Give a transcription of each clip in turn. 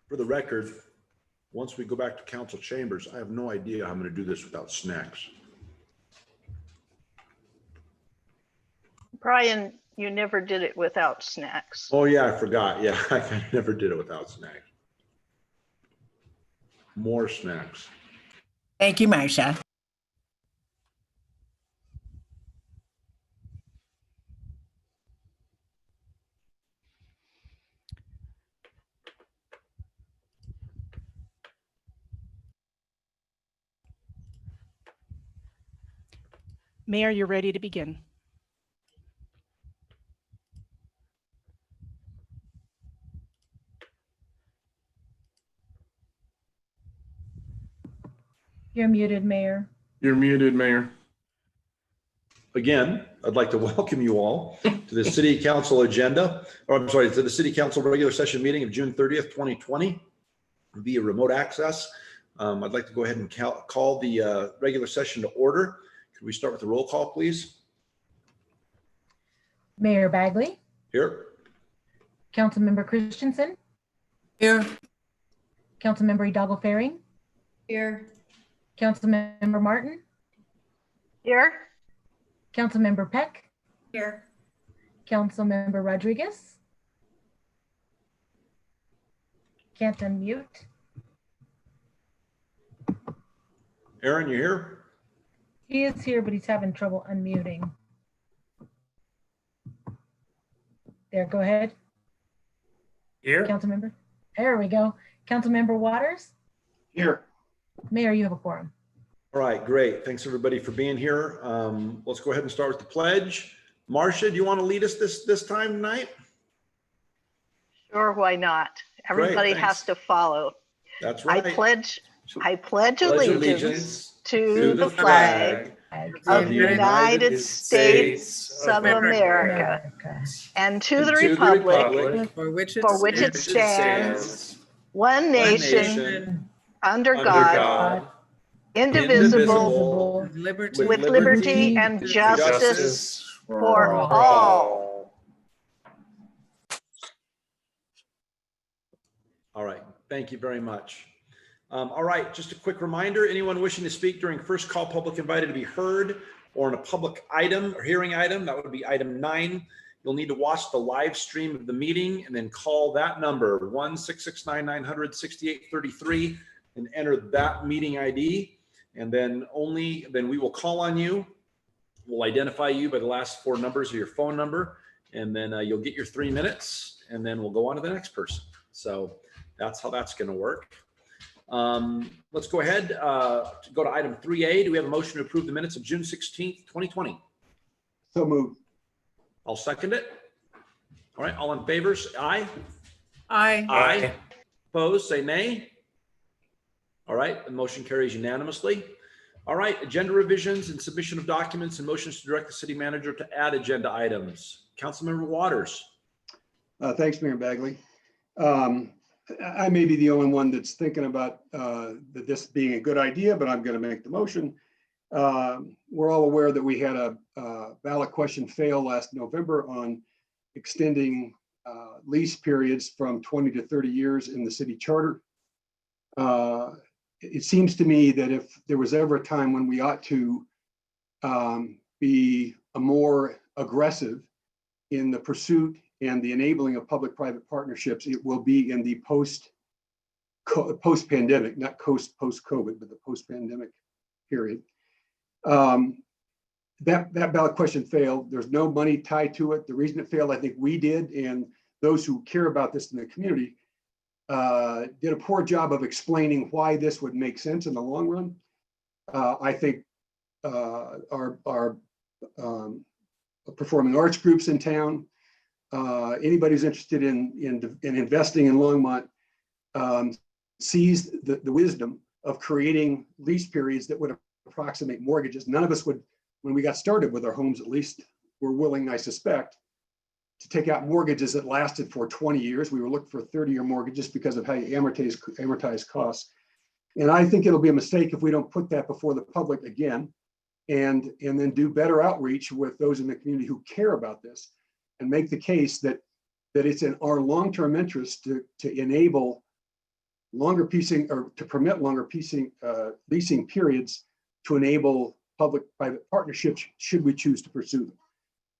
For the record, once we go back to council chambers, I have no idea how I'm going to do this without snacks. Brian, you never did it without snacks. Oh yeah, I forgot. Yeah, I never did it without snacks. More snacks. Thank you, Marcia. Mayor, you're ready to begin. You're muted, Mayor. You're muted, Mayor. Again, I'd like to welcome you all to the City Council agenda, or I'm sorry, to the City Council regular session meeting of June 30th, 2020 via remote access. I'd like to go ahead and call the regular session to order. Could we start with the roll call, please? Mayor Bagley, Here. Councilmember Christensen, Here. Councilmember Hidalgo-Fahring, Here. Councilmember Martin, Here? Councilmember Peck, Here. Councilmember Rodriguez. Can't unmute. Aren, you here? He is here, but he's having trouble unmuting. There, go ahead, Here. Councilmember. There we go. Councilmember Waters. Here. Mayor, you have a quorum. All right, great. Thanks everybody for being here. Let's go ahead and start with the pledge. Marcia, do you want to lead us this time tonight? Sure, why not? Everybody thanks. has to follow. That's I right. pledge Pledge allegiance to the flag of the United States of America and to the republic For which for which it stands, one nation, under God, indivisible, liberty. with liberty and justice for all. All right, thank you very much. All right, just a quick reminder, anyone wishing to speak during first call public invited to be heard or in a public item or hearing item, that would be item 9. You'll need to watch the live stream of the meeting and then call that number 1-669-900-6833 and enter that meeting ID. And then we will call on you. We'll identify you by the last 4 numbers of your phone number, and then you'll get your 3 minutes, and then we'll go on to the next person. So that's how that's going to work. Let's go ahead to go to item 3A. Do we have a motion to approve the minutes of June 16th, 2020? So moved. I'll second it. All right, all in favor, say aye. Aye. Aye. Opposed, say nay. All right, the motion carries unanimously. All right, agenda revisions and submission of documents and motions to direct the city manager to add agenda items. Councilmember Waters. Thanks, Mayor Bagley. I may be the only one that's thinking about this being a good idea, but I'm going to make the motion. We're all aware that we had a ballot question fail last November on extending lease periods from 20 to 30 years in the city charter. It seems to me that if there was ever a time when we ought to be more aggressive in the pursuit and the enabling of public-private partnerships, it will be in the post-pandemic, not post-COVID, but the post-pandemic period. That ballot question failed. There's no money tied to it. The reason it failed, I think we did, and those who care about this in the community did a poor job of explaining why this would make sense in the long run. I think our performing arts groups in town, anybody who's interested in investing in Longmont sees the wisdom of creating lease periods that would approximate mortgages. None of us would, when we got started with our homes, at least, were willing, I suspect, to take out mortgages that lasted for 20 years. We were looking for 30-year mortgages because of how you amortize costs. And I think it'll be a mistake if we don't put that before the public again, and then do better outreach with those in the community who care about this, and make the case that it's in our long-term interest to enable longer piecing or to permit longer piecing leasing periods to enable public-private partnerships should we choose to pursue them.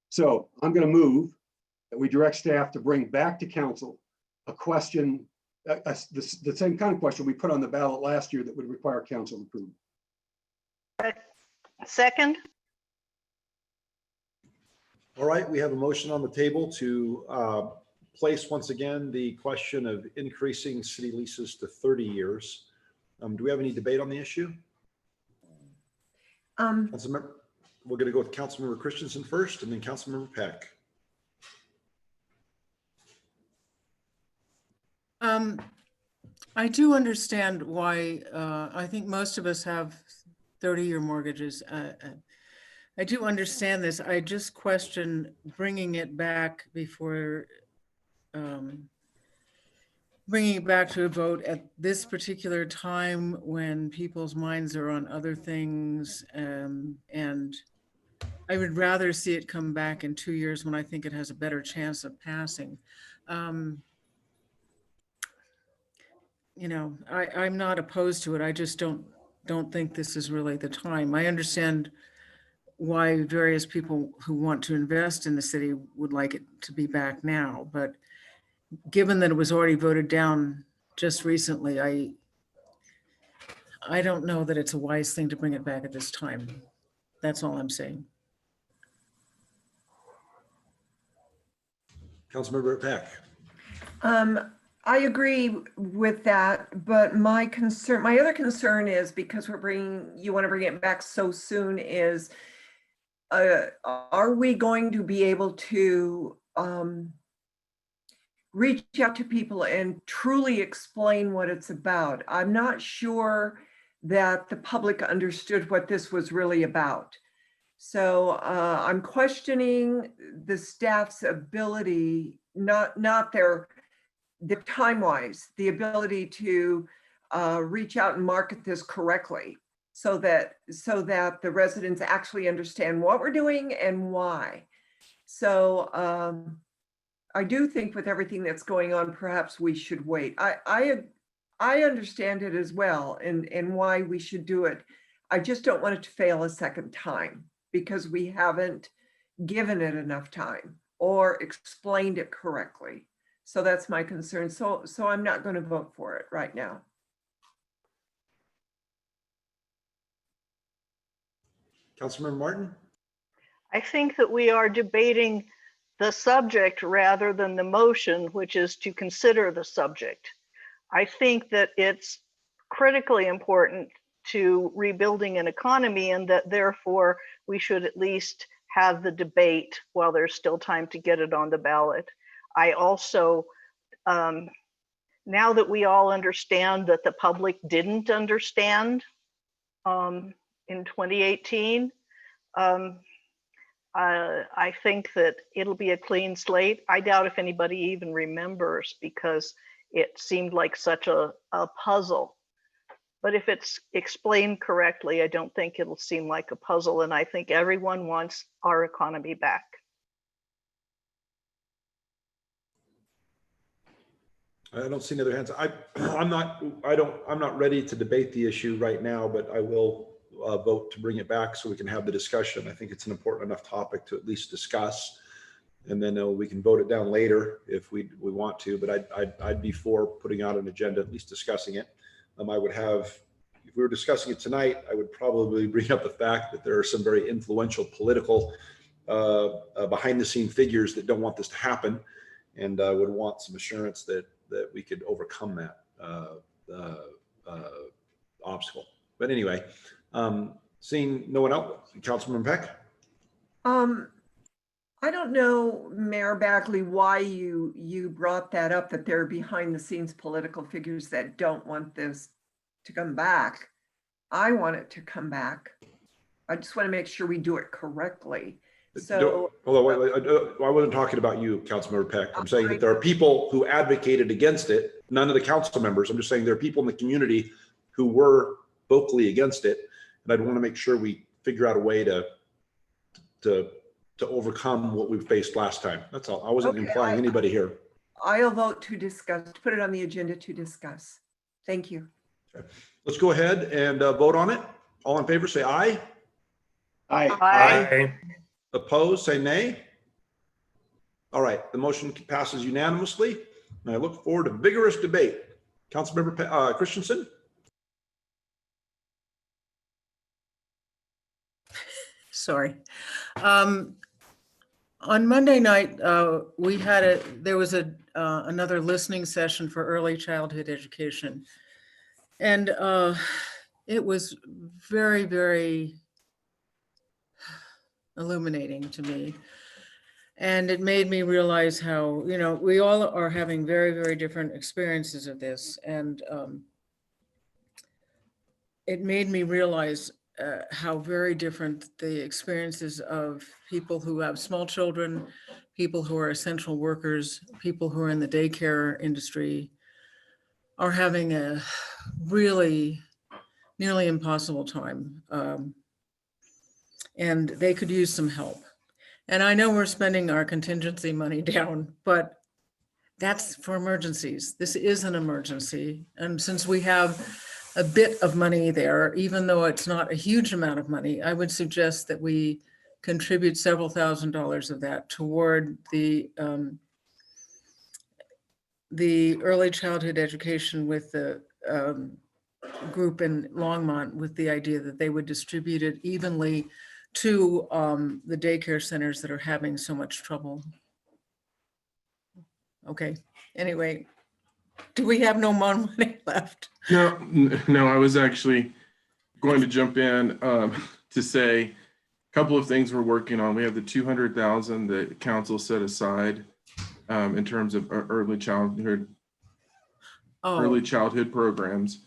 So I'm going to move that we direct staff to bring back to council a question, the same kind of question we put on the ballot last year that would require council approval. Second, All right, we have a motion on the table to place once again the question of increasing city leases to 30 years. Do we have any debate on the issue? Councilmember, we're going to go with Councilmember Christensen first and then Councilmember Peck. I do understand why, I think most of us have 30-year mortgages. I do understand this. I just question bringing it back before, bringing it back to a vote at this particular time when people's minds are on other things. And I would rather see it come back in 2 years when I think it has a better chance of passing. You know, I'm not opposed to it. I just don't think this is really the time. I understand why various people who want to invest in the city would like it to be back now, but given that it was already voted down just recently, I don't know that it's a wise thing to bring it back at this time. That's all I'm saying. Councilmember Peck. I agree with that, but my other concern is because you want to bring it back so soon is, are we going to be able to reach out to people and truly explain what it's about? I'm not sure that the public understood what this was really about. So I'm questioning the staff's ability, not their time-wise, the ability to reach out and market this correctly so that the residents actually understand what we're doing and why. So I do think with everything that's going on, perhaps we should wait. I understand it as well and why we should do it. I just don't want it to fail a second time because we haven't given it enough time or explained it correctly. So that's my concern. So I'm not going to vote for it right now. Councilmember Martin. I think that we are debating the subject rather than the motion, which is to consider the subject. I think that it's critically important to rebuilding an economy and that therefore we should at least have the debate while there's still time to get it on the ballot. I also, now that we all understand that the public didn't understand in 2018, I think that it'll be a clean slate. I doubt if anybody even remembers because it seemed like such a puzzle. But if it's explained correctly, I don't think it'll seem like a puzzle. And I think everyone wants our economy back. I don't see any other hands. I'm not ready to debate the issue right now, but I will vote to bring it back so we can have the discussion. I think it's an important enough topic to at least discuss, and then we can vote it down later if we want to. But I'd be for putting out an agenda, at least discussing it. I would have, if we were discussing it tonight, I would probably bring up the fact that there are some very influential political behind the scene figures that don't want this to happen, and I would want some assurance that we could overcome that obstacle. But anyway, seeing no one else, Councilman Peck. I don't know, Mayor Bagley, why you brought that up, that there are behind the scenes political figures that don't want this to come back. I want it to come back. I just want to make sure we do it correctly. So, although I wasn't talking about you, Councilmember Peck. I'm saying that there are people who advocated against it. None of the council members. I'm just saying there are people in the community who were vocally against it, and I'd want to make sure we figure out a way to overcome what we faced last time. That's all. I wasn't implying anybody here. I'll vote to discuss, to put it on the agenda to discuss. Thank you. Let's go ahead and vote on it. All in favor, say aye. Aye. Aye. Opposed, say nay. All right, the motion passes unanimously, and I look forward to vigorous debate. Councilmember Christensen? Sorry. On Monday night, there was another listening session for early childhood education. And it was very, very illuminating to me. And it made me realize how, we all are having very, very different experiences of this. And it made me realize how very different the experiences of people who have small children, people who are essential workers, people who are in the daycare industry are having a really nearly impossible time. And they could use some help. And I know we're spending our contingency money down, but that's for emergencies. This is an emergency. And since we have a bit of money there, even though it's not a huge amount of money, I would suggest that we contribute several $1,000s of that toward the early childhood education with the group in Longmont, with the idea that they would distribute it evenly to the daycare centers that are having so much trouble. Okay, anyway, do we have no more money left? No, I was actually going to jump in to say a couple of things we're working on. We have the 200,000 that council set aside in terms of early childhood programs.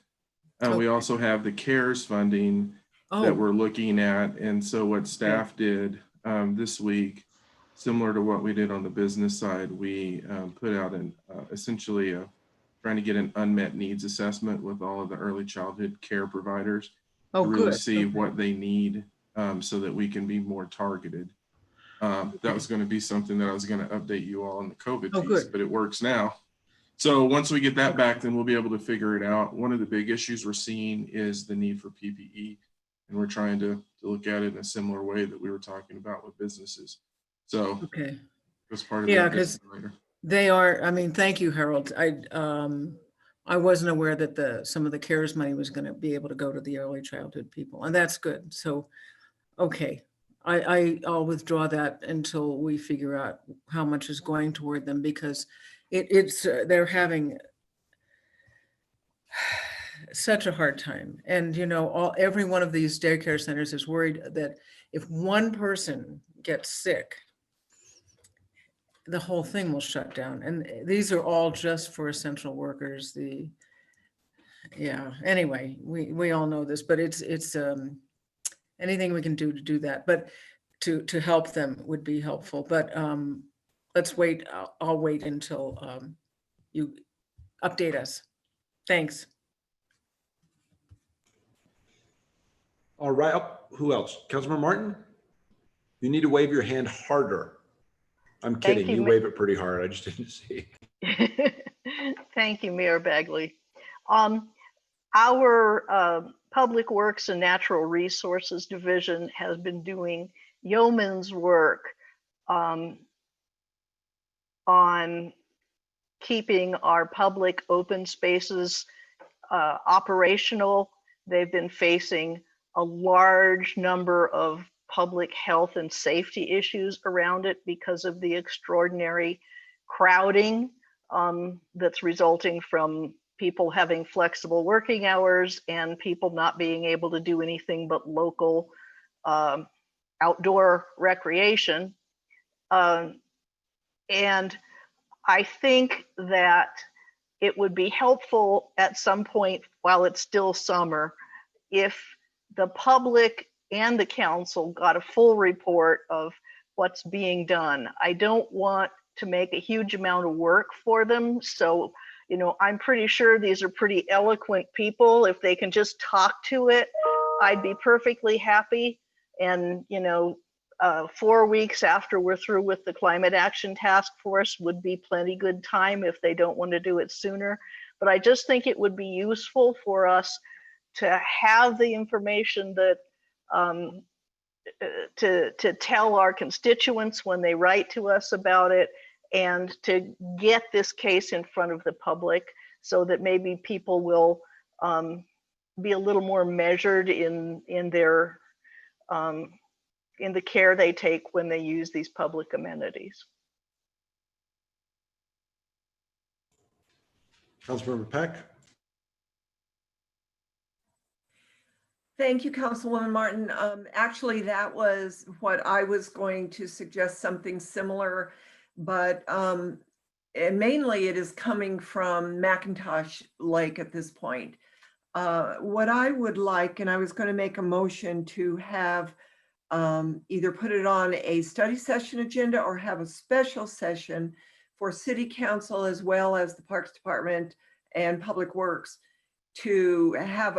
We also have the CARES funding that we're looking at. And so what staff did this week, similar to what we did on the business side, we put out essentially trying to get an unmet needs assessment with all of the early childhood care providers to really see what they need so that we can be more targeted. That was going to be something that I was going to update you all on the COVID piece, but it works now. So once we get that back, then we'll be able to figure it out. One of the big issues we're seeing is the need for PPE, and we're trying to look at it in a similar way that we were talking about with businesses. So that's part of the because they are. I mean, thank you, Harold. I wasn't aware that some of the CARES money was going to be able to go to the early childhood people, and that's good. So, okay, I'll withdraw that until we figure out how much is going toward them, because they're having such a hard time. And, every one of these daycare centers is worried that if one person gets sick, the whole thing will shut down. And these are all just for essential workers. Anyway, we all know this, but it's anything we can do to do that, but to help them would be helpful. But let's wait. I'll wait until you update us. Thanks. All right, who else? Councilmember Martin? You need to wave your hand harder. I'm kidding, you wave it pretty hard, I just didn't see. Thank you, Mayor Bagley. Our Public Works and Natural Resources Division has been doing yeoman's work on keeping our public open spaces operational. They've been facing a large number of public health and safety issues around it because of the extraordinary crowding that's resulting from people having flexible working hours and people not being able to do anything but local outdoor recreation. And I think that it would be helpful at some point while it's still summer if the public and the council got a full report of what's being done. I don't want to make a huge amount of work for them. So, I'm pretty sure these are pretty eloquent people. If they can just talk to it, I'd be perfectly happy. And, 4 weeks after we're through with the Climate Action Task Force would be plenty good time if they don't want to do it sooner. But I just think it would be useful for us to have the information that to tell our constituents when they write to us about it, and to get this case in front of the public so that maybe people will be a little more measured in their in the care they take when they use these public amenities. Councilmember Peck. Thank you, Councilwoman Martin. Actually, that was what I was going to suggest, something similar, but mainly it is coming from McIntosh Lake at this point. What I would like, and I was going to make a motion to have either put it on a study session agenda or have a special session for City Council as well as the Parks Department and Public Works to have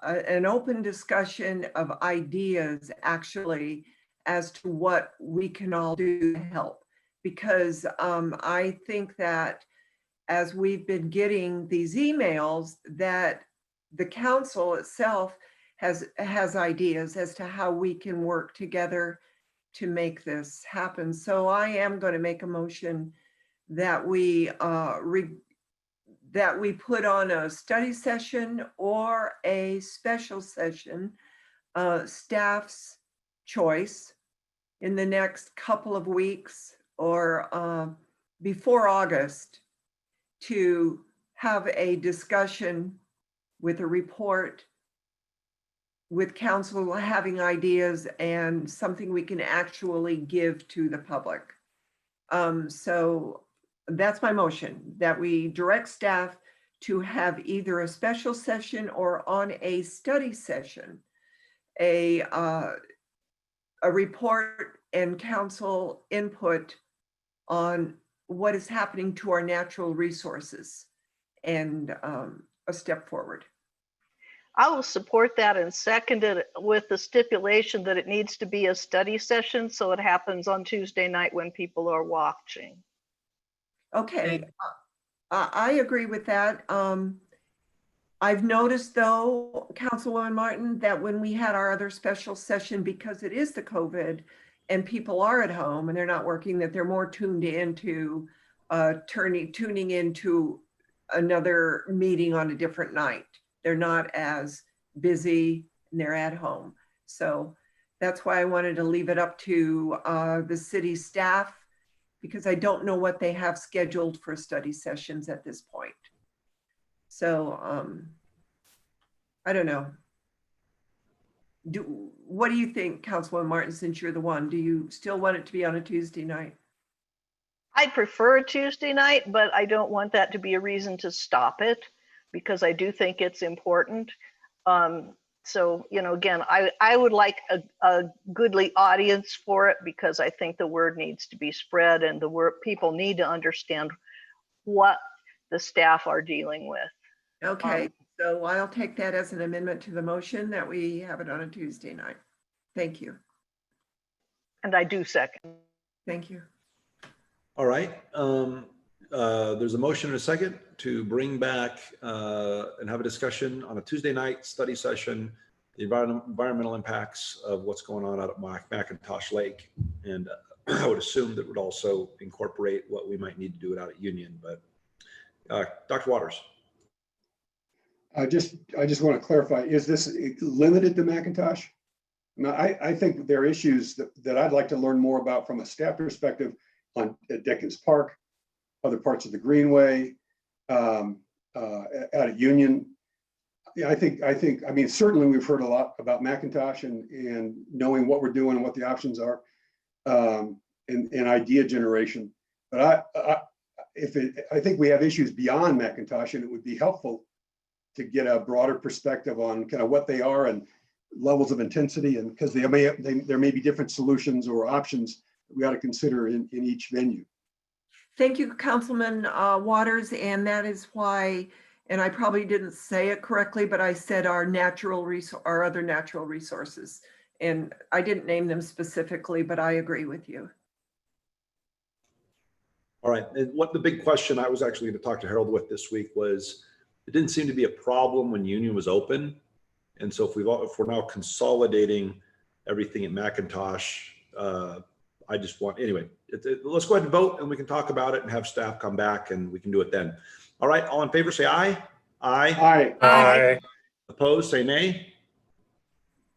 an open discussion of ideas actually as to what we can all do to help. Because I think that as we've been getting these emails, that the council itself has ideas as to how we can work together to make this happen. So I am going to make a motion that we put on a study session or a special session, staff's choice, in the next couple of weeks or before August, to have a discussion with a report, with council having ideas and something we can actually give to the public. So that's my motion, that we direct staff to have either a special session or on a study session, a report and council input on what is happening to our natural resources and a step forward. I will support that and second it with the stipulation that it needs to be a study session, so it happens on Tuesday night when people are watching. Okay, I agree with that. I've noticed though, Councilwoman Martin, that when we had our other special session, because it is the COVID and people are at home and they're not working, that they're more tuned into tuning into another meeting on a different night. They're not as busy and they're at home. So that's why I wanted to leave it up to the city staff, because I don't know what they have scheduled for study sessions at this point. So I don't know. What do you think, Councilwoman Martin, since you're the one? Do you still want it to be on a Tuesday night? I prefer a Tuesday night, but I don't want that to be a reason to stop it, because I do think it's important. So, you know, again, I would like a goodly audience for it, because I think the word needs to be spread and people need to understand what the staff are dealing with. Okay, so I'll take that as an amendment to the motion that we have it on a Tuesday night. Thank you. And I do second. Thank you. All right. There's a motion and a second to bring back and have a discussion on a Tuesday night study session, the environmental impacts of what's going on out at McIntosh Lake. And I would assume that would also incorporate what we might need to do it out at Union. But Dr. Waters. I just want to clarify, is this limited to McIntosh? Now, I think there are issues that I'd like to learn more about from a staff perspective on at Dickens Park, other parts of the Greenway, out at Union. Yeah, I mean, certainly we've heard a lot about McIntosh and knowing what we're doing and what the options are, and idea generation. But I think we have issues beyond McIntosh, and it would be helpful to get a broader perspective on kind of what they are and levels of intensity, and because there may be different solutions or options that we ought to consider in each venue. Thank you, Councilman Waters, and that is why, and I probably didn't say it correctly, but I said our other natural resources, and I didn't name them specifically, but I agree with you. All right. And what the big question I was actually going to talk to Harold with this week was, it didn't seem to be a problem when Union was open. And so if we're now consolidating everything at McIntosh, I just want, anyway, let's go ahead and vote and we can talk about it and have staff come back and we can do it then. All right, all in favor, say aye. Aye. Aye. Opposed, say nay.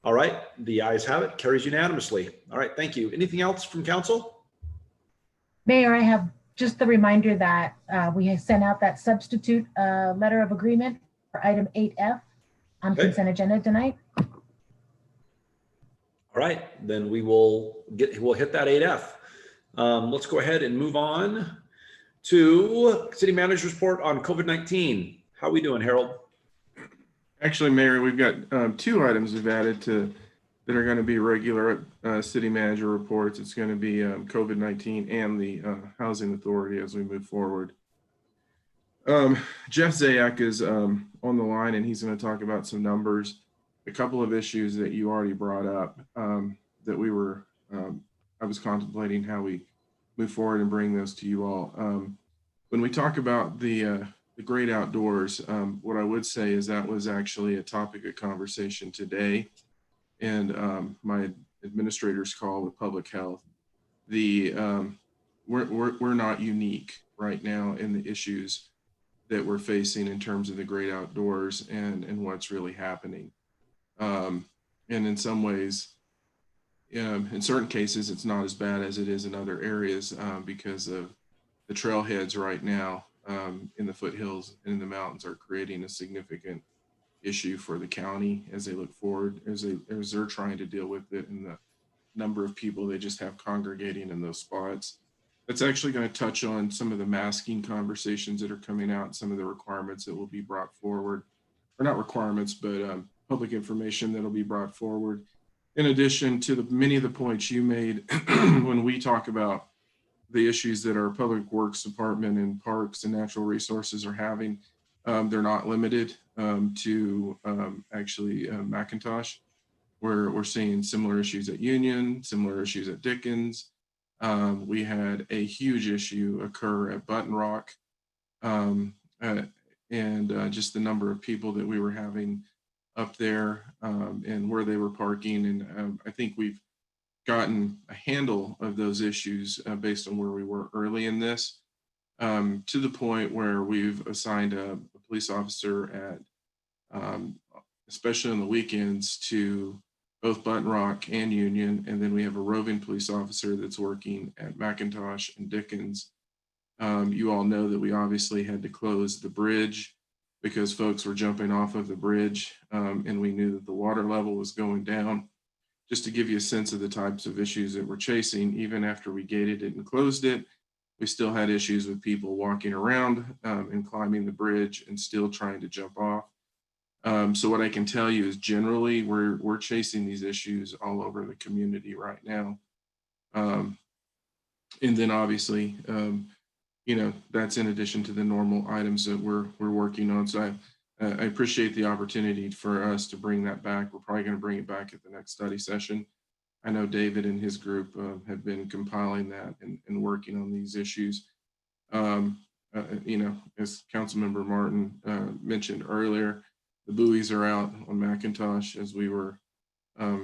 All right, the ayes have it, carries unanimously. All right, thank you. Anything else from council? Mayor, I have just the reminder that we have sent out that substitute letter of agreement for item 8F on Okay. consent agenda tonight. All right, then we'll hit that 8F. Let's go ahead and move on to city manager's report on COVID-19. How are we doing, Harold? Actually, Mayor, we've got 2 items we've added that are going to be regular city manager reports. It's going to be COVID-19 and the housing authority as we move forward. Jeff Zayak is on the line and he's going to talk about some numbers, a couple of issues that you already brought up that we were, I was contemplating how we move forward and bring those to you all. When we talk about the great outdoors, what I would say is that was actually a topic of conversation today and my administrator's call with public health. We're not unique right now in the issues that we're facing in terms of the great outdoors and what's really happening. And in some ways, in certain cases, it's not as bad as it is in other areas because of the trailheads right now in the foothills and in the mountains are creating a significant issue for the county as they look forward, as they're trying to deal with it and the number of people they just have congregating in those spots. That's actually going to touch on some of the masking conversations that are coming out, some of the requirements that will be brought forward, or not requirements, but public information that'll be brought forward. In addition to many of the points you made when we talk about the issues that our public works department and parks and natural resources are having, they're not limited to actually McIntosh, where we're seeing similar issues at Union, similar issues at Dickens. We had a huge issue occur at Button Rock and just the number of people that we were having up there and where they were parking. And I think we've gotten a handle of those issues based on where we were early in this, to the point where we've assigned a police officer at, especially on the weekends, to both Button Rock and Union. And then we have a roving police officer that's working at McIntosh and Dickens. You all know that we obviously had to close the bridge because folks were jumping off of the bridge and we knew that the water level was going down. Just to give you a sense of the types of issues that we're chasing, even after we gated it and closed it, we still had issues with people walking around and climbing the bridge and still trying to jump off. So what I can tell you is generally we're chasing these issues all over the community right now. And then obviously, that's in addition to the normal items that we're working on. So I appreciate the opportunity for us to bring that back. We're probably going to bring it back at the next study session. I know David and his group have been compiling that and working on these issues. As Councilmember Martin mentioned earlier, the buoys are out on McIntosh as we were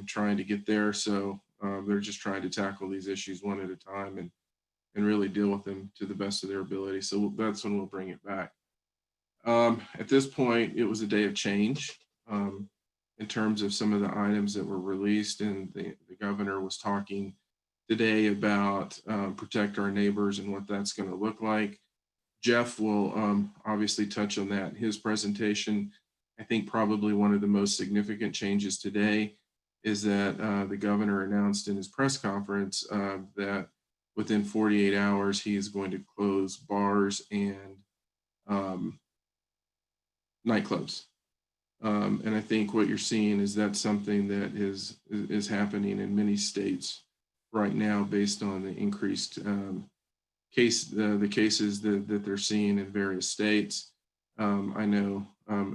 trying to get there. So they're just trying to tackle these issues one at a time and really deal with them to the best of their ability. So that's when we'll bring it back. At this point, it was a day of change in terms of some of the items that were released, and the governor was talking today about protect our neighbors and what that's going to look like. Jeff will obviously touch on that in his presentation. I think probably one of the most significant changes today is that the governor announced in his press conference that within 48 hours, he is going to close bars and nightclubs. And I think what you're seeing is that's something that is happening in many states right now based on the increased the cases that they're seeing in various states. I know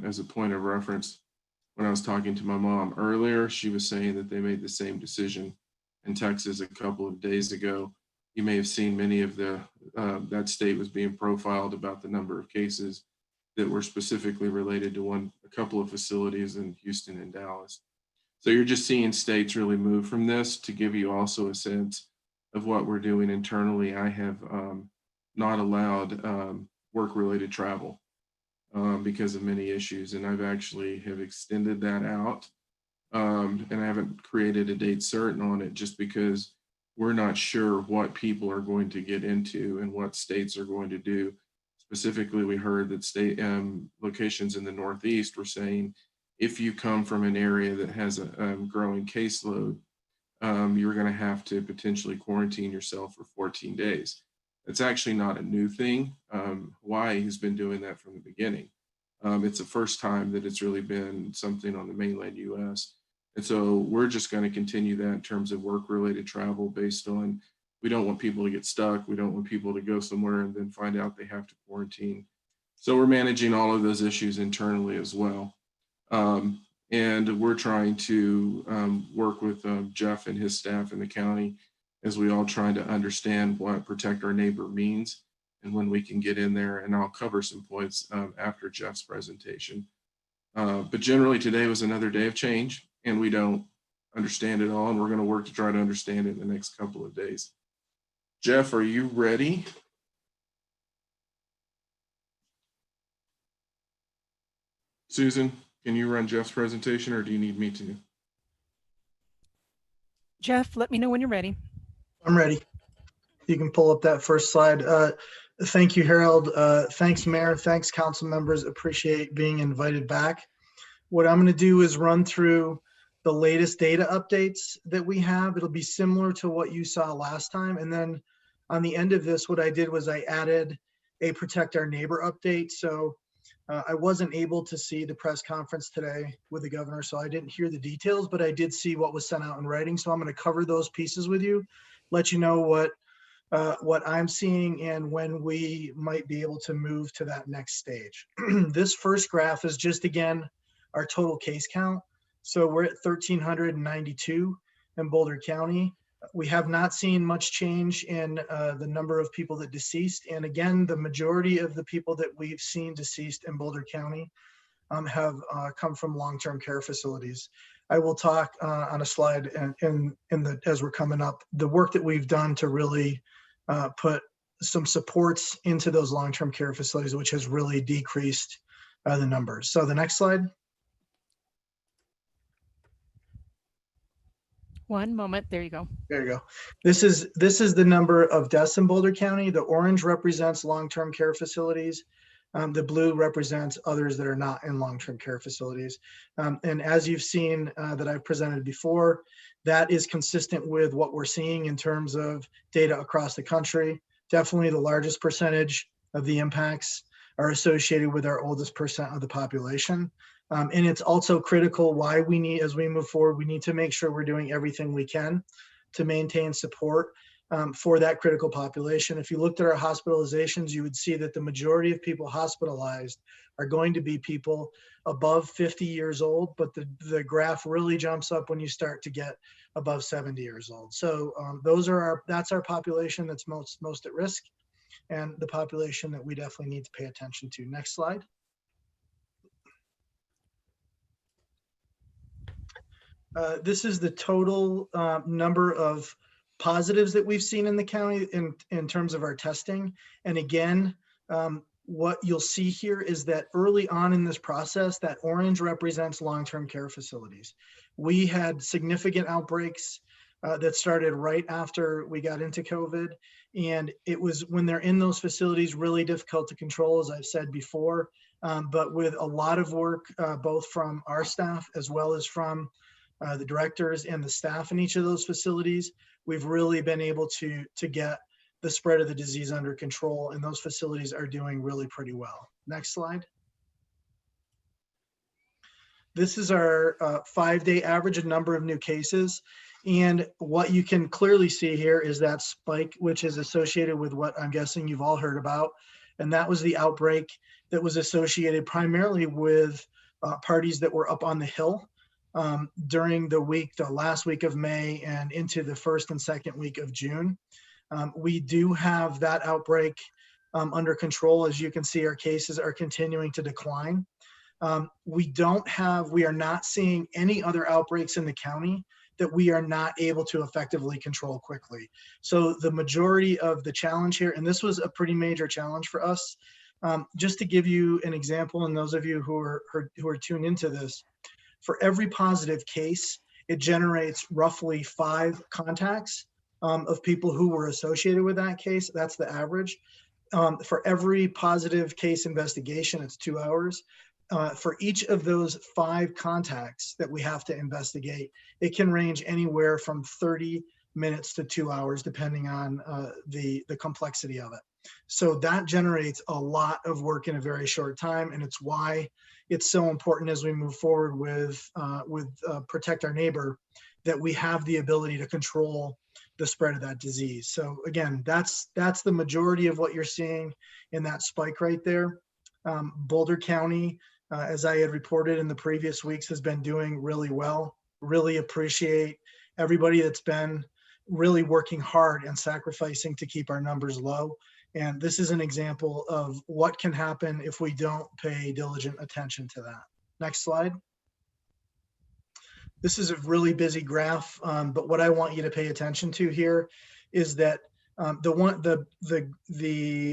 as a point of reference, when I was talking to my mom earlier, she was saying that they made the same decision in Texas a couple of days ago. You may have seen many of that state was being profiled about the number of cases that were specifically related to a couple of facilities in Houston and Dallas. So you're just seeing states really move from this. To give you also a sense of what we're doing internally, I have not allowed work-related travel because of many issues, and I've actually have extended that out, and I haven't created a date certain on it just because we're not sure what people are going to get into and what states are going to do. Specifically, we heard that state locations in the Northeast were saying, if you come from an area that has a growing caseload, you're going to have to potentially quarantine yourself for 14 days. It's actually not a new thing. Hawaii has been doing that from the beginning. It's the first time that it's really been something on the mainland US. And so we're just going to continue that in terms of work-related travel based on, we don't want people to get stuck. We don't want people to go somewhere and then find out they have to quarantine. So we're managing all of those issues internally as well. And we're trying to work with Jeff and his staff in the county as we all try to understand what protect our neighbor means and when we can get in there. And I'll cover some points after Jeff's presentation. But generally today was another day of change, and we don't understand it all, and we're going to work to try to understand it in the next couple of days. Jeff, are you ready? Susan, can you run Jeff's presentation, or do you need me to? Jeff, let me know when you're ready. I'm ready. You can pull up that first slide. Thank you, Harold. Thanks, Mayor. Thanks, council members. Appreciate being invited back. What I'm going to do is run through the latest data updates that we have. It'll be similar to what you saw last time. And then on the end of this, what I did was I added a Protect Our Neighbor update. So I wasn't able to see the press conference today with the governor, so I didn't hear the details, but I did see what was sent out in writing. So I'm going to cover those pieces with you, let you know what I'm seeing and when we might be able to move to that next stage. This first graph is just, again, our total case count. So we're at 1,392 in Boulder County. We have not seen much change in the number of people that deceased. And again, the majority of the people that we've seen deceased in Boulder County have come from long-term care facilities. I will talk on a slide as we're coming up, the work that we've done to really put some supports into those long-term care facilities, which has really decreased the numbers. So the next slide. One moment. There you go. There you go. This is the number of deaths in Boulder County. The orange represents long-term care facilities. The blue represents others that are not in long-term care facilities. And as you've seen that I've presented before, that is consistent with what we're seeing in terms of data across the country. Definitely the largest percentage of the impacts are associated with our oldest percent of the population. And it's also critical why we need, as we move forward, we need to make sure we're doing everything we can to maintain support for that critical population. If you looked at our hospitalizations, you would see that the majority of people hospitalized are going to be people above 50 years old, but the graph really jumps up when you start to get above 70 years old. So that's our population that's most at risk, and the population that we definitely need to pay attention to. Next slide. This is the total number of positives that we've seen in the county in terms of our testing. And again, what you'll see here is that early on in this process, that orange represents long-term care facilities. We had significant outbreaks that started right after we got into COVID. And it was, when they're in those facilities, really difficult to control, as I've said before. But with a lot of work, both from our staff as well as from the directors and the staff in each of those facilities, we've really been able to get the spread of the disease under control, and those facilities are doing really pretty well. Next slide. This is our 5-day average number of new cases. And what you can clearly see here is that spike, which is associated with what I'm guessing you've all heard about. And that was the outbreak that was associated primarily with parties that were up on the Hill during the last week of May and into the first and second week of June. We do have that outbreak under control. As you can see, our cases are continuing to decline. We are not seeing any other outbreaks in the county that we are not able to effectively control quickly. So the majority of the challenge here, and this was a pretty major challenge for us, just to give you an example, and those of you who are tuned into this, for every positive case, it generates roughly 5 contacts of people who were associated with that case. That's the average. For every positive case investigation, it's 2 hours. For each of those 5 contacts that we have to investigate, it can range anywhere from 30 minutes to 2 hours, depending on the complexity of it. So that generates a lot of work in a very short time, and it's why it's so important as we move forward with Protect Our Neighbor, that we have the ability to control the spread of that disease. So again, that's the majority of what you're seeing in that spike right there. Boulder County, as I had reported in the previous weeks, has been doing really well. Really appreciate everybody that's been really working hard and sacrificing to keep our numbers low. And this is an example of what can happen if we don't pay diligent attention to that. Next slide. This is a really busy graph, but what I want you to pay attention to here is that the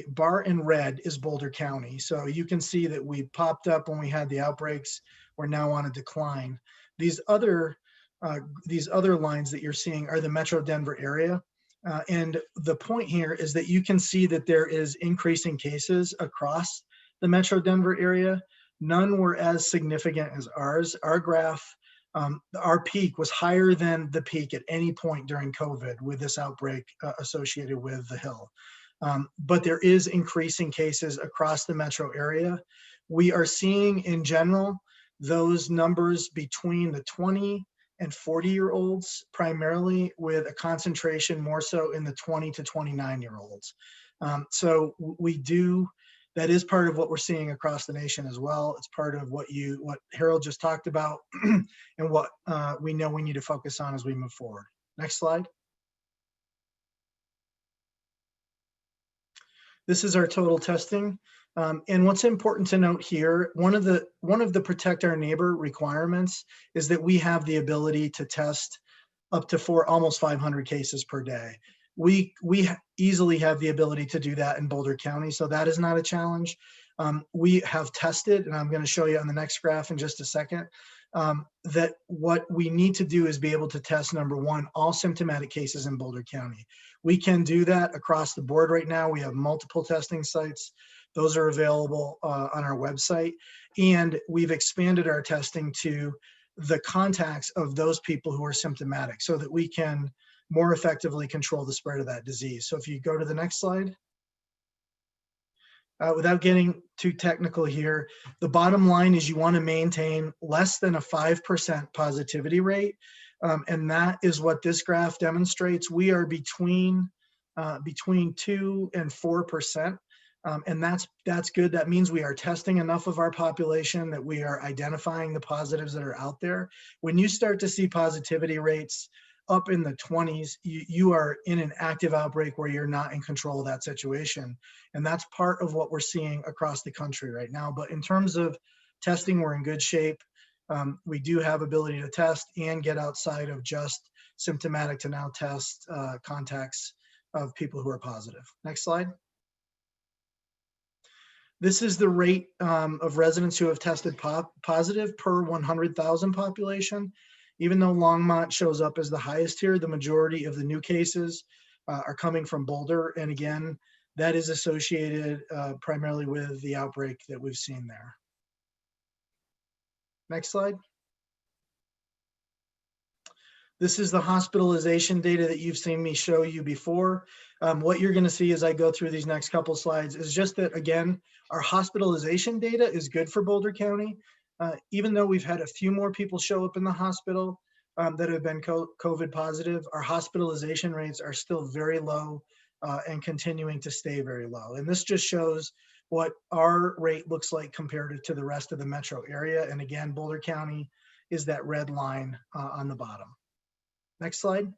bar in red is Boulder County. So you can see that we popped up when we had the outbreaks. We're now on a decline. These other lines that you're seeing are the Metro Denver area. And the point here is that you can see that there is increasing cases across the Metro Denver area. None were as significant as ours. Our graph, our peak was higher than the peak at any point during COVID with this outbreak associated with the Hill. But there is increasing cases across the metro area. We are seeing in general those numbers between the 20 and 40-year-olds, primarily, with a concentration more so in the 20 to 29-year-olds. So that is part of what we're seeing across the nation as well. It's part of what Harold just talked about and what we know we need to focus on as we move forward. Next slide. This is our total testing. And what's important to note here, one of the Protect Our Neighbor requirements is that we have the ability to test up to almost 500 cases per day. We easily have the ability to do that in Boulder County, so that is not a challenge. We have tested, and I'm going to show you on the next graph in just a second, that what we need to do is be able to test, number one, all symptomatic cases in Boulder County. We can do that across the board right now. We have multiple testing sites. Those are available on our website. And we've expanded our testing to the contacts of those people who are symptomatic so that we can more effectively control the spread of that disease. So if you go to the next slide. Without getting too technical here, the bottom line is you want to maintain less than a 5% positivity rate. And that is what this graph demonstrates. We are between 2 and 4%. And that's good. That means we are testing enough of our population that we are identifying the positives that are out there. When you start to see positivity rates up in the 20s, you are in an active outbreak where you're not in control of that situation. And that's part of what we're seeing across the country right now. But in terms of testing, we're in good shape. We do have ability to test and get outside of just symptomatic to now test contacts of people who are positive. Next slide. This is the rate of residents who have tested positive per 100,000 population. Even though Longmont shows up as the highest here, the majority of the new cases are coming from Boulder. And again, that is associated primarily with the outbreak that we've seen there. Next slide. This is the hospitalization data that you've seen me show you before. What you're going to see as I go through these next couple slides is just that, again, our hospitalization data is good for Boulder County. Even though we've had a few more people show up in the hospital that have been COVID positive, our hospitalization rates are still very low and continuing to stay very low. And this just shows what our rate looks like compared to the rest of the metro area. And again, Boulder County is that red line on the bottom. Next slide.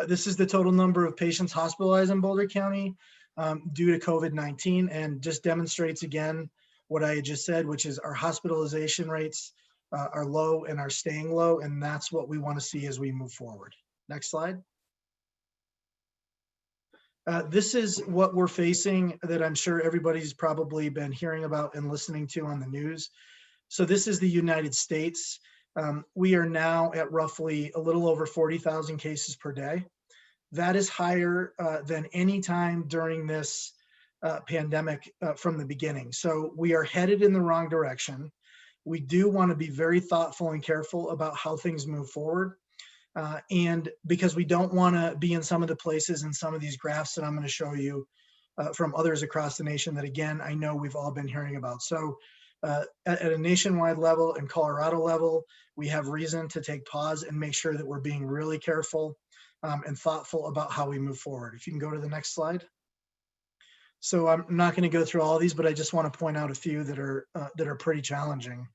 This is the total number of patients hospitalized in Boulder County due to COVID-19, and just demonstrates again what I had just said, which is our hospitalization rates are low and are staying low, and that's what we want to see as we move forward. Next slide. This is what we're facing that I'm sure everybody's probably been hearing about and listening to on the news. So this is the United States. We are now at roughly a little over 40,000 cases per day. That is higher than any time during this pandemic from the beginning. So we are headed in the wrong direction. We do want to be very thoughtful and careful about how things move forward. And because we don't want to be in some of the places in some of these graphs that I'm going to show you from others across the nation that, again, I know we've all been hearing about. So at a nationwide level and Colorado level, we have reason to take pause and make sure that we're being really careful and thoughtful about how we move forward. If you can go to the next slide. So I'm not going to go through all of these, but I just want to point out a few that are pretty challenging.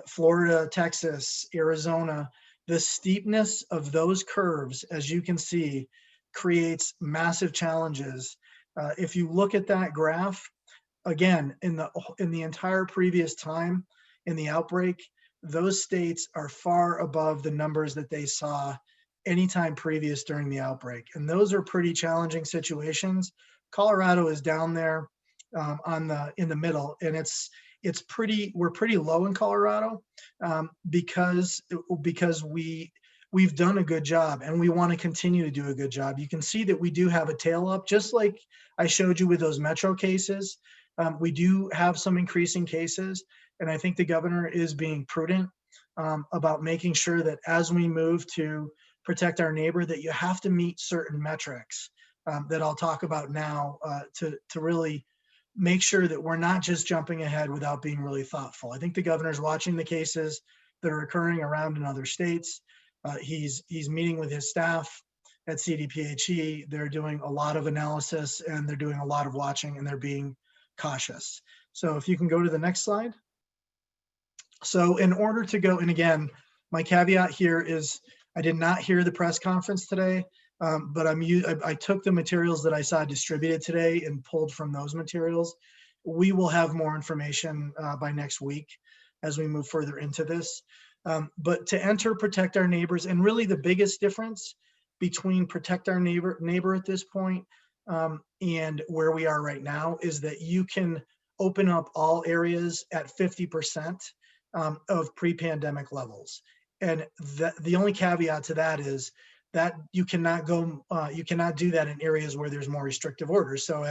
Florida, Texas, Arizona, the steepness of those curves, as you can see, creates massive challenges. If you look at that graph, again, in the entire previous time in the outbreak, those states are far above the numbers that they saw anytime previous during the outbreak. And those are pretty challenging situations. Colorado is down there in the middle, and we're pretty low in Colorado because we've done a good job and we want to continue to do a good job. You can see that we do have a tail up, just like I showed you with those metro cases. We do have some increasing cases, and I think the governor is being prudent about making sure that as we move to protect our neighbor, that you have to meet certain metrics that I'll talk about now to really make sure that we're not just jumping ahead without being really thoughtful. I think the governor's watching the cases that are occurring around in other states. He's meeting with his staff at CDPHE. They're doing a lot of analysis and they're doing a lot of watching, and they're being cautious. So if you can go to the next slide. So in order to go, and again, my caveat here is I did not hear the press conference today, but I took the materials that I saw distributed today and pulled from those materials. We will have more information by next week as we move further into this. But to enter Protect Our Neighbors, and really the biggest difference between Protect Our Neighbor at this point and where we are right now is that you can open up all areas at 50% of pre-pandemic levels. And the only caveat to that is that you cannot do that in areas where there's more restrictive orders. So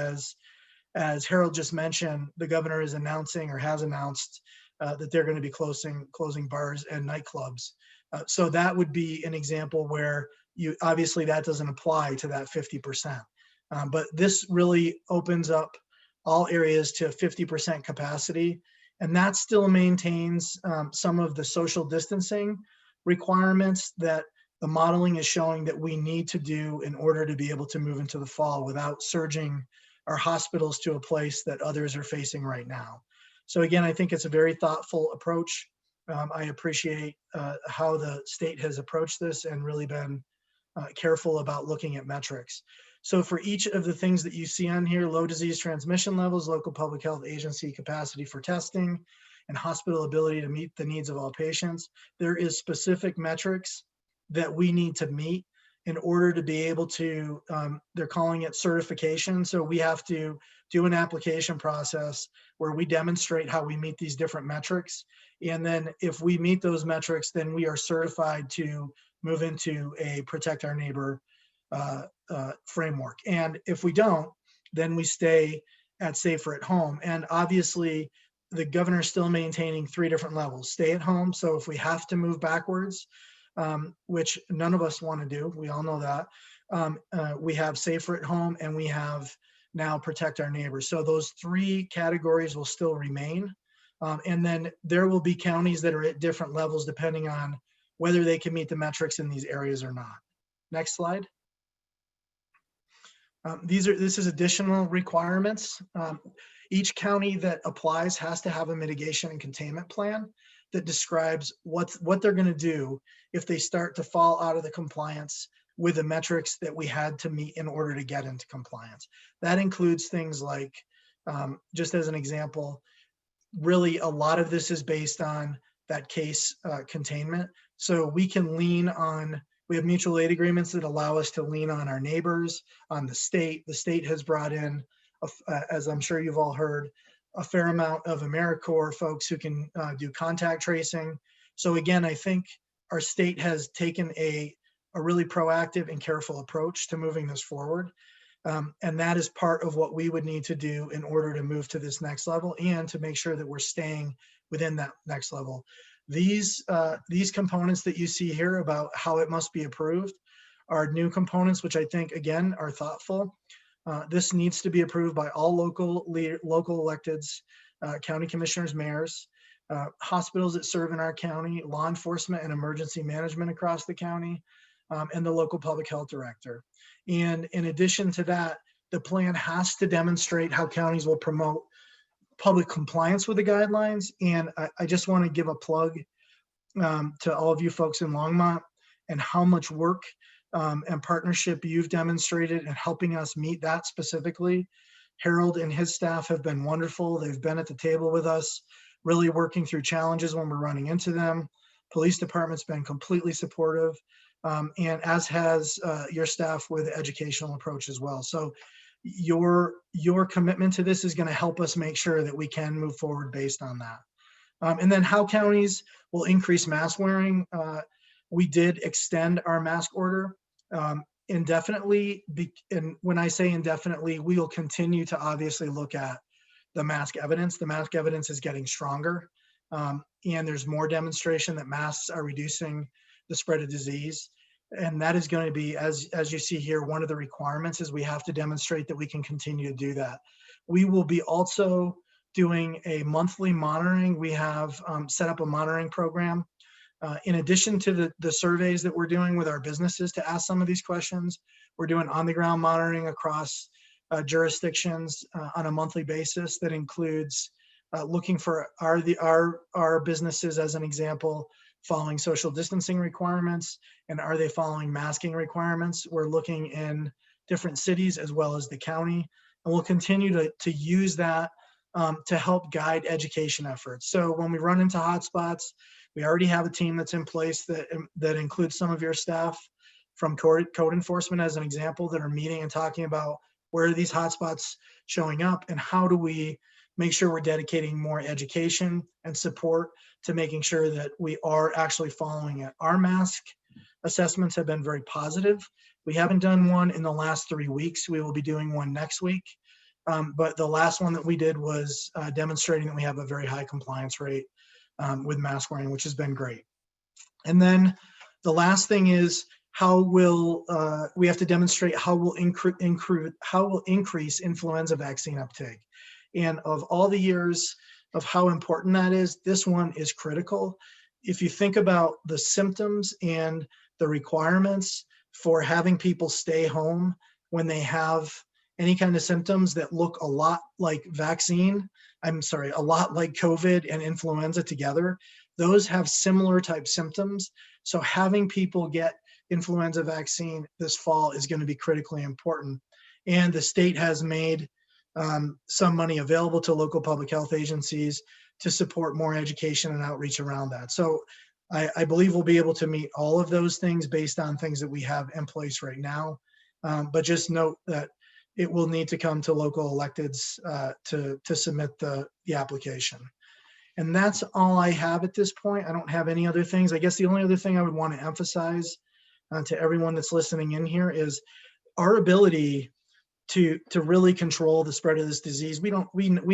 as Harold just mentioned, the governor is announcing or has announced that they're going to be closing bars and nightclubs. So that would be an example where obviously that doesn't apply to that 50%. But this really opens up all areas to 50% capacity. And that still maintains some of the social distancing requirements that the modeling is showing that we need to do in order to be able to move into the fall without surging our hospitals to a place that others are facing right now. So again, I think it's a very thoughtful approach. I appreciate how the state has approached this and really been careful about looking at metrics. So for each of the things that you see on here, low disease transmission levels, local public health agency capacity for testing, and hospital ability to meet the needs of all patients, there is specific metrics that we need to meet in order to be able to, they're calling it certification. So we have to do an application process where we demonstrate how we meet these different metrics. And then if we meet those metrics, then we are certified to move into a Protect Our Neighbor framework. And if we don't, then we stay at Safer at Home. And obviously the governor is still maintaining 3 different levels. Stay at home. So if we have to move backwards, which none of us want to do, we all know that, we have Safer at Home and we have now Protect Our Neighbors. So those 3 categories will still remain. And then there will be counties that are at different levels depending on whether they can meet the metrics in these areas or not. Next slide. This is additional requirements. Each county that applies has to have a mitigation and containment plan that describes what they're going to do if they start to fall out of the compliance with the metrics that we had to meet in order to get into compliance. That includes things like, just as an example, really a lot of this is based on that case containment. So we can lean on, we have mutual aid agreements that allow us to lean on our neighbors, on the state. The state has brought in, as I'm sure you've all heard, a fair amount of AmeriCorps folks who can do contact tracing. So again, I think our state has taken a really proactive and careful approach to moving this forward. And that is part of what we would need to do in order to move to this next level and to make sure that we're staying within that next level. These components that you see here about how it must be approved are new components, which I think, again, are thoughtful. This needs to be approved by all local electeds, county commissioners, mayors, hospitals that serve in our county, law enforcement and emergency management across the county, and the local public health director. And in addition to that, the plan has to demonstrate how counties will promote public compliance with the guidelines. And I just want to give a plug to all of you folks in Longmont and how much work and partnership you've demonstrated in helping us meet that specifically. Harold and his staff have been wonderful. They've been at the table with us, really working through challenges when we're running into them. Police department's been completely supportive, and as has your staff with the educational approach as well. So your commitment to this is going to help us make sure that we can move forward based on that. And then how counties will increase mask wearing. We did extend our mask order indefinitely. And when I say indefinitely, we will continue to obviously look at the mask evidence. The mask evidence is getting stronger. And there's more demonstration that masks are reducing the spread of disease. And that is going to be, as you see here, one of the requirements is we have to demonstrate that we can continue to do that. We will be also doing a monthly monitoring. We have set up a monitoring program. In addition to the surveys that we're doing with our businesses to ask some of these questions, we're doing on-the-ground monitoring across jurisdictions on a monthly basis. That includes looking for our businesses, as an example, following social distancing requirements, and are they following masking requirements? We're looking in different cities as well as the county, and we'll continue to use that to help guide education efforts. So when we run into hotspots, we already have a team that's in place that includes some of your staff from code enforcement, as an example, that are meeting and talking about where are these hotspots showing up and how do we make sure we're dedicating more education and support to making sure that we are actually following it. Our mask assessments have been very positive. We haven't done one in the last 3 weeks. We will be doing one next week. But the last one that we did was demonstrating that we have a very high compliance rate with mask wearing, which has been great. And then the last thing is how will we have to demonstrate how will increase influenza vaccine uptake. And of all the years of how important that is, this one is critical. If you think about the symptoms and the requirements for having people stay home when they have any kind of symptoms that look a lot like a lot like COVID and influenza together, those have similar type symptoms. So having people get influenza vaccine this fall is going to be critically important. And the state has made some money available to local public health agencies to support more education and outreach around that. So I believe we'll be able to meet all of those things based on things that we have in place right now. But just note that it will need to come to local electeds to submit the application. And that's all I have at this point. I don't have any other things. I guess the only other thing I would want to emphasize to everyone that's listening in here is our ability to really control the spread of this disease. We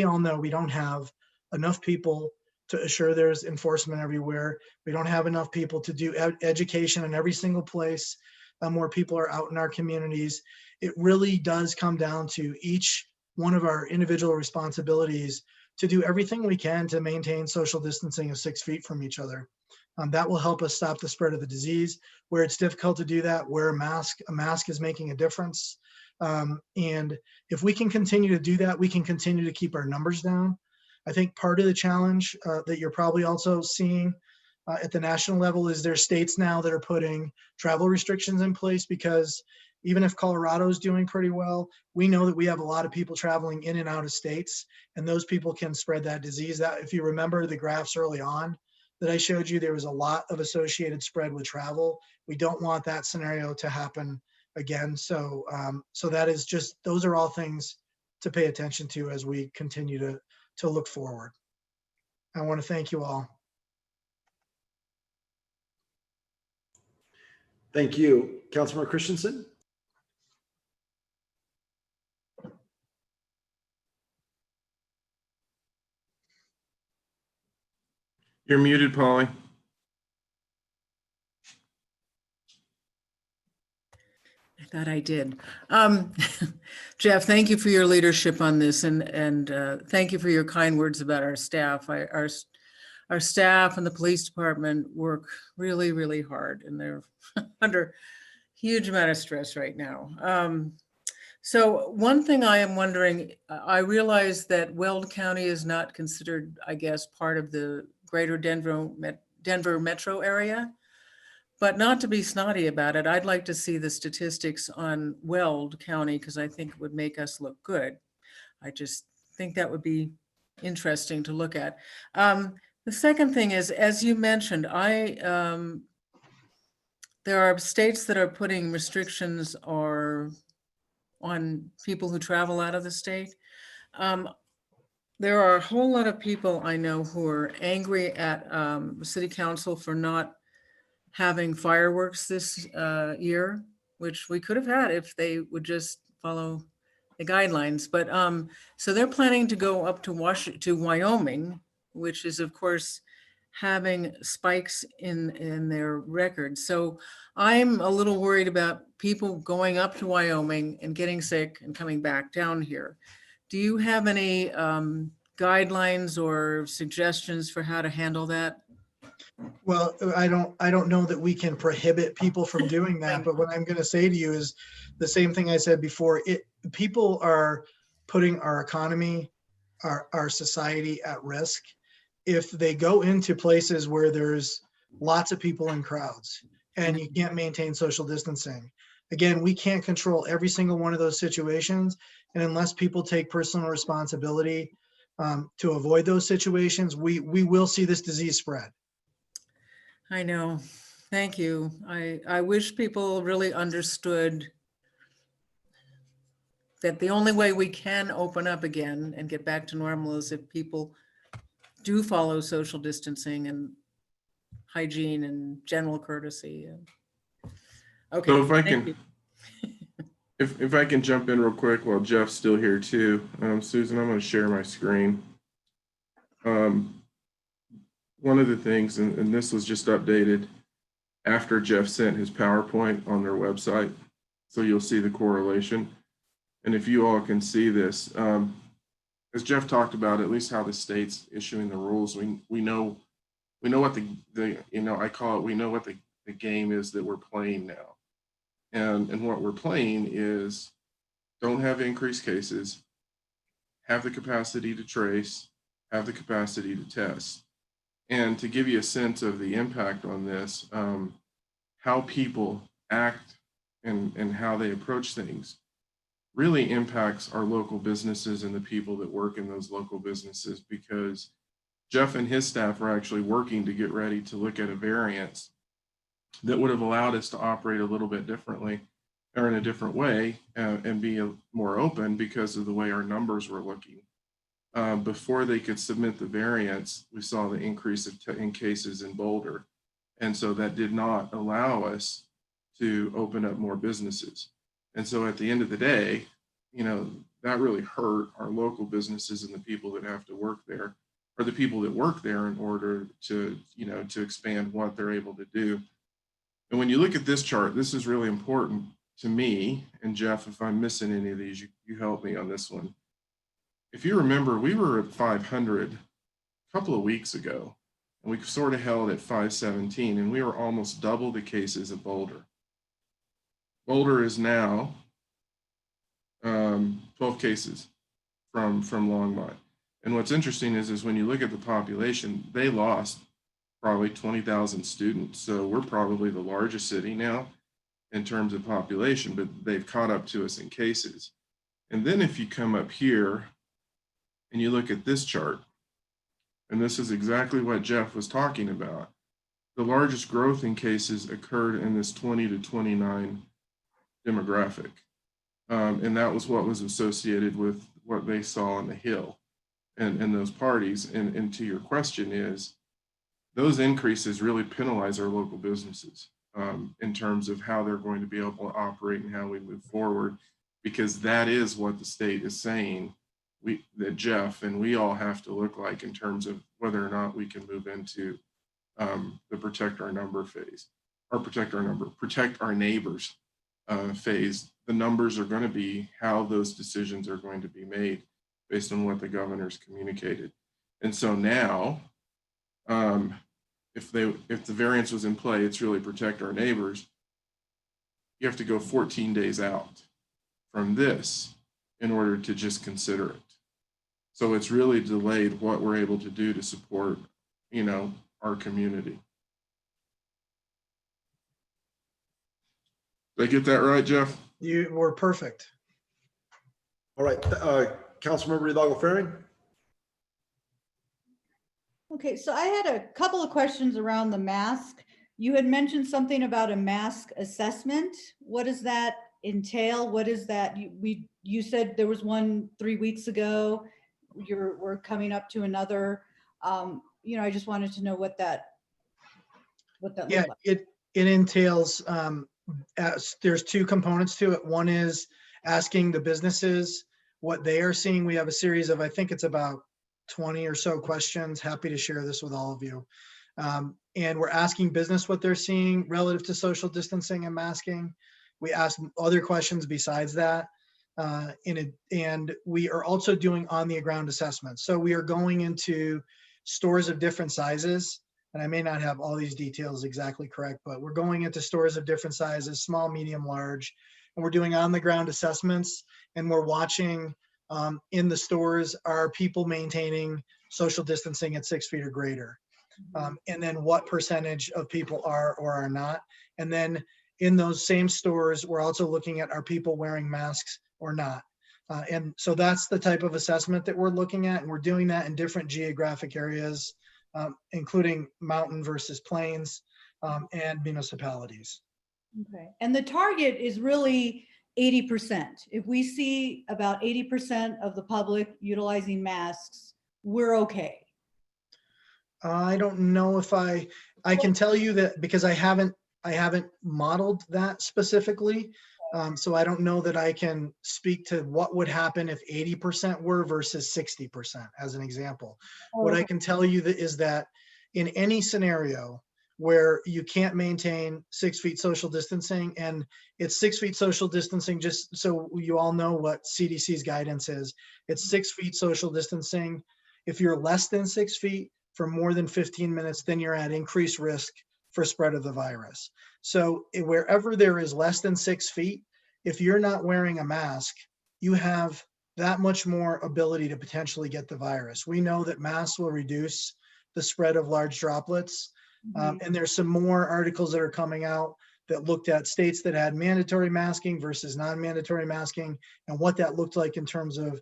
all know we don't have enough people to assure there's enforcement everywhere. We don't have enough people to do education in every single place where people are out in our communities. It really does come down to each one of our individual responsibilities to do everything we can to maintain social distancing of 6 feet from each other. That will help us stop the spread of the disease. Where it's difficult to do that, wear a mask is making a difference. And if we can continue to do that, we can continue to keep our numbers down. I think part of the challenge that you're probably also seeing at the national level is there states now that are putting travel restrictions in place, because even if Colorado is doing pretty well, we know that we have a lot of people traveling in and out of states, and those people can spread that disease. That, if you remember the graphs early on that I showed you, there was a lot of associated spread with travel. We don't want that scenario to happen again. So, so that is just, those are all things to pay attention to as we continue to look forward. I want to thank you all. Thank you. Councilmember Christensen? You're muted, Polly. I thought I did. Jeff, thank you for your leadership on this, and thank you for your kind words about our staff. Our staff and the police department work really, really hard, and they're under huge amount of stress right now. So one thing I am wondering, I realize that Weld County is not considered, I guess, part of the greater Denver metro area, but not to be snotty about it, I'd like to see the statistics on Weld County, because I think it would make us look good. I just think that would be interesting to look at. The second thing is, as you mentioned, there are states that are putting restrictions on people who travel out of the state. There are a whole lot of people I know who are angry at the city council for not having fireworks this year, which we could have had if they would just follow the guidelines. But so they're planning to go up to Wyoming, which is of course having spikes in their records. So I'm a little worried about people going up to Wyoming and getting sick and coming back down here. Do you have any guidelines or suggestions for how to handle that? Well, I don't know that we can prohibit people from doing that, but what I'm going to say to you is the same thing I said before. People are putting our economy, our society at risk if they go into places where there's lots of people in crowds and you can't maintain social distancing. Again, we can't control every single one of those situations, and unless people take personal responsibility to avoid those situations, we will see this disease spread. I know. Thank you. I wish people really understood that the only way we can open up again and get back to normal is if people do follow social distancing and hygiene and general courtesy. Okay. So if I thank can, you. if I can jump in real quick while Jeff's still here too. Susan, I'm going to share my screen. One of the things, and this was just updated after Jeff sent his PowerPoint on their website, so you'll see the correlation. And if you all can see this, as Jeff talked about, at least how the state's issuing the rules, we know what I call it, we know what the game is that we're playing now. And what we're playing is don't have increased cases, have the capacity to trace, have the capacity to test. And to give you a sense of the impact on this, how people act and how they approach things really impacts our local businesses and the people that work in those local businesses, because Jeff and his staff are actually working to get ready to look at a variance that would have allowed us to operate a little bit differently or in a different way and be more open because of the way our numbers were looking. Before they could submit the variance, we saw the increase in cases in Boulder. And so that did not allow us to open up more businesses. And so at the end of the day, that really hurt our local businesses and the people that have to work there, or the people that work there in order to, to expand what they're able to do. And when you look at this chart, this is really important to me. And Jeff, if I'm missing any of these, you help me on this one. If you remember, we were at 500 a couple of weeks ago, and we sort of held at 517, and we were almost double the cases of Boulder. Boulder is now 12 cases from Longmont. And what's interesting is when you look at the population, they lost probably 20,000 students. So we're probably the largest city now in terms of population, but they've caught up to us in cases. And then if you come up here and you look at this chart, and this is exactly what Jeff was talking about, the largest growth in cases occurred in this 20 to 29 demographic. And that was what was associated with what they saw on the Hill and those parties. And to your question is, those increases really penalize our local businesses in terms of how they're going to be able to operate and how we move forward, because that is what the state is saying that Jeff and we all have to look like in terms of whether or not we can move into the protect our number phase, or protect our neighbors phase. The numbers are going to be how those decisions are going to be made based on what the governor's communicated. And so now, if the variance was in play, it's really protect our neighbors. You have to go 14 days out from this in order to just consider it. So it's really delayed what we're able to do to support, our community. Did I get that right, Jeff? You were perfect. All right, Councilmember Hidalgo-Fahring. Okay, so I had a couple of questions around the mask. You had mentioned something about a mask assessment. What does that entail? What is that? You said there was one 3 weeks ago. We're coming up to another. I just wanted to know what that looked like. It entails, there's two components to it. One is asking the businesses what they are seeing. We have a series of, I think it's about 20 or so questions. Happy to share this with all of you. And we're asking business what they're seeing relative to social distancing and masking. We ask other questions besides that. And we are also doing on the ground assessments. So we are going into stores of different sizes, and I may not have all these details exactly correct, but we're going into stores of different sizes, small, medium, large, and we're doing on the ground assessments, and we're watching in the stores, are people maintaining social distancing at 6 feet or greater? And then what percentage of people are or are not? And then in those same stores, we're also looking at, are people wearing masks or not? And so that's the type of assessment that we're looking at. And we're doing that in different geographic areas, including mountain versus plains and municipalities. Okay, and the target is really 80%. If we see about 80% of the public utilizing masks, we're okay. I don't know if I can tell you that, because I haven't modeled that specifically. So I don't know that I can speak to what would happen if 80% were versus 60% as an example. What I can tell you is that in any scenario where you can't maintain 6 feet social distancing, and it's 6 feet social distancing, just so you all know what CDC's guidance is, it's 6 feet social distancing. If you're less than 6 feet for more than 15 minutes, then you're at increased risk for spread of the virus. So wherever there is less than 6 feet, if you're not wearing a mask, you have that much more ability to potentially get the virus. We know that masks will reduce the spread of large droplets. And there's some more articles that are coming out that looked at states that had mandatory masking versus non-mandatory masking, and what that looked like in terms of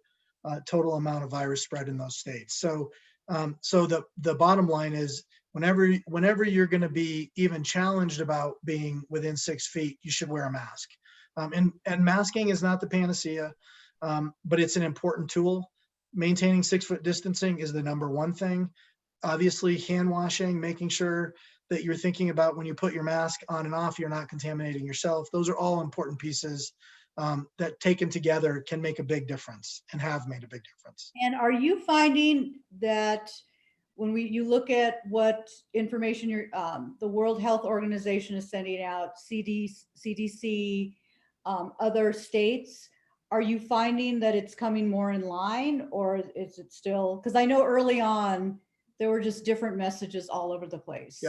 total amount of virus spread in those states. So the bottom line is, whenever you're going to be even challenged about being within 6 feet, you should wear a mask. And masking is not the panacea, but it's an important tool. Maintaining 6 foot distancing is the number one thing. Obviously, hand washing, making sure that you're thinking about when you put your mask on and off, you're not contaminating yourself. Those are all important pieces that taken together can make a big difference and have made a big difference. And are you finding that when you look at what information the World Health Organization is sending out, CDC, other states, are you finding that it's coming more in line, or is it still, because I know early on there were just different messages all over the place?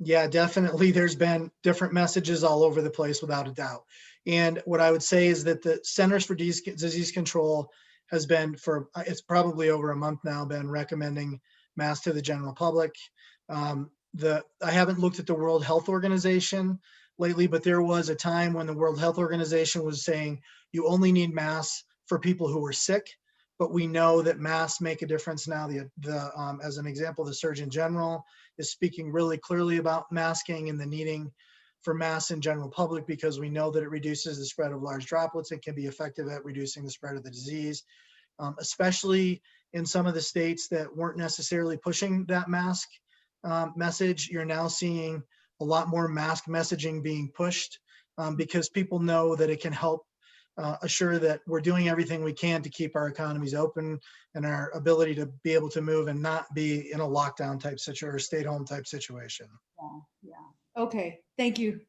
Yeah, definitely. There's been different messages all over the place, without a doubt. And what I would say is that the Centers for Disease Control has been, it's probably over a month now, been recommending masks to the general public. I haven't looked at the World Health Organization lately, but there was a time when the World Health Organization was saying you only need masks for people who are sick, but we know that masks make a difference now. As an example, the Surgeon General is speaking really clearly about masking and the needing for masks in general public, because we know that it reduces the spread of large droplets and can be effective at reducing the spread of the disease, especially in some of the states that weren't necessarily pushing that mask message. You're now seeing a lot more mask messaging being pushed because people know that it can help assure that we're doing everything we can to keep our economies open and our ability to be able to move and not be in a lockdown type situation or stay at home type situation. Yeah. Okay, thank you.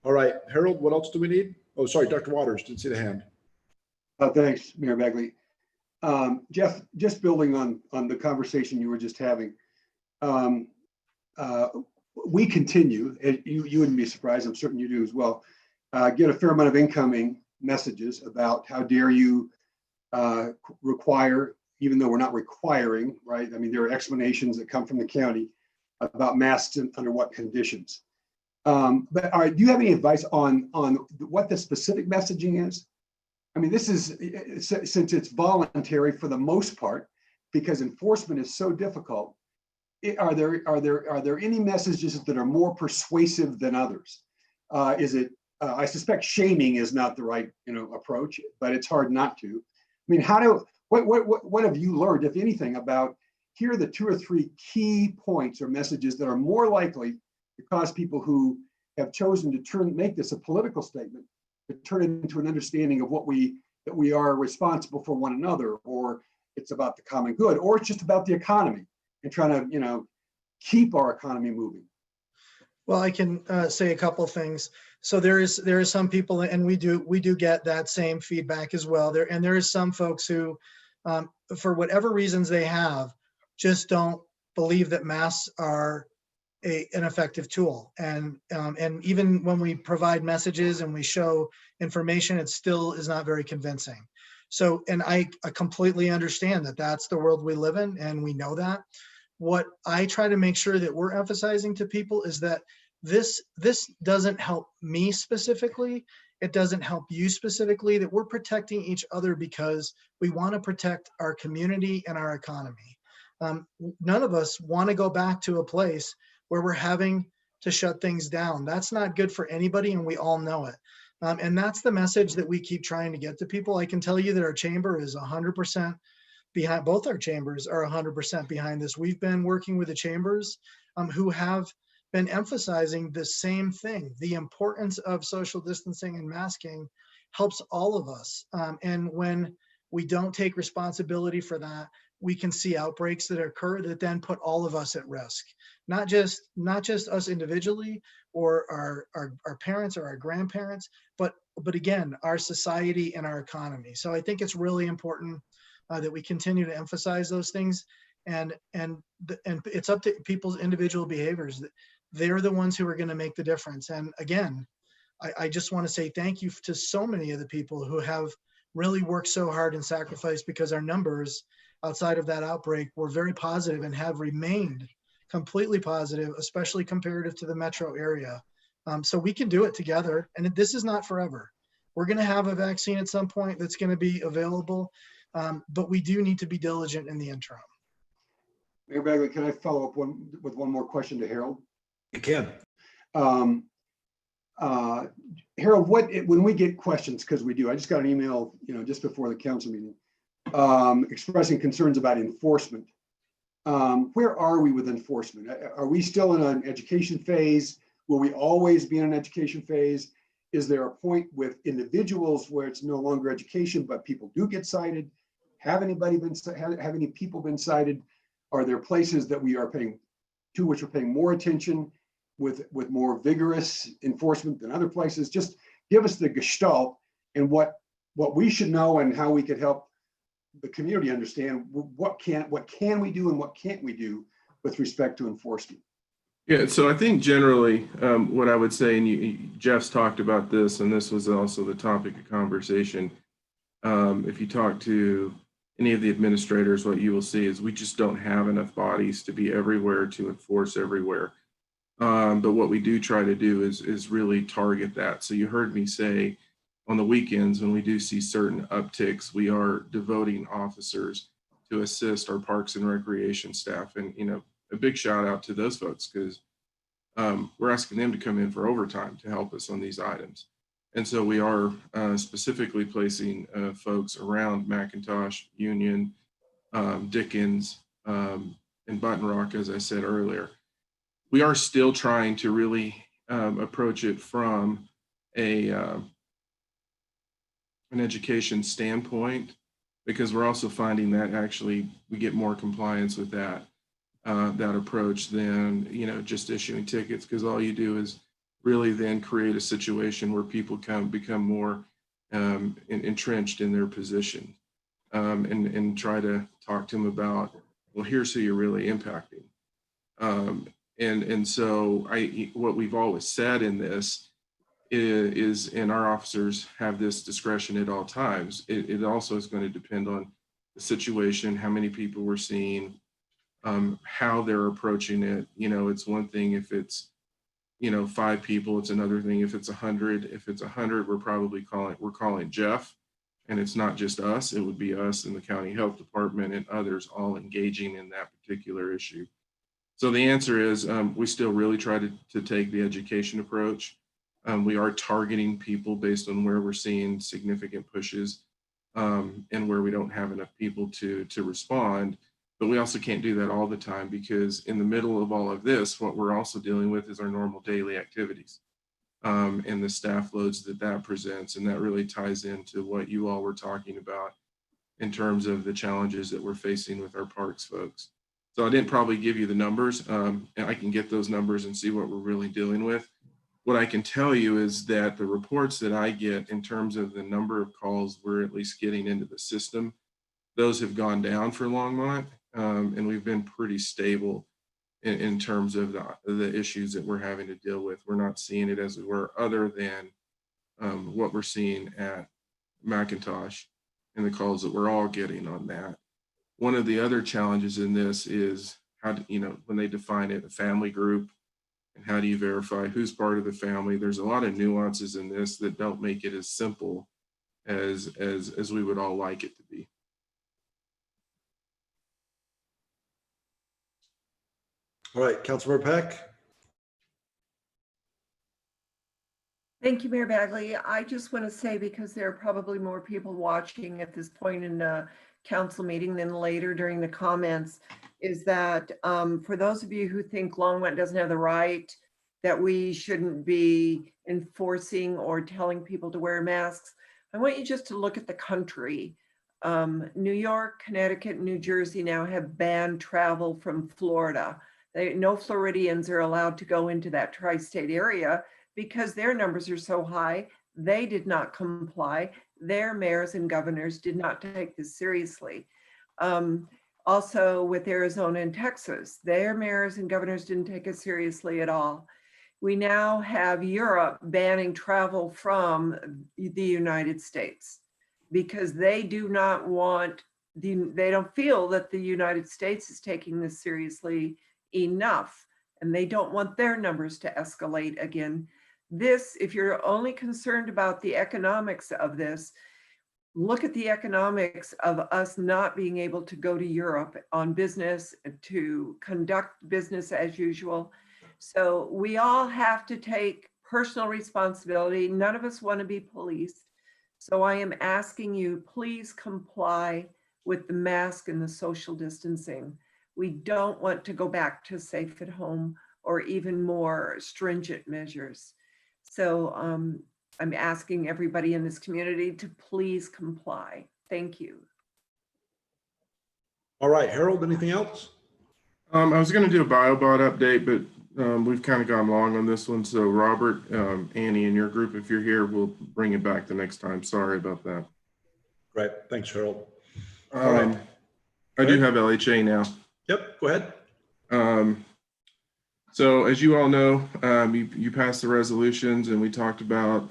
All right, Harold, what else do we need? Oh, sorry, Dr. Waters, didn't see the hand. Thanks, Mayor Bagley. Jeff, just building on the conversation you were just having, we continue, you wouldn't be surprised, I'm certain you do as well, get a fair amount of incoming messages about how dare you require, even though we're not requiring, right? I mean, there are explanations that come from the county about masks and under what conditions. But all right, do you have any advice on what the specific messaging is? I mean, this is, since it's voluntary for the most part, because enforcement is so difficult, are there any messages that are more persuasive than others? Is it, I suspect shaming is not the right, approach, but it's hard not to. I mean, what have you learned, if anything, about here are the 2 or 3 key points or messages that are more likely to cause people who have chosen to make this a political statement, to turn it into an understanding of that we are responsible for one another, or it's about the common good, or it's just about the economy and trying to, keep our economy moving? Well, I can say a couple of things. So there is some people, and we do get that same feedback as well. There is some folks who, for whatever reasons they have, just don't believe that masks are an effective tool. And even when we provide messages and we show information, it still is not very convincing. So, and I completely understand that that's the world we live in, and we know that. What I try to make sure that we're emphasizing to people is that this doesn't help me specifically. It doesn't help you specifically, that we're protecting each other because we want to protect our community and our economy. None of us want to go back to a place where we're having to shut things down. That's not good for anybody, and we all know it. And that's the message that we keep trying to get to people. I can tell you that our chamber is 100% behind, both our chambers are 100% behind this. We've been working with the chambers who have been emphasizing the same thing. The importance of social distancing and masking helps all of us. And when we don't take responsibility for that, we can see outbreaks that occur that then put all of us at risk. Not just us individually or our parents or our grandparents, but again, our society and our economy. So I think it's really important that we continue to emphasize those things, and it's up to people's individual behaviors. They're the ones who are going to make the difference. And again, I just want to say thank you to so many of the people who have really worked so hard and sacrificed, because our numbers outside of that outbreak were very positive and have remained completely positive, especially comparative to the metro area. So we can do it together, and this is not forever. We're going to have a vaccine at some point that's going to be available, but we do need to be diligent in the interim. Mayor Bagley, can I follow up with one more question to Harold? You can. Harold, when we get questions, because we do, I just got an email, just before the council meeting, expressing concerns about enforcement. Where are we with enforcement? Are we still in an education phase? Will we always be in an education phase? Is there a point with individuals where it's no longer education, but people do get cited? Have any people been cited? Are there places that we are paying more attention with more vigorous enforcement than other places? Just give us the gestalt and what we should know and how we could help the community understand what can we do and what can't we do with respect to enforcement. Yeah, so I think generally what I would say, and Jeff's talked about this, and this was also the topic of conversation, If you talk to any of the administrators, what you will see is we just don't have enough bodies to be everywhere to enforce everywhere. But what we do try to do is really target that. So you heard me say on the weekends, when we do see certain upticks, we are devoting officers to assist our parks and recreation staff. And, you know, a big shout out to those folks, because we're asking them to come in for overtime to help us on these items. And so we are specifically placing folks around McIntosh, Union, Dickens, and Button Rock, as I said earlier. We are still trying to really approach it from an education standpoint, because we're also finding that actually we get more compliance with that approach than, you know, just issuing tickets, because all you do is really then create a situation where people become more entrenched in their position, and try to talk to them about, well, here's who you're really impacting. And so what we've always said in this is, and our officers have this discretion at all times. It also is going to depend on the situation, how many people we're seeing, how they're approaching it. You know, it's one thing if it's, you know, 5 people, it's another thing if it's 100. If it's 100, we're calling Jeff, and it's not just us. It would be us and the county health department and others all engaging in that particular issue. So the answer is, we still really try to take the education approach. We are targeting people based on where we're seeing significant pushes, and where we don't have enough people to respond. But we also can't do that all the time, because in the middle of all of this, what we're also dealing with is our normal daily activities, and the staff loads that presents. And that really ties into what you all were talking about in terms of the challenges that we're facing with our parks folks. So I didn't probably give you the numbers, and I can get those numbers and see what we're really dealing with. What I can tell you is that the reports that I get in terms of the number of calls we're at least getting into the system, those have gone down for Longmont, and we've been pretty stable in terms of the issues that we're having to deal with. We're not seeing it as we were, other than what we're seeing at McIntosh and the calls that we're all getting on that. One of the other challenges in this is how to, you know, when they define it, a family group, and how do you verify who's part of the family? There's a lot of nuances in this that don't make it as simple as we would all like it to be. All right, Councilmember Peck. Thank you, Mayor Bagley. I just want to say, because there are probably more people watching at this point in the council meeting than later during the comments, is that for those of you who think Longmont doesn't have the right, that we shouldn't be enforcing or telling people to wear masks, I want you just to look at the country. New York, Connecticut, New Jersey now have banned travel from Florida. No Floridians are allowed to go into that tri-state area because their numbers are so high. They did not comply. Their mayors and governors did not take this seriously. Also with Arizona and Texas, their mayors and governors didn't take it seriously at all. We now have Europe banning travel from the United States because they do not want, they don't feel that the United States is taking this seriously enough, and they don't want their numbers to escalate again. This, if you're only concerned about the economics of this, look at the economics of us not being able to go to Europe on business, to conduct business as usual. So we all have to take personal responsibility. None of us want to be policed. So I am asking you, please comply with the mask and the social distancing. We don't want to go back to safe at home or even more stringent measures. So I'm asking everybody in this community to please comply. Thank you. All right, Harold, anything else? I was going to do a BioBot update, but we've kind of gone long on this one. So Robert, Annie, and your group, if you're here, we'll bring it back the next time. Sorry about that. Great, thanks, Harold. I do have LHA now. Yep, go ahead. So as you all know, you passed the resolutions, and we talked about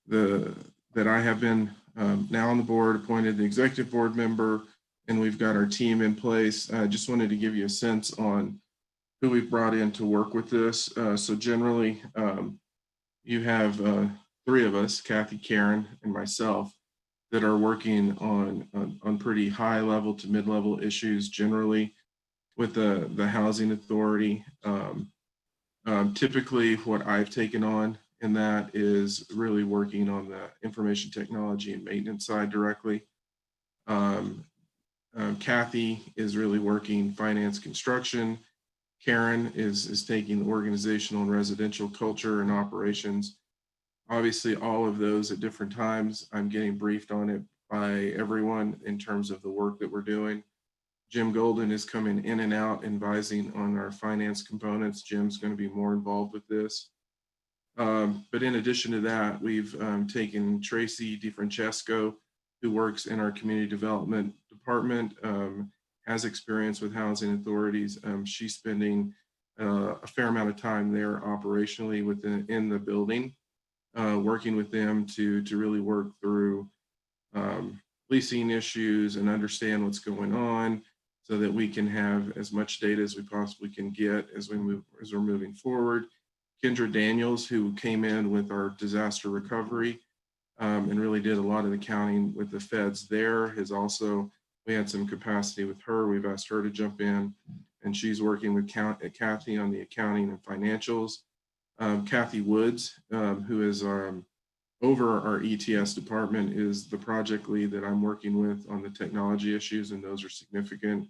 that I have been now on the board, appointed the executive board member, and we've got our team in place. I just wanted to give you a sense on who we've brought in to work with this. So generally, you have 3 of us, Kathy, Karen, and myself, that are working on pretty high level to mid-level issues generally with the housing authority. Typically what I've taken on in that is really working on the information technology and maintenance side directly. Kathy is really working finance construction. Karen is taking the organizational and residential culture and operations. Obviously, all of those at different times, I'm getting briefed on it by everyone in terms of the work that we're doing. Jim Golden is coming in and out, advising on our finance components. Jim's going to be more involved with this. But in addition to that, we've taken Tracy DeFrancesco, who works in our community development department, has experience with housing authorities. She's spending a fair amount of time there operationally in the building, working with them to really work through leasing issues and understand what's going on so that we can have as much data as we possibly can get as we're moving forward. Kendra Daniels, who came in with our disaster recovery and really did a lot of the accounting with the feds there, we had some capacity with her. We've asked her to jump in, and she's working with Kathy on the accounting and financials. Kathy Woods, who is over our ETS department, is the project lead that I'm working with on the technology issues, and those are significant.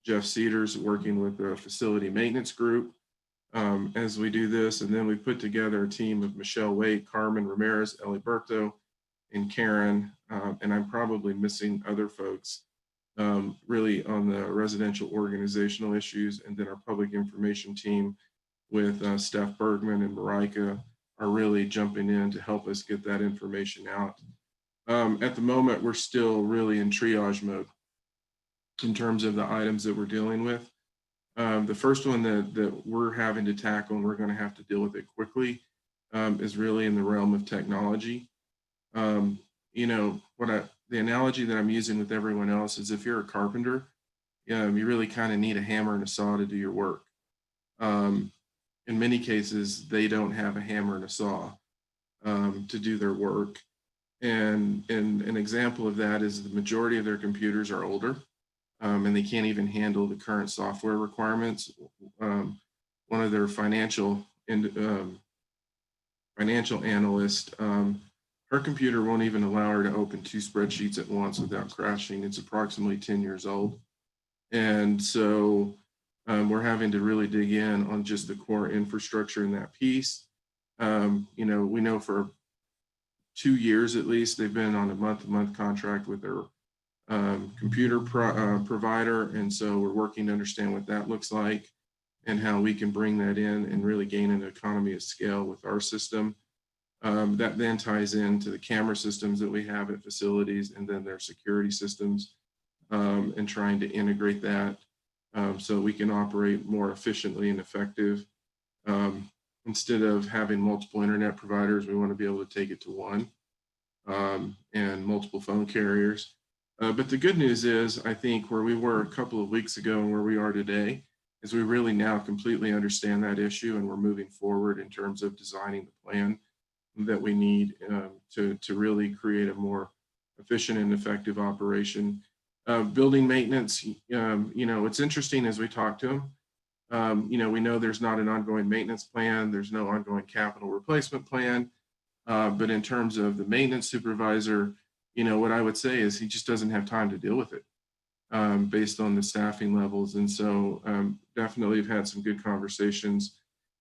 Jeff Cedars working with the facility maintenance group as we do this. And then we put together a team of Michelle Waite, Carmen Ramirez, Ellie Berto, and Karen, and I'm probably missing other folks, really on the residential organizational issues. And then our public information team with Steph Bergman and Marika are really jumping in to help us get that information out. At the moment, we're still really in triage mode in terms of the items that we're dealing with. The first one that we're having to tackle, and we're going to have to deal with it quickly, is really in the realm of technology. You know, the analogy that I'm using with everyone else is if you're a carpenter, you really kind of need a hammer and a saw to do your work. In many cases, they don't have a hammer and a saw to do their work. And an example of that is the majority of their computers are older, and they can't even handle the current software requirements. One of their financial analyst, her computer won't even allow her to open 2 spreadsheets at once without crashing. It's approximately 10 years old. And so we're having to really dig in on just the core infrastructure in that piece. You know, we know for 2 years at least, they've been on a month-to-month contract with their computer provider. And so we're working to understand what that looks like and how we can bring that in and really gain an economy of scale with our system. That then ties into the camera systems that we have at facilities and then their security systems, and trying to integrate that so we can operate more efficiently and effective. Instead of having multiple internet providers, we want to be able to take it to one, and multiple phone carriers. But the good news is, I think where we were a couple of weeks ago and where we are today is we really now completely understand that issue, and we're moving forward in terms of designing the plan that we need to really create a more efficient and effective operation. Building maintenance, you know, it's interesting as we talk to them. You know, we know there's not an ongoing maintenance plan. There's no ongoing capital replacement plan. But in terms of the maintenance supervisor, you know, what I would say is he just doesn't have time to deal with it based on the staffing levels. And so definitely have had some good conversations.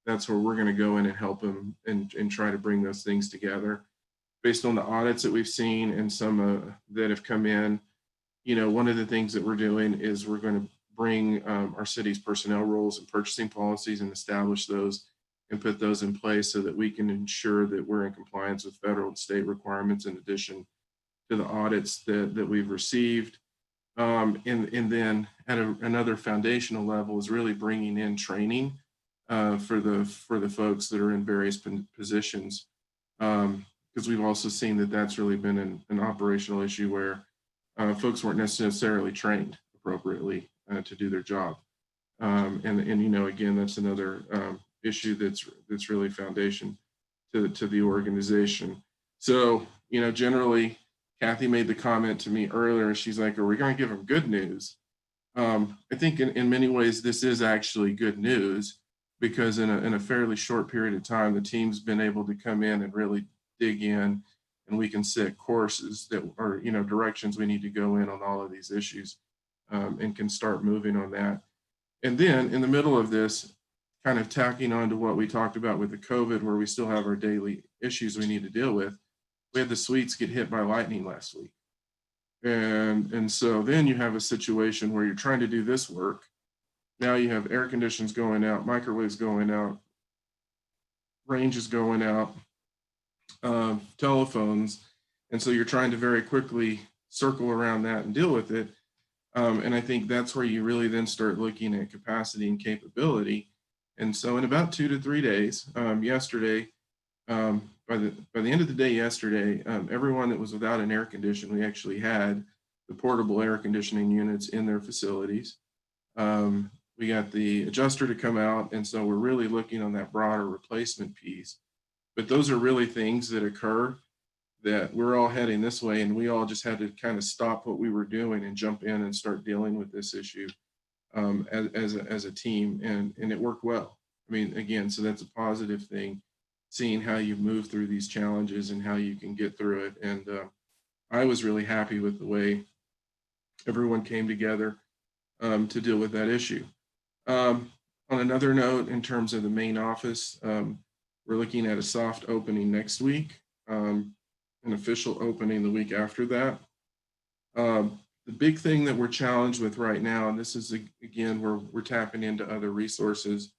That's where we're going to go in and help them and try to bring those things together. Based on the audits that we've seen and some that have come in, you know, one of the things that we're doing is we're going to bring our city's personnel rules and purchasing policies and establish those and put those in place so that we can ensure that we're in compliance with federal and state requirements in addition to the audits that we've received. And then at another foundational level is really bringing in training for the folks that are in various positions. because we've also seen that that's really been an operational issue where folks weren't necessarily trained appropriately to do their job. And you know, again, that's another issue that's really foundation to the organization. So, you know, generally, Kathy made the comment to me earlier. She's like, "Are we going to give them good news?" I think in many ways this is actually good news, because in a fairly short period of time, the team's been able to come in and really dig in, and we can set courses that are, you know, directions we need to go in on all of these issues, and can start moving on that. And then in the middle of this, kind of tacking on to what we talked about with the COVID, where we still have our daily issues we need to deal with, we had the suites get hit by lightning last week. And so then you have a situation where you're trying to do this work. Now you have air conditions going out, microwaves going out, ranges going out, telephones. And so you're trying to very quickly circle around that and deal with it. And I think that's where you really then start looking at capacity and capability. And so in about 2 to 3 days, yesterday, by the end of the day yesterday, everyone that was without an air condition, we actually had the portable air conditioning units in their facilities. We got the adjuster to come out, and so we're really looking on that broader replacement piece. But those are really things that occur that we're all heading this way, and we all just had to kind of stop what we were doing and jump in and start dealing with this issue as a team, and it worked well. I mean, again, so that's a positive thing, seeing how you move through these challenges and how you can get through it. And I was really happy with the way everyone came together to deal with that issue. On another note, in terms of the main office, we're looking at a soft opening next week, an official opening the week after that. The big thing that we're challenged with right now, and this is again where we're tapping into other resources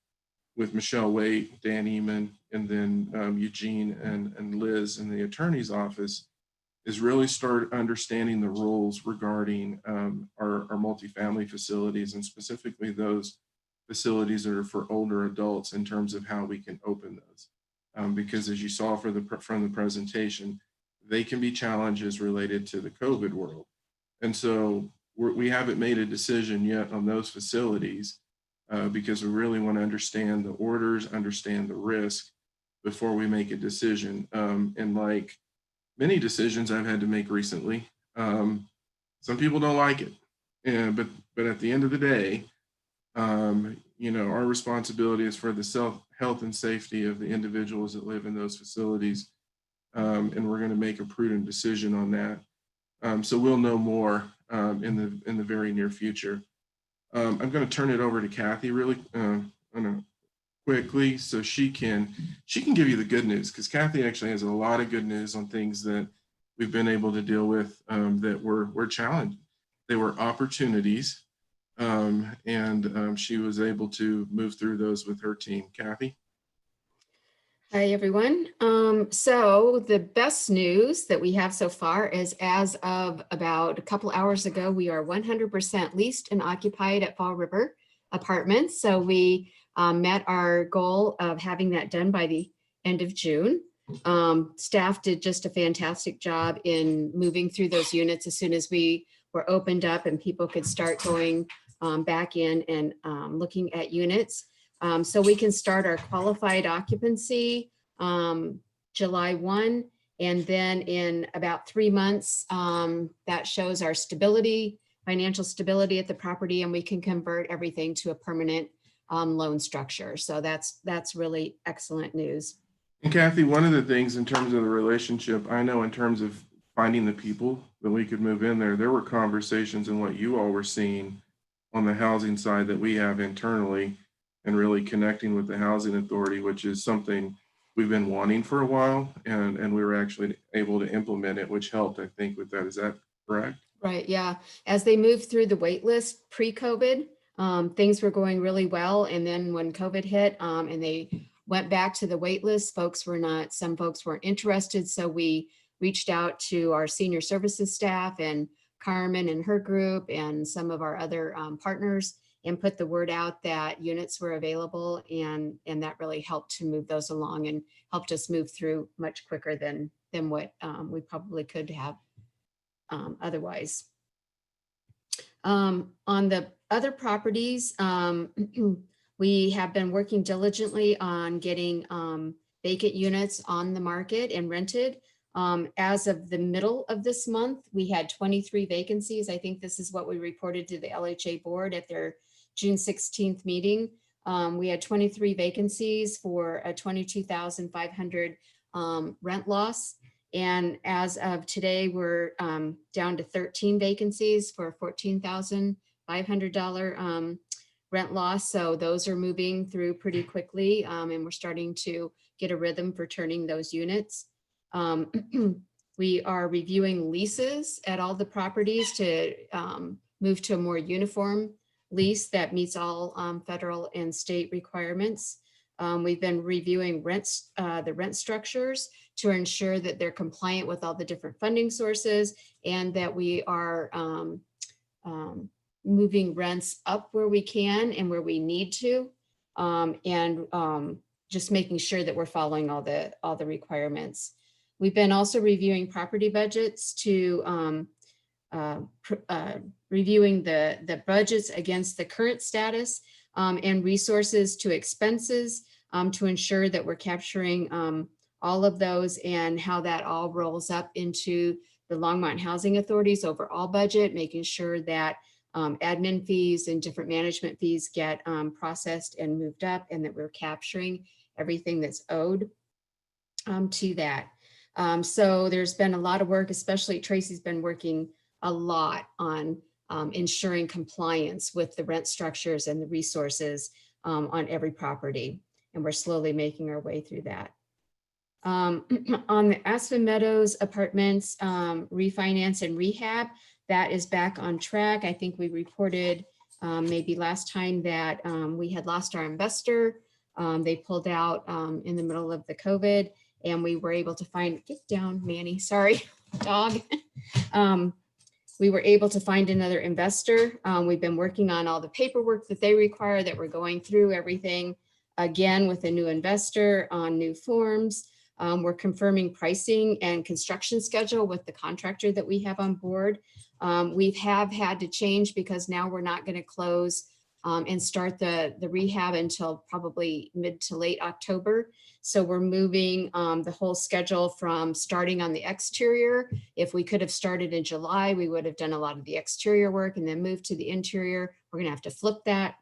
with Michelle Waite, Dan Eman, and then Eugene and Liz in the attorney's office, is really start understanding the rules regarding our multifamily facilities, and specifically those facilities that are for older adults, in terms of how we can open those. Because as you saw from the presentation, they can be challenges related to the COVID world. And so we haven't made a decision yet on those facilities because we really want to understand the orders, understand the risk before we make a decision. And like many decisions I've had to make recently, some people don't like it. But at the end of the day, you know, our responsibility is for the health and safety of the individuals that live in those facilities. And we're going to make a prudent decision on that. So we'll know more in the very near future. I'm going to turn it over to Kathy really quickly, so she can give you the good news, because Kathy actually has a lot of good news on things that we've been able to deal with that were challenging. They were opportunities, and she was able to move through those with her team. Kathy? Hi, everyone. So the best news that we have so far is, as of about a couple hours ago, we are 100% leased and occupied at Fall River Apartments. So we met our goal of having that done by the end of June. Staff did just a fantastic job in moving through those units as soon as we were opened up and people could start going back in and looking at units. So we can start our qualified occupancy July 1, and then in about 3 months, that shows our stability, financial stability at the property, and we can convert everything to a permanent loan structure. So that's really excellent news. And Kathy, one of the things in terms of the relationship, I know in terms of finding the people that we could move in there were conversations in what you all were seeing on the housing side that we have internally, and really connecting with the housing authority, which is something we've been wanting for a while, and we were actually able to implement it, which helped, I think, with that. Is that correct? Right, yeah. As they moved through the wait list pre-COVID, things were going really well. And then when COVID hit and they went back to the wait list, some folks weren't interested. So we reached out to our senior services staff and Carmen and her group and some of our other partners, and put the word out that units were available, and that really helped to move those along and helped us move through much quicker than than what we probably could have otherwise. On the other properties, we have been working diligently on getting vacant units on the market and rented. As of the middle of this month, we had 23 vacancies. I think this is what we reported to the LHA board at their June 16th meeting. We had 23 vacancies for a 22,500 rent loss. And as of today, we're down to 13 vacancies for $14,500 rent loss. So those are moving through pretty quickly, and we're starting to get a rhythm for turning those units. We are reviewing leases at all the properties to move to a more uniform lease that meets all federal and state requirements. We've been reviewing the rent structures to ensure that they're compliant with all the different funding sources, and that we are moving rents up where we can and where we need to, and just making sure that we're following all the requirements. We've been also reviewing property budgets to reviewing the budgets against the current status and resources to expenses to ensure that we're capturing all of those and how that all rolls up into the Longmont Housing Authority's overall budget, making sure that admin fees and different management fees get processed and moved up, and that we're capturing everything that's owed to that. So there's been a lot of work, especially Tracy's been working a lot on ensuring compliance with the rent structures and the resources on every property. And we're slowly making our way through that. On the Aspen Meadows apartments refinance and rehab, that is back on track. I think we reported maybe last time that we had lost our investor. They pulled out in the middle of the COVID, and we were able to find, get down, Manny, sorry, dog. We were able to find another investor. We've been working on all the paperwork that they require, that we're going through everything again with a new investor on new forms. We're confirming pricing and construction schedule with the contractor that we have on board. We have had to change because now we're not going to close and start the rehab until probably mid to late October. So we're moving the whole schedule from starting on the exterior. If we could have started in July, we would have done a lot of the exterior work and then moved to the interior. We're going to have to flip that.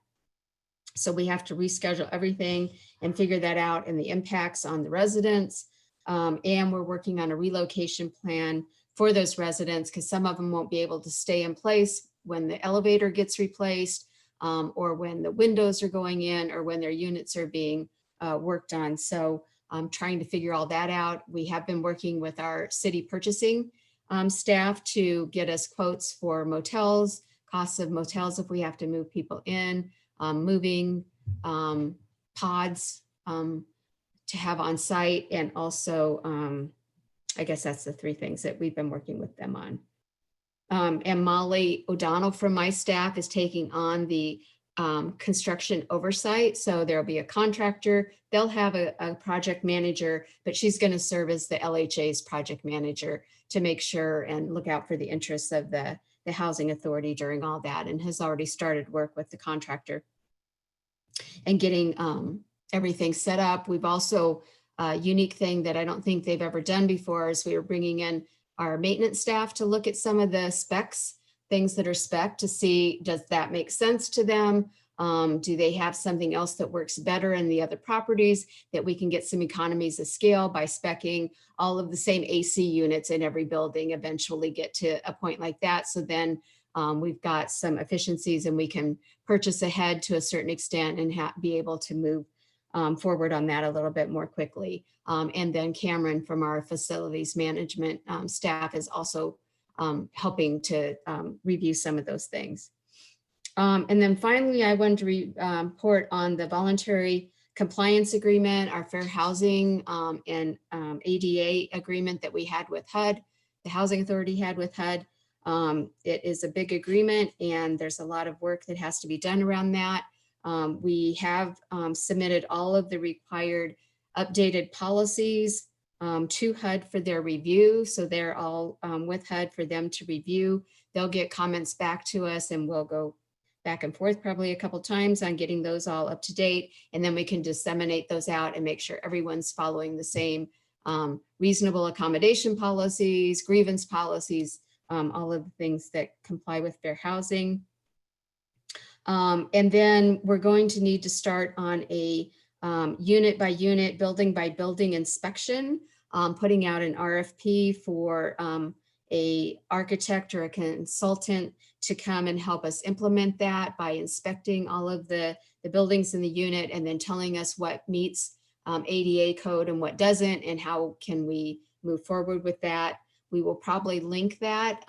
So we have to reschedule everything and figure that out, and the impacts on the residents. And we're working on a relocation plan for those residents, because some of them won't be able to stay in place when the elevator gets replaced, or when the windows are going in, or when their units are being worked on. So I'm trying to figure all that out. We have been working with our city purchasing staff to get us quotes for motels, costs of motels if we have to move people in, moving pods to have on site, and also I guess that's the three things that we've been working with them on. And Molly O'Donnell from my staff is taking on the construction oversight. So there'll be a contractor, they'll have a project manager, but she's going to serve as the LHA's project manager to make sure and look out for the interests of the housing authority during all that, and has already started work with the contractor and getting everything set up. We've also, a unique thing that I don't think they've ever done before is we were bringing in our maintenance staff to look at some of the specs, things that are spec, to see, does that make sense to them? Do they have something else that works better in the other properties, that we can get some economies of scale by speccing all of the same AC units in every building, eventually get to a point like that. So then we've got some efficiencies, and we can purchase ahead to a certain extent and be able to move forward on that a little bit more quickly. And then Cameron from our facilities management staff is also helping to review some of those things. And then finally, I wanted to report on the voluntary compliance agreement, our fair housing and ADA agreement that we had with HUD, the Housing Authority had with HUD. It is a big agreement, and there's a lot of work that has to be done around that. We have submitted all of the required updated policies to HUD for their review. So they're all with HUD for them to review. They'll get comments back to us and we'll go back and forth probably a couple times on getting those all up to date. And then we can disseminate those out and make sure everyone's following the same reasonable accommodation policies, grievance policies, all of the things that comply with fair housing. And then we're going to need to start on a unit by unit, building by building inspection, putting out an RFP for a architect or a consultant to come and help us implement that by inspecting all of the buildings in the unit and then telling us what meets ADA code and what doesn't, and how can we move forward with that. We will probably link that.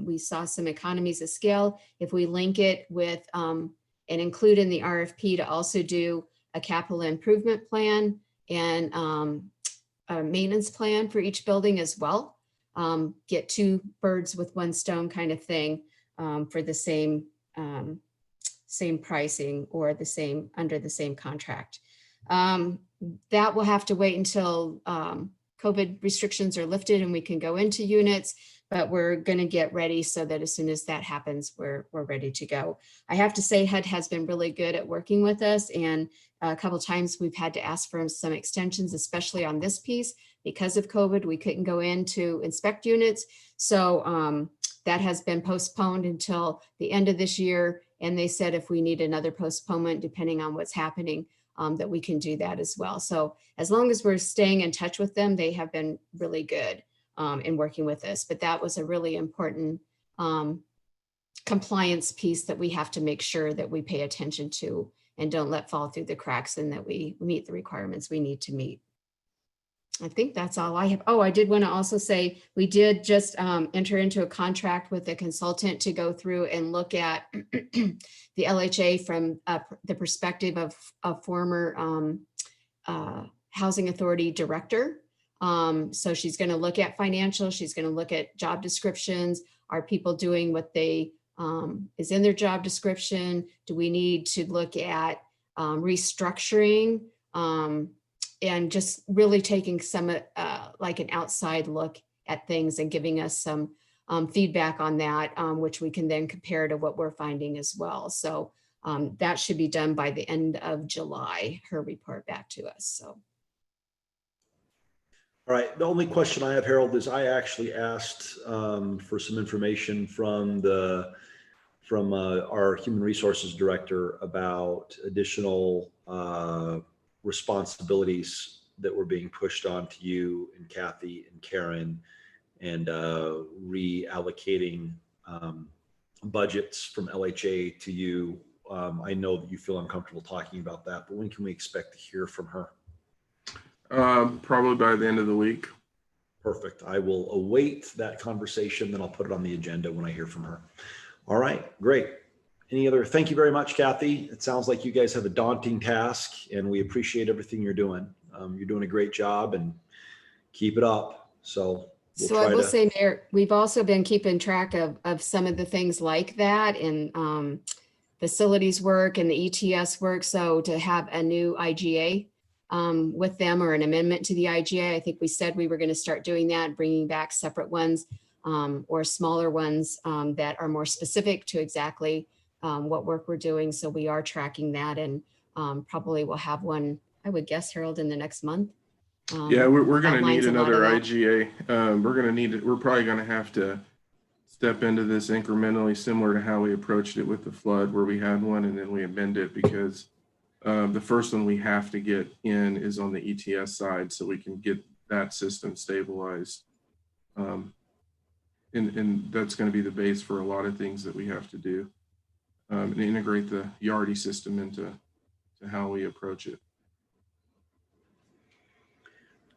We saw some economies of scale if we link it with and include in the RFP to also do a capital improvement plan and a maintenance plan for each building as well. Get two birds with one stone kind of thing for the same pricing or the same under the same contract. That will have to wait until COVID restrictions are lifted and we can go into units, but we're going to get ready so that as soon as that happens, we're ready to go. I have to say HUD has been really good at working with us, and a couple of times we've had to ask for some extensions, especially on this piece. Because of COVID, we couldn't go in to inspect units. So that has been postponed until the end of this year. And they said if we need another postponement, depending on what's happening, that we can do that as well. So as long as we're staying in touch with them, they have been really good in working with us. But that was a really important compliance piece that we have to make sure that we pay attention to and don't let fall through the cracks, and that we meet the requirements we need to meet. I think that's all I have. Oh, I did want to also say, we did just enter into a contract with a consultant to go through and look at the LHA from the perspective of a former housing authority director. So she's going to look at financials. She's going to look at job descriptions. Are people doing what they is in their job description? Do we need to look at restructuring? And just really taking some like an outside look at things and giving us some feedback on that, which we can then compare to what we're finding as well. So that should be done by the end of July, her report back to us. So. All right, the only question I have, Harold, is I actually asked for some information from our human resources director about additional responsibilities that were being pushed on to you and Kathy and Karen, and reallocating budgets from LHA to you. I know that you feel uncomfortable talking about that, but when can we expect to hear from her? Probably by the end of the week. Perfect. I will await that conversation, then I'll put it on the agenda when I hear from her. All right, great. Any other, thank you very much, Kathy. It sounds like you guys have a daunting task, and we appreciate everything you're doing. You're doing a great job, and keep it up. So I will say, Mayor, we've also been keeping track of some of the things like that, and facilities work and the ETS work. So to have a new IGA with them, or an amendment to the IGA, I think we said we were going to start doing that, bringing back separate ones or smaller ones that are more specific to exactly what work we're doing. So we are tracking that, and probably we'll have one, I would guess, Harold, in the next month. Yeah, we're going to need another IGA. We're probably going to have to step into this incrementally, similar to how we approached it with the flood, where we had one and then we amend it, because the first one we have to get in is on the ETS side, so we can get that system stabilized. And that's going to be the base for a lot of things that we have to do, and integrate the Yardi system into how we approach it.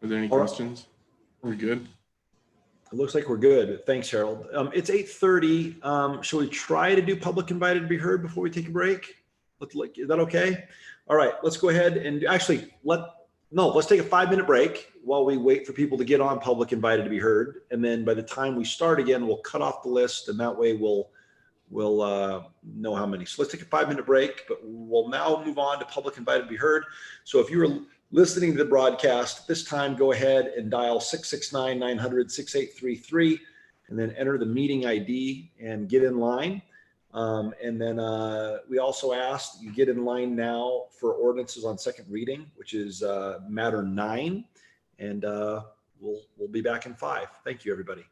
Are there any questions? Are we good? It looks like we're good. Thanks, Harold. It's 8:30. Shall we try to do public invited to be heard before we take a break? Is that okay? All right, let's go ahead and actually let's take a 5-minute break while we wait for people to get on public invited to be heard. And then by the time we start again, we'll cut off the list, and that way we'll know how many. So let's take a 5-minute break, but we'll now move on to public invited to be heard. So if you were listening to the broadcast, at this time, go ahead and dial 669-900-6833 and then enter the meeting ID and get in line. And then we also ask that you get in line now for ordinances on second reading, which is matter 9. And we'll be back in 5. Thank you, everybody.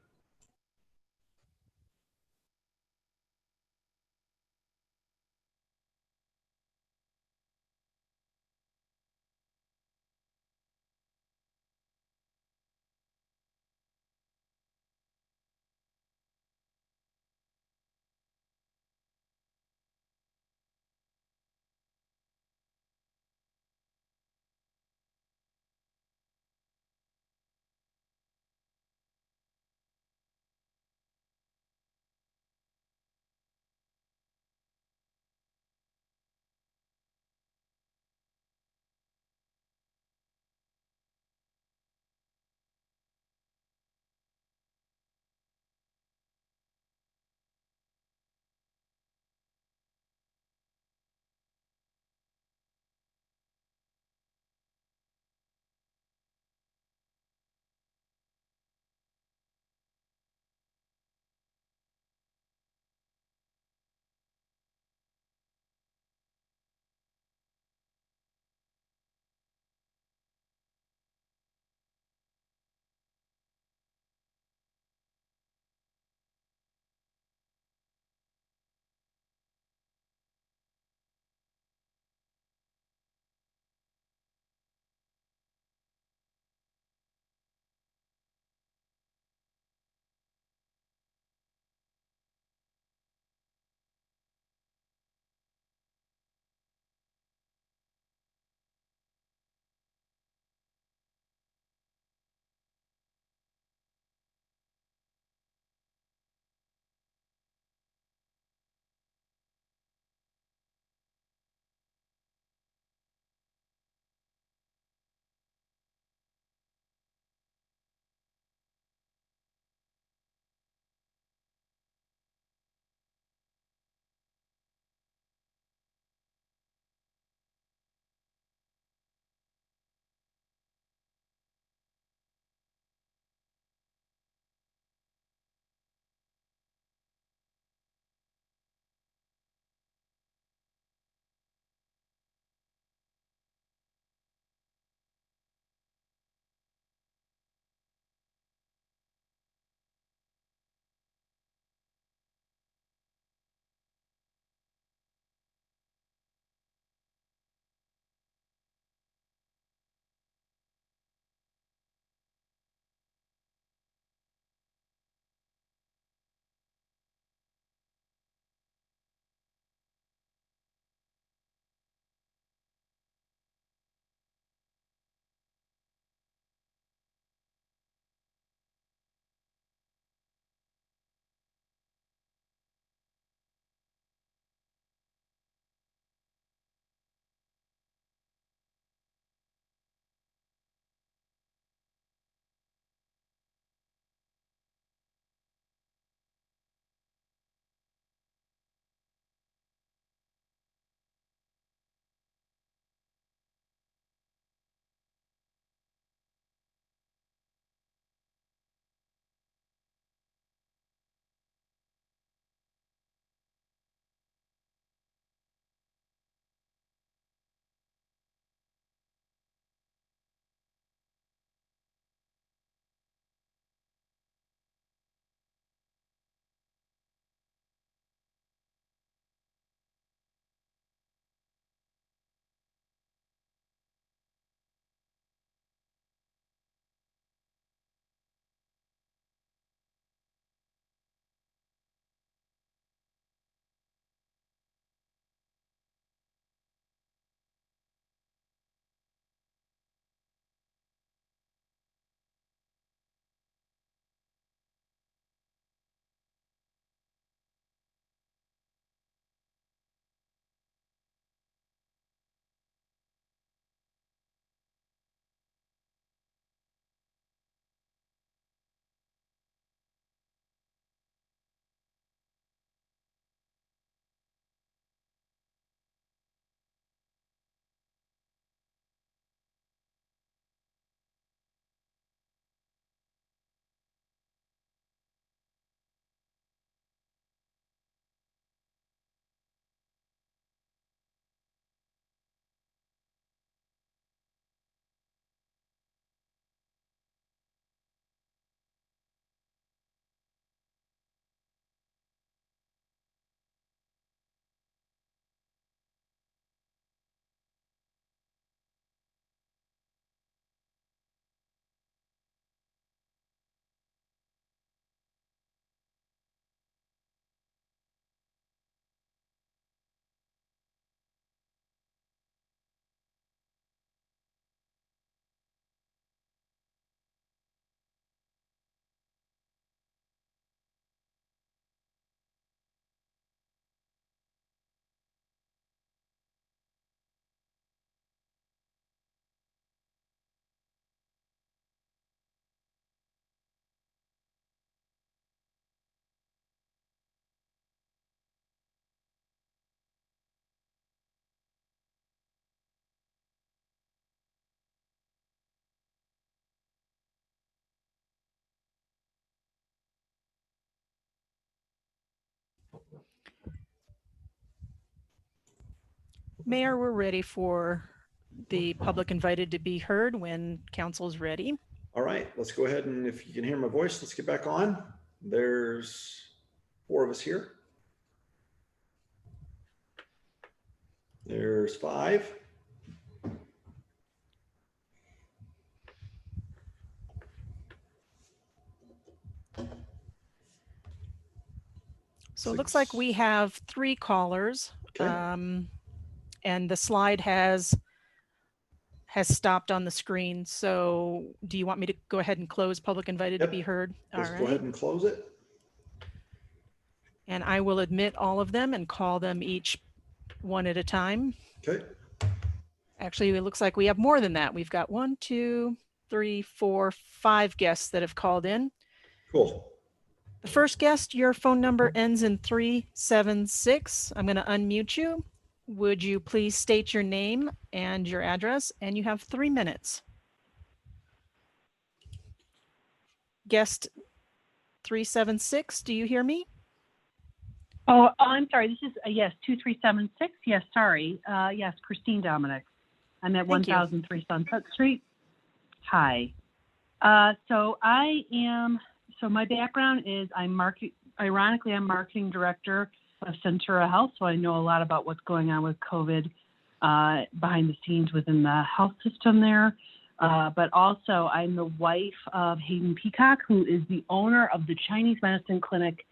Mayor, we're ready for the public invited to be heard when council's ready. All right, let's go ahead and if you can hear my voice, let's get back on. There's 4 of us here. There's 5. So it looks like we have 3 callers. Okay. And the slide has stopped on the screen. So do you want me to go ahead and close public invited to be heard? Let's All go ahead right. and close it. And I will admit all of them and call them each one at a time. Okay. Actually, it looks like we have more than that. We've got 1, 2, 3, 4, 5 guests that have called in. Cool. The first guest, your phone number ends in 376. I'm going to unmute you. Would you please state your name and your address? And you have 3 minutes. Guest 376, do you hear me? Oh, I'm sorry. This is, yes, 2376. Yes, sorry. Yes, Christine Dominic. I'm at Thank you. 1003 Sunset Street. Hi. So my background is I'm marketing director of Centura Health. So I know a lot about what's going on with COVID behind the scenes within the health system there. But also I'm the wife of Hayden Peacock, who is the owner of the Chinese medicine clinic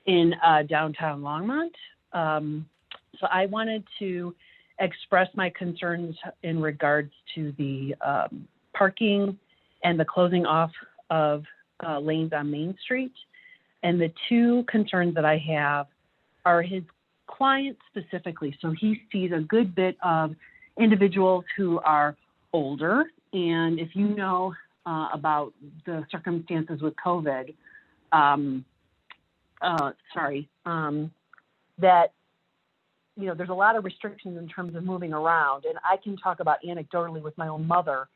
in downtown Longmont. So I wanted to express my concerns in regards to the parking and the closing off of lanes on Main Street. And the 2 concerns that I have are his clients specifically. So he sees a good bit of individuals who are older. And if you know about the circumstances with COVID, that, you know, there's a lot of restrictions in terms of moving around. And I can talk about anecdotally with my own mother,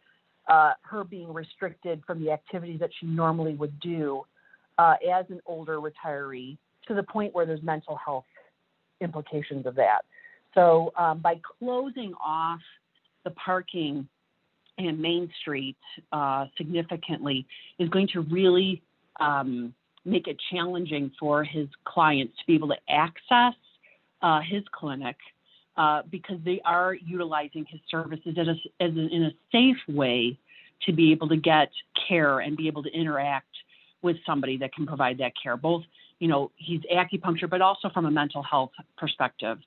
her being restricted from the activities that she normally would do as an older retiree, to the point where there's mental health implications of that. So by closing off the parking and Main Street significantly is going to really make it challenging for his clients to be able to access his clinic because they are utilizing his services in a safe way to be able to get care and be able to interact with somebody that can provide that care. Both, you know, he's acupuncture, but also from a mental health perspective.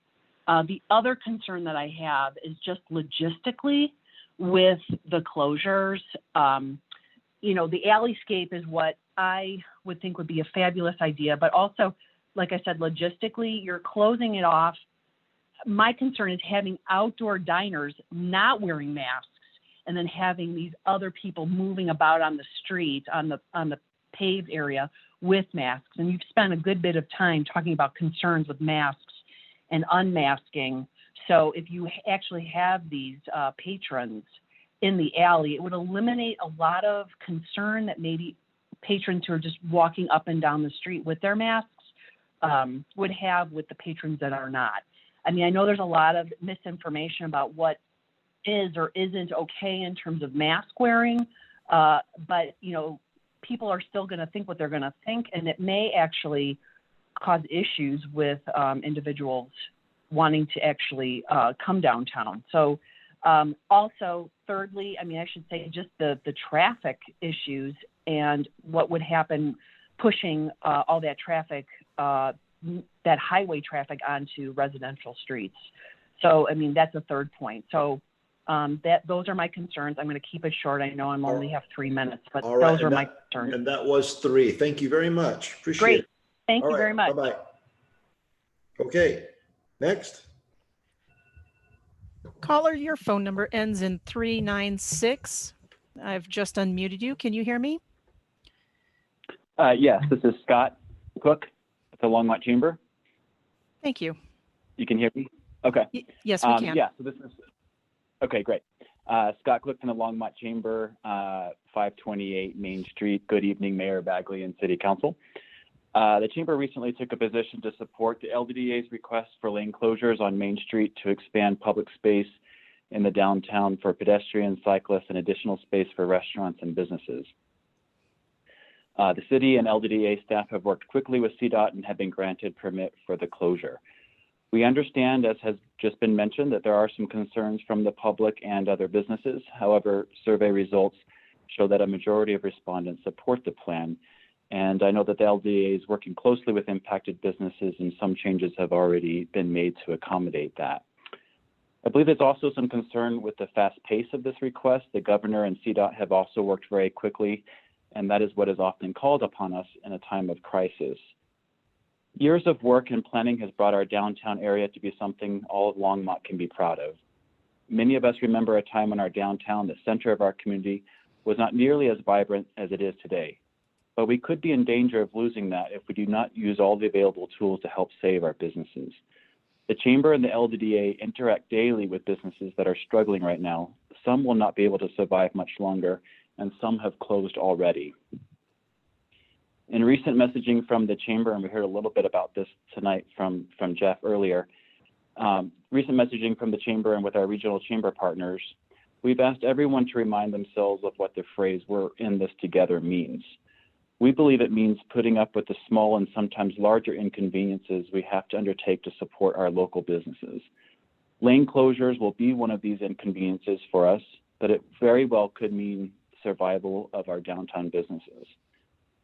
The other concern that I have is just logistically with the closures. You know, the alleyscape is what I would think would be a fabulous idea, but also, like I said, logistically, you're closing it off. My concern is having outdoor diners not wearing masks and then having these other people moving about on the street, on the paved area with masks. And you've spent a good bit of time talking about concerns with masks and unmasking. So if you actually have these patrons in the alley, it would eliminate a lot of concern that maybe patrons who are just walking up and down the street with their masks would have with the patrons that are not. I mean, I know there's a lot of misinformation about what is or isn't okay in terms of mask wearing, but, you know, people are still going to think what they're going to think, and it may actually cause issues with individuals wanting to actually come downtown. So also, thirdly, I mean, I should say just the traffic issues and what would happen pushing all that traffic, that highway traffic onto residential streets. So, I mean, that's a third point. So those are my concerns. I'm going to keep it short. I know I'm only have 3 minutes, but those are my concerns. And that was 3. Thank you very much. Appreciate it. Thank you very much. Bye-bye. Okay, next. Caller, your phone number ends in 396. I've just unmuted you. Can you hear me? Yes, this is Scott Cook at the Longmont Chamber. Thank you. You can hear me? Okay. Yes, we can. Yeah, so this is, okay, great. Scott Cook from the Longmont Chamber, 528 Main Street. Good evening, Mayor Bagley and City Council. The Chamber recently took a position to support the LDDA's request for lane closures on Main Street to expand public space in the downtown for pedestrians, cyclists, and additional space for restaurants and businesses. The city and LDDA staff have worked quickly with CDOT and have been granted permit for the closure. We understand, as has just been mentioned, that there are some concerns from the public and other businesses. However, survey results show that a majority of respondents support the plan. And I know that the LDA is working closely with impacted businesses, and some changes have already been made to accommodate that. I believe there's also some concern with the fast pace of this request. The governor and CDOT have also worked very quickly, and that is what is often called upon us in a time of crisis. Years of work and planning has brought our downtown area to be something all of Longmont can be proud of. Many of us remember a time when our downtown, the center of our community, was not nearly as vibrant as it is today. But we could be in danger of losing that if we do not use all the available tools to help save our businesses. The Chamber and the LDDA interact daily with businesses that are struggling right now. Some will not be able to survive much longer, and some have closed already. In recent messaging from the Chamber, and we heard a little bit about this tonight from Jeff earlier, recent messaging from the Chamber and with our regional Chamber partners, we've asked everyone to remind themselves of what the phrase "we're in this together" means. We believe it means putting up with the small and sometimes larger inconveniences we have to undertake to support our local businesses. Lane closures will be one of these inconveniences for us, but it very well could mean survival of our downtown businesses.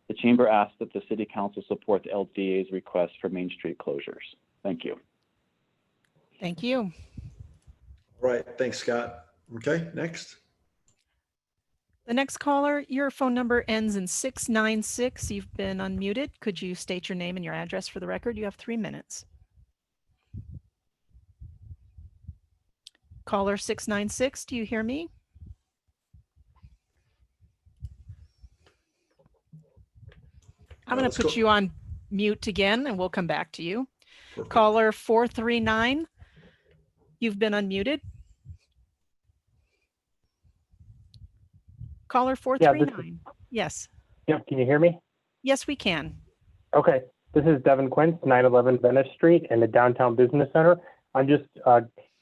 The Chamber asks that the City Council support the LDA's request for Main Street closures. Thank you. Thank you. All right, thanks, Scott. Okay, next. The next caller, your phone number ends in 696. You've been unmuted. Could you state your name and your address for the record? You have 3 minutes. Caller 696, do you hear me? I'm going to put you on mute again, and we'll come back to you. Perfect. Caller 439, you've been unmuted. Caller 439. Yes. Yep. Can you hear me? Yes, we can. Okay. This is Devin Quince, 911 Venice Street in the Downtown Business Center. I'm just,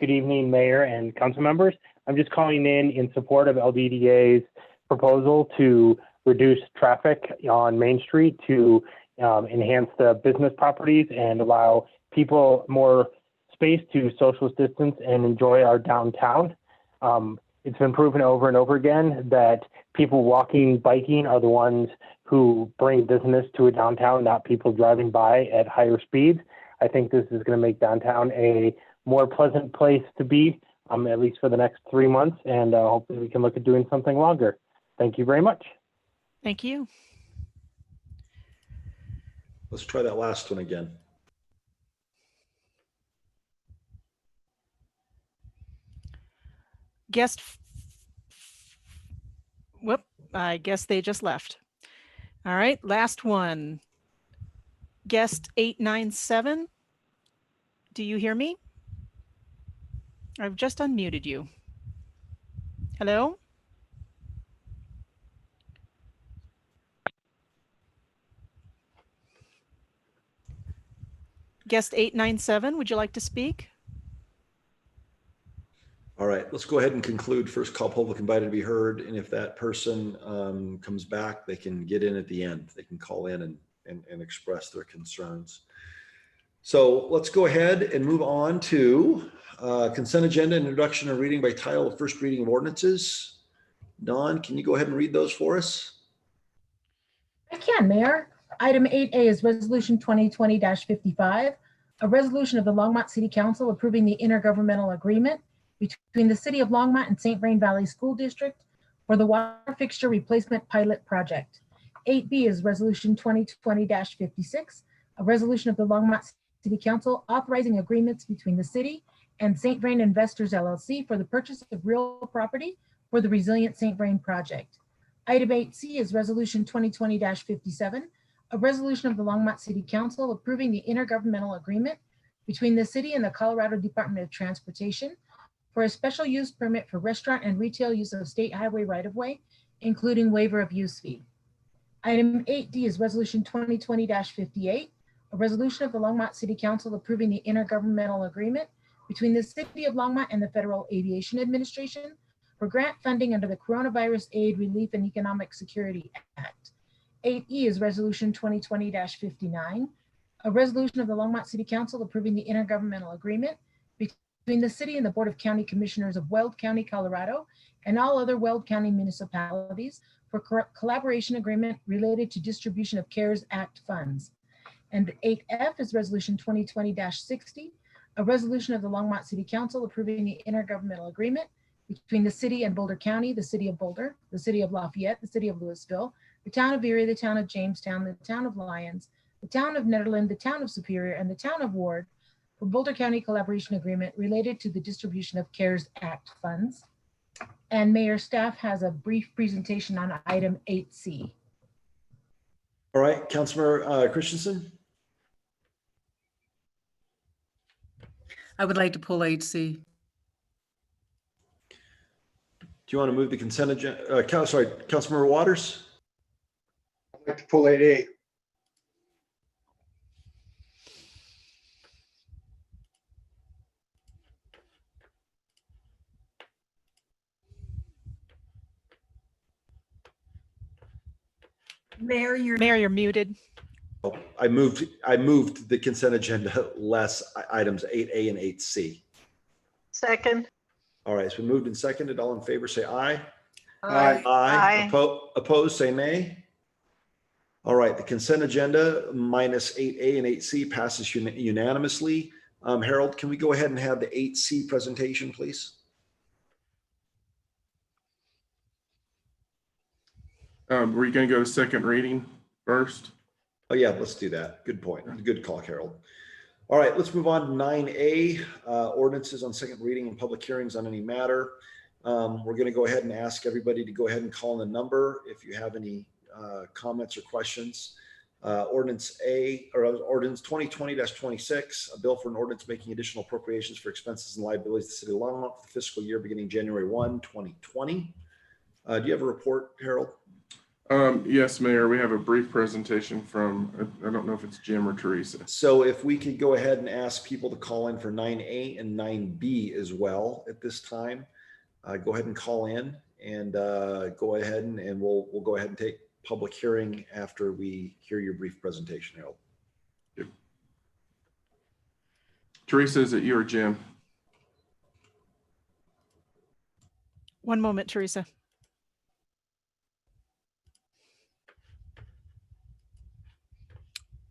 good evening, Mayor and council members. I'm just calling in support of LDDA's proposal to reduce traffic on Main Street to enhance the business properties and allow people more space to social distance and enjoy our downtown. It's been proven over and over again that people walking, biking are the ones who bring business to a downtown, not people driving by at higher speeds. I think this is going to make downtown a more pleasant place to be, at least for the next 3 months, and hopefully we can look at doing something longer. Thank you very much. Thank you. Let's try that last one again. Guest, whoop, I guess they just left. All right, last one. Guest 897, do you hear me? I've just unmuted you. Hello? Guest 897, would you like to speak? All right, let's go ahead and conclude first call public invited to be heard. And if that person comes back, they can get in at the end. They can call in and express their concerns. So let's go ahead and move on to consent agenda, introduction and reading by title of first reading of ordinances. Dawn, can you go ahead and read those for us? I can, Mayor. Item 8A is Resolution 2020-55, a resolution of the Longmont City Council approving the intergovernmental agreement between the City of Longmont and St. Vrain Valley School District for the water fixture replacement pilot project. 8B is Resolution 2020-56, a resolution of the Longmont City Council authorizing agreements between the city and St. Vrain Investors LLC for the purchase of real property for the Resilient St. Vrain project. Item 8C is Resolution 2020-57, a resolution of the Longmont City Council approving the intergovernmental agreement between the city and the Colorado Department of Transportation for a special use permit for restaurant and retail use of state highway right-of-way, including waiver of use fee. Item 8D is Resolution 2020-58, a resolution of the Longmont City Council approving the intergovernmental agreement between the City of Longmont and the Federal Aviation Administration for grant funding under the Coronavirus Aid, Relief, and Economic Security Act. 8E is Resolution 2020-59, a resolution of the Longmont City Council approving the intergovernmental agreement between the city and the Board of County Commissioners of Weld County, Colorado, and all other Weld County municipalities for collaboration agreement related to distribution of CARES Act funds. And 8F is Resolution 2020-60, a resolution of the Longmont City Council approving the intergovernmental agreement between the city and Boulder County, the city of Boulder, the city of Lafayette, the city of Louisville, the town of Erie, the town of Jamestown, the town of Lyons, the town of Nederland, the town of Superior, and the town of Ward for Boulder County collaboration agreement related to the distribution of CARES Act funds. And Mayor, staff has a brief presentation on item 8C. All right, Councilmember Christensen. I would like to pull 8C. Do you want to move the consent agenda? Councilmember Waters? I'd like to pull 8A. Mayor, You're muted. Oh, I moved the consent agenda less items 8A and 8C. Second. All right, so we moved and seconded. All in favor, say aye. Aye. Aye. Opposed, say nay. All right, the consent agenda minus 8A and 8C passes unanimously. Harold, can we go ahead and have the 8C presentation, please? Were you going to go to second reading first? Oh yeah, let's do that. Good point. Good call, Harold. All right, let's move on to 9A, ordinances on second reading and public hearings on any matter. We're going to go ahead and ask everybody to go ahead and call in the number if you have any comments or questions. Ordinance 2020-26, a bill for an ordinance making additional appropriations for expenses and liabilities to the city of Longmont for the fiscal year beginning January 1, 2020. Do you have a report, Harold? Yes, Mayor, we have a brief presentation from, I don't know if it's Jim or Teresa. So if we could go ahead and ask people to call in for 9A and 9B as well at this time, go ahead and call in and go ahead and we'll go ahead and take public hearing after we hear your brief presentation, Harold. Yep. Teresa, is it you or Jim? One moment, Teresa.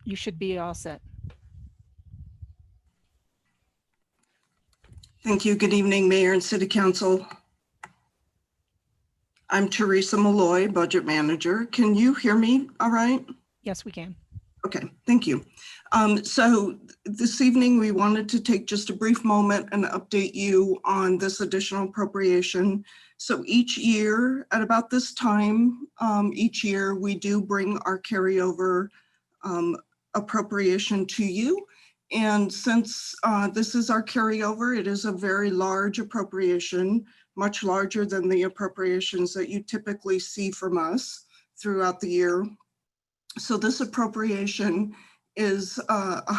You should be all set. Thank you. Good evening, Mayor and City Council. I'm Teresa Malloy, Budget Manager. Can you hear me all right? Yes, we can. Okay, thank you. So this evening, we wanted to take just a brief moment and update you on this additional appropriation. So each year at about this time, each year we do bring our carryover appropriation to you. And since this is our carryover, it is a very large appropriation, much larger than the appropriations that you typically see from us throughout the year. So this appropriation is almost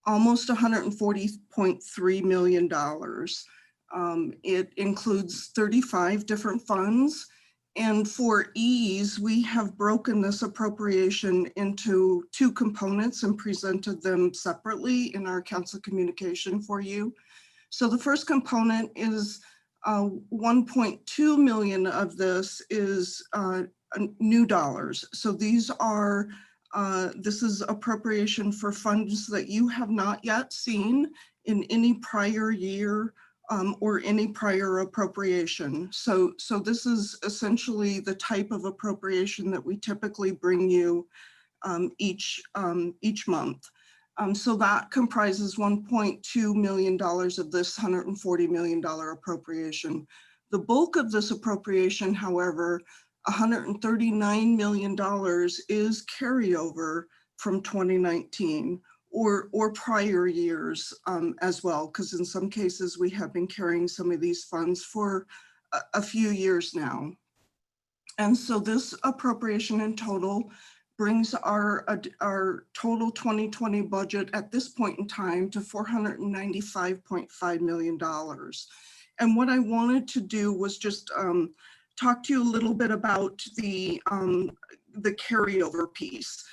$140.3 million. It includes 35 different funds. And for ease, we have broken this appropriation into two components and presented them separately in our council communication for you. So the first component is 1.2 million of this is new dollars. So these are, this is appropriation for funds that you have not yet seen in any prior year or any prior appropriation. So this is essentially the type of appropriation that we typically bring you each month. So that comprises $1.2 million of this $140 million appropriation. The bulk of this appropriation, however, $139 million is carryover from 2019. Or prior years as well, because in some cases we have been carrying some of these funds for a few years now. And so this appropriation in total brings our total 2020 budget at this point in time to $495.5 million. And what I wanted to do was just talk to you a little bit about the carryover piece.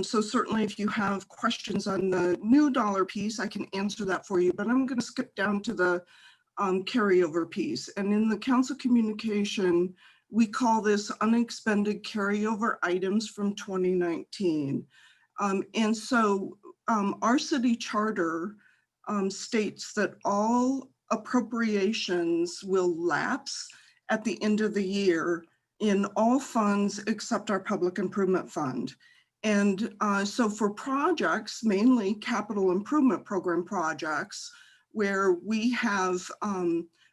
So certainly if you have questions on the new dollar piece, I can answer that for you, but I'm going to skip down to the carryover piece. And in the council communication, we call this unexpended carryover items from 2019. And so our city charter states that all appropriations will lapse at the end of the year in all funds except our public improvement fund. And so for projects, mainly capital improvement program projects, where we have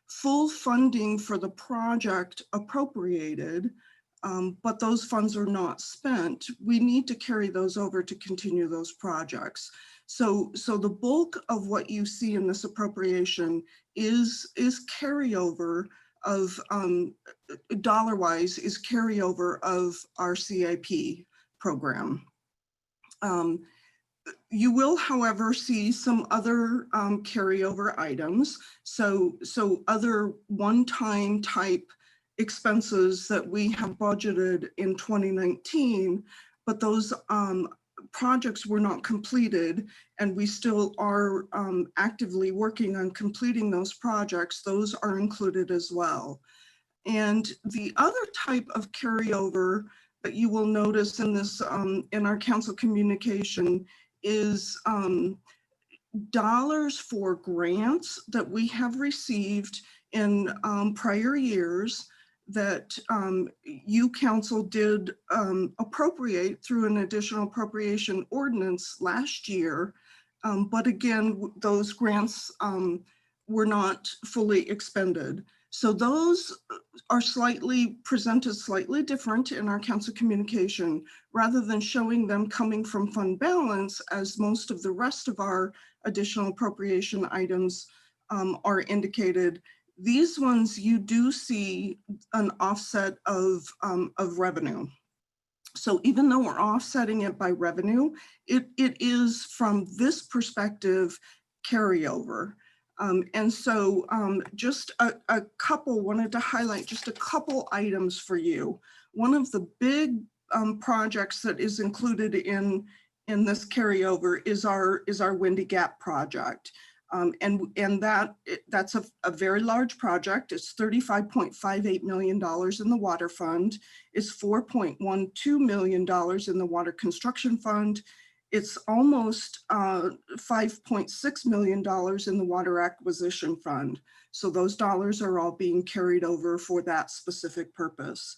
full funding for the project appropriated, but those funds are not spent, we need to carry those over to continue those projects. So the bulk of what you see in this appropriation is carryover of, dollar-wise, is carryover of our CIP program. You will, however, see some other carryover items. So other one-time type expenses that we have budgeted in 2019, but those projects were not completed, and we still are actively working on completing those projects. Those are included as well. And the other type of carryover that you will notice in this, in our council communication, is dollars for grants that we have received in prior years that you council did appropriate through an additional appropriation ordinance last year. But again, those grants were not fully expended. So those are presented slightly different in our council communication, rather than showing them coming from fund balance, as most of the rest of our additional appropriation items are indicated. These ones, you do see an offset of revenue. So even though we're offsetting it by revenue, it is from this perspective carryover. And so just a couple, wanted to highlight just a couple items for you. One of the big projects that is included in this carryover is our Windy Gap project. And that's a very large project. It's $35.58 million in the water fund. It's $4.12 million in the water construction fund. It's almost $5.6 million in the water acquisition fund. So those dollars are all being carried over for that specific purpose.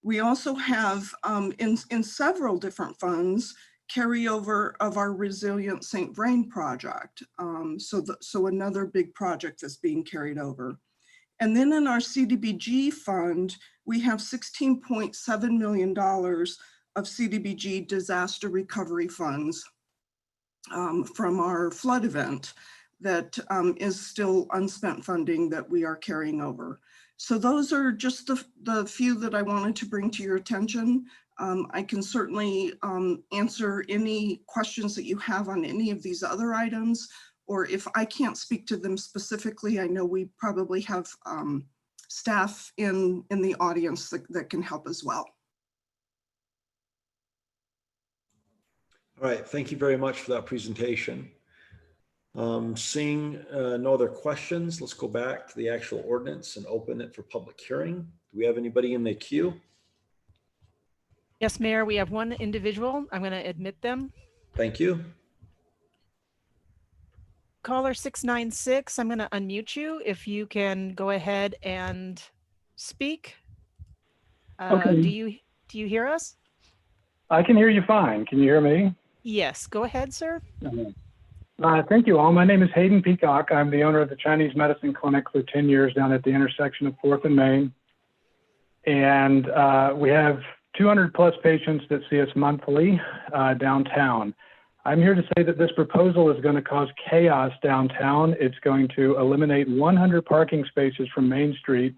We also have in several different funds, carryover of our Resilient St. Vrain project. So another big project that's being carried over. And then in our CDBG fund, we have $16.7 million of CDBG disaster recovery funds from our flood event that is still unspent funding that we are carrying over. So those are just the few that I wanted to bring to your attention. I can certainly answer any questions that you have on any of these other items, or if I can't speak to them specifically, I know we probably have staff in the audience that can help as well. All right, thank you very much for that presentation. Seeing no other questions, let's go back to the actual ordinance and open it for public hearing. Do we have anybody in the queue? Yes, Mayor, we have one individual. I'm going to admit them. Thank you. Caller 696, I'm going to unmute you if you can go ahead and speak. Okay. Do you hear us? I can hear you fine. Can you hear me? Yes, go ahead, sir. Thank you all. My name is Hayden Peacock. I'm the owner of the Chinese Medicine Clinic for 10 years down at the intersection of 4th and Main. And we have 200 plus patients that see us monthly downtown. I'm here to say that this proposal is going to cause chaos downtown. It's going to eliminate 100 parking spaces from Main Street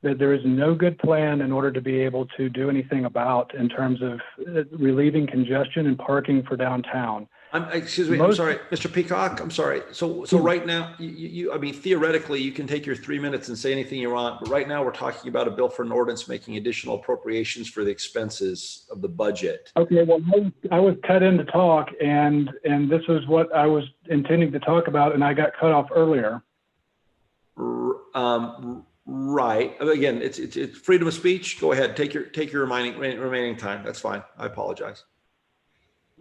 that there is no good plan in order to be able to do anything about in terms of relieving congestion and parking for downtown. Excuse me, I'm sorry, Mr. Peacock, I'm sorry. So right now, I mean, theoretically, you can take your 3 minutes and say anything you want, but right now we're talking about a bill for an ordinance making additional appropriations for the expenses of the budget. Okay, well, I was cut in to talk, and this was what I was intending to talk about, and I got cut off earlier. Right. Again, it's freedom of speech. Go ahead. Take your remaining time. That's fine. I apologize.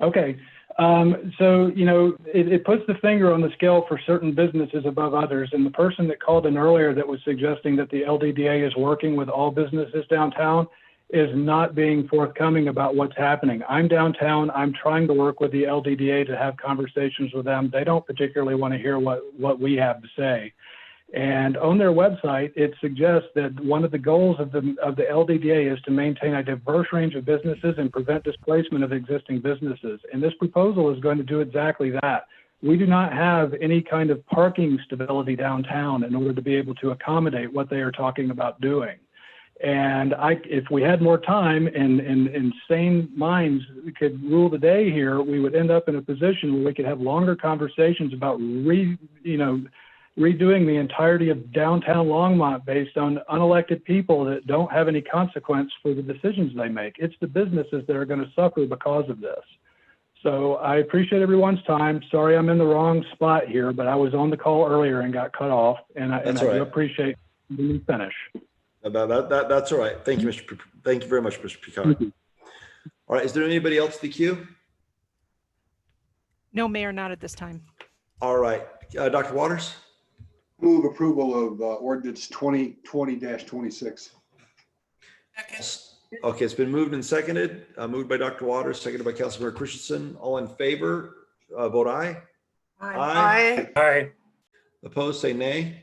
Okay. So, you know, it puts the finger on the scale for certain businesses above others. And the person that called in earlier that was suggesting that the LDDA is working with all businesses downtown is not being forthcoming about what's happening. I'm downtown. I'm trying to work with the LDDA to have conversations with them. They don't particularly want to hear what we have to say. And on their website, it suggests that one of the goals of the LDDA is to maintain a diverse range of businesses and prevent displacement of existing businesses. And this proposal is going to do exactly that. We do not have any kind of parking stability downtown in order to be able to accommodate what they are talking about doing. And if we had more time and sane minds could rule the day here, we would end up in a position where we could have longer conversations about redoing the entirety of downtown Longmont based on unelected people that don't have any consequence for the decisions they make. It's the businesses that are going to suffer because of this. So I appreciate everyone's time. Sorry, I'm in the wrong spot here, but I was on the call earlier and got cut off, and I do appreciate being finished. That's all right. Thank you, Thank you very much, Mr. Peacock. All right. Is there anybody else in the queue? No, Mayor, not at this time. All right. Dr. Waters? Move approval of ordinance 2020-26. Okay, it's been moved and seconded. Moved by Dr. Waters, seconded by Councilmember Christensen. All in favor, vote aye. Aye. Aye. Opposed, say nay.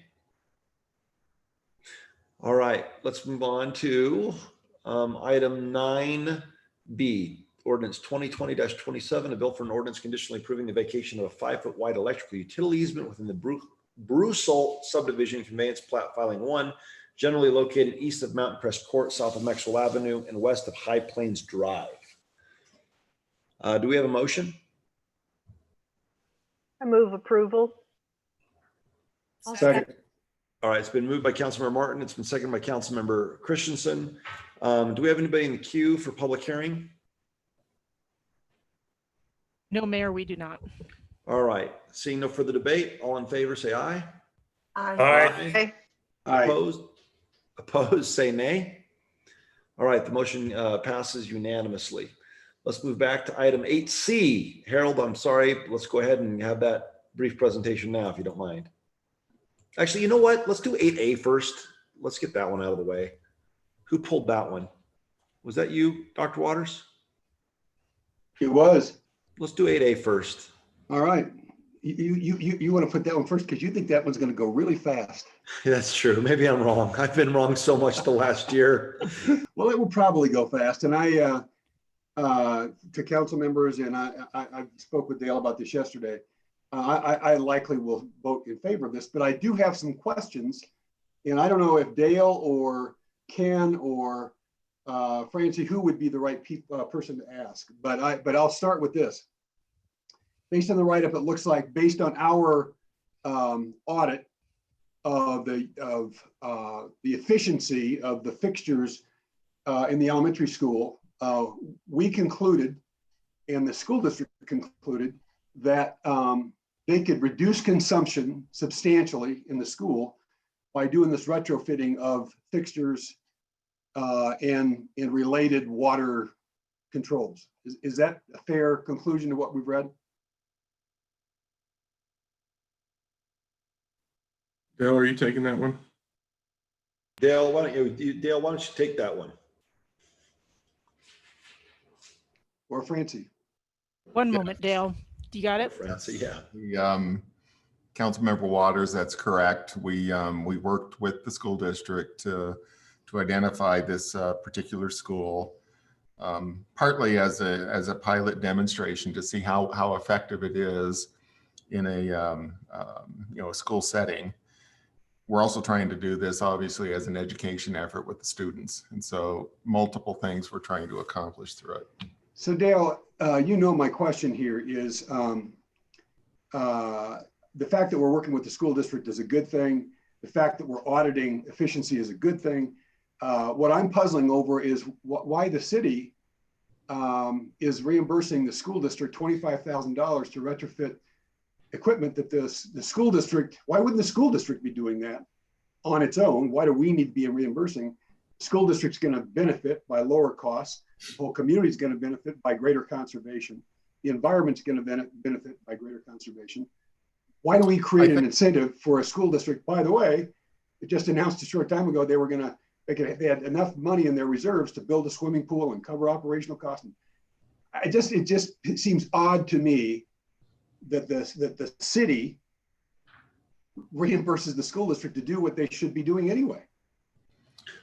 All right, let's move on to item 9B, ordinance 2020-27, a bill for an ordinance conditionally approving the vacation of a 5-foot wide electrical utility easement within the Brusel subdivision conveyance plat filing 1, generally located east of Mountain Crest Court, south of Maxwell Avenue, and west of High Plains Drive. Do we have a motion? I move approval. Second. All right, it's been moved by Councilmember Martin. It's been seconded by Councilmember Christensen. Do we have anybody in the queue for public hearing? No, Mayor, we do not. All right, seeing no further debate, all in favor, say aye. Aye. Aye. Opposed, say nay. All right, the motion passes unanimously. Let's move back to item 8C. Harold, I'm sorry, let's go ahead and have that brief presentation now, if you don't mind. Actually, you know what? Let's do 8A first. Let's get that one out of the way. Who pulled that one? Was that you, Dr. Waters? It was. Let's do 8A first. All right. You want to put that one first because you think that one's going to go really fast. That's true. Maybe I'm wrong. I've been wrong so much the last year. Well, it will probably go fast. And to council members, and I spoke with Dale about this yesterday. I likely will vote in favor of this, but I do have some questions. And I don't know if Dale or Ken or Francie, who would be the right person to ask. But I'll start with this. Based on the write-up, it looks like based on our audit of the efficiency of the fixtures in the elementary school, we concluded, and the school district concluded, that they could reduce consumption substantially in the school by doing this retrofitting of fixtures and related water controls. Is that a fair conclusion to what we've read? Dale, are you taking that one? Dale, why don't you take that one? Or Francie? One moment, Dale. Do you got it? Francie, yeah. Councilmember Waters, that's correct. We worked with the school district to identify this particular school, partly as a pilot demonstration to see how effective it is in a school setting. we're also trying to do this obviously as an education effort with the students. And so multiple things we're trying to accomplish through it. So Dale, you know, my question here is the fact that we're working with the school district is a good thing. The fact that we're auditing efficiency is a good thing. What I'm puzzling over is why the city is reimbursing the school district $25,000 to retrofit equipment that the school district, why wouldn't the school district be doing that on its own? Why do we need to be reimbursing? The school district's going to benefit by lower costs. The whole community is going to benefit by greater conservation. The environment's going to benefit by greater conservation. Why do we create an incentive for a school district? By the way, it just announced a short time ago they were going to, they had enough money in their reserves to build a swimming pool and cover operational costs. It just seems odd to me that the city reimburses the school district to do what they should be doing anyway.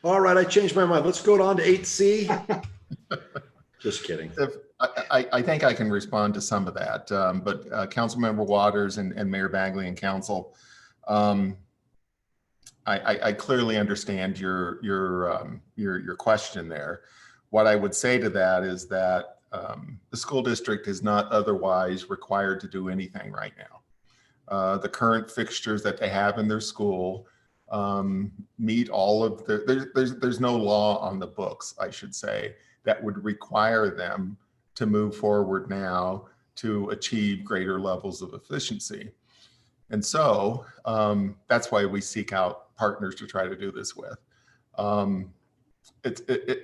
All right, I changed my mind. Let's go on to 8C. Just kidding. I think I can respond to some of that, but Councilmember Waters and Mayor Bagley and Council, I clearly understand your question there. What I would say to that is that the school district is not otherwise required to do anything right now. The current fixtures that they have in their school meet all of there's no law on the books, I should say, that would require them to move forward now to achieve greater levels of efficiency. And so that's why we seek out partners to try to do this with.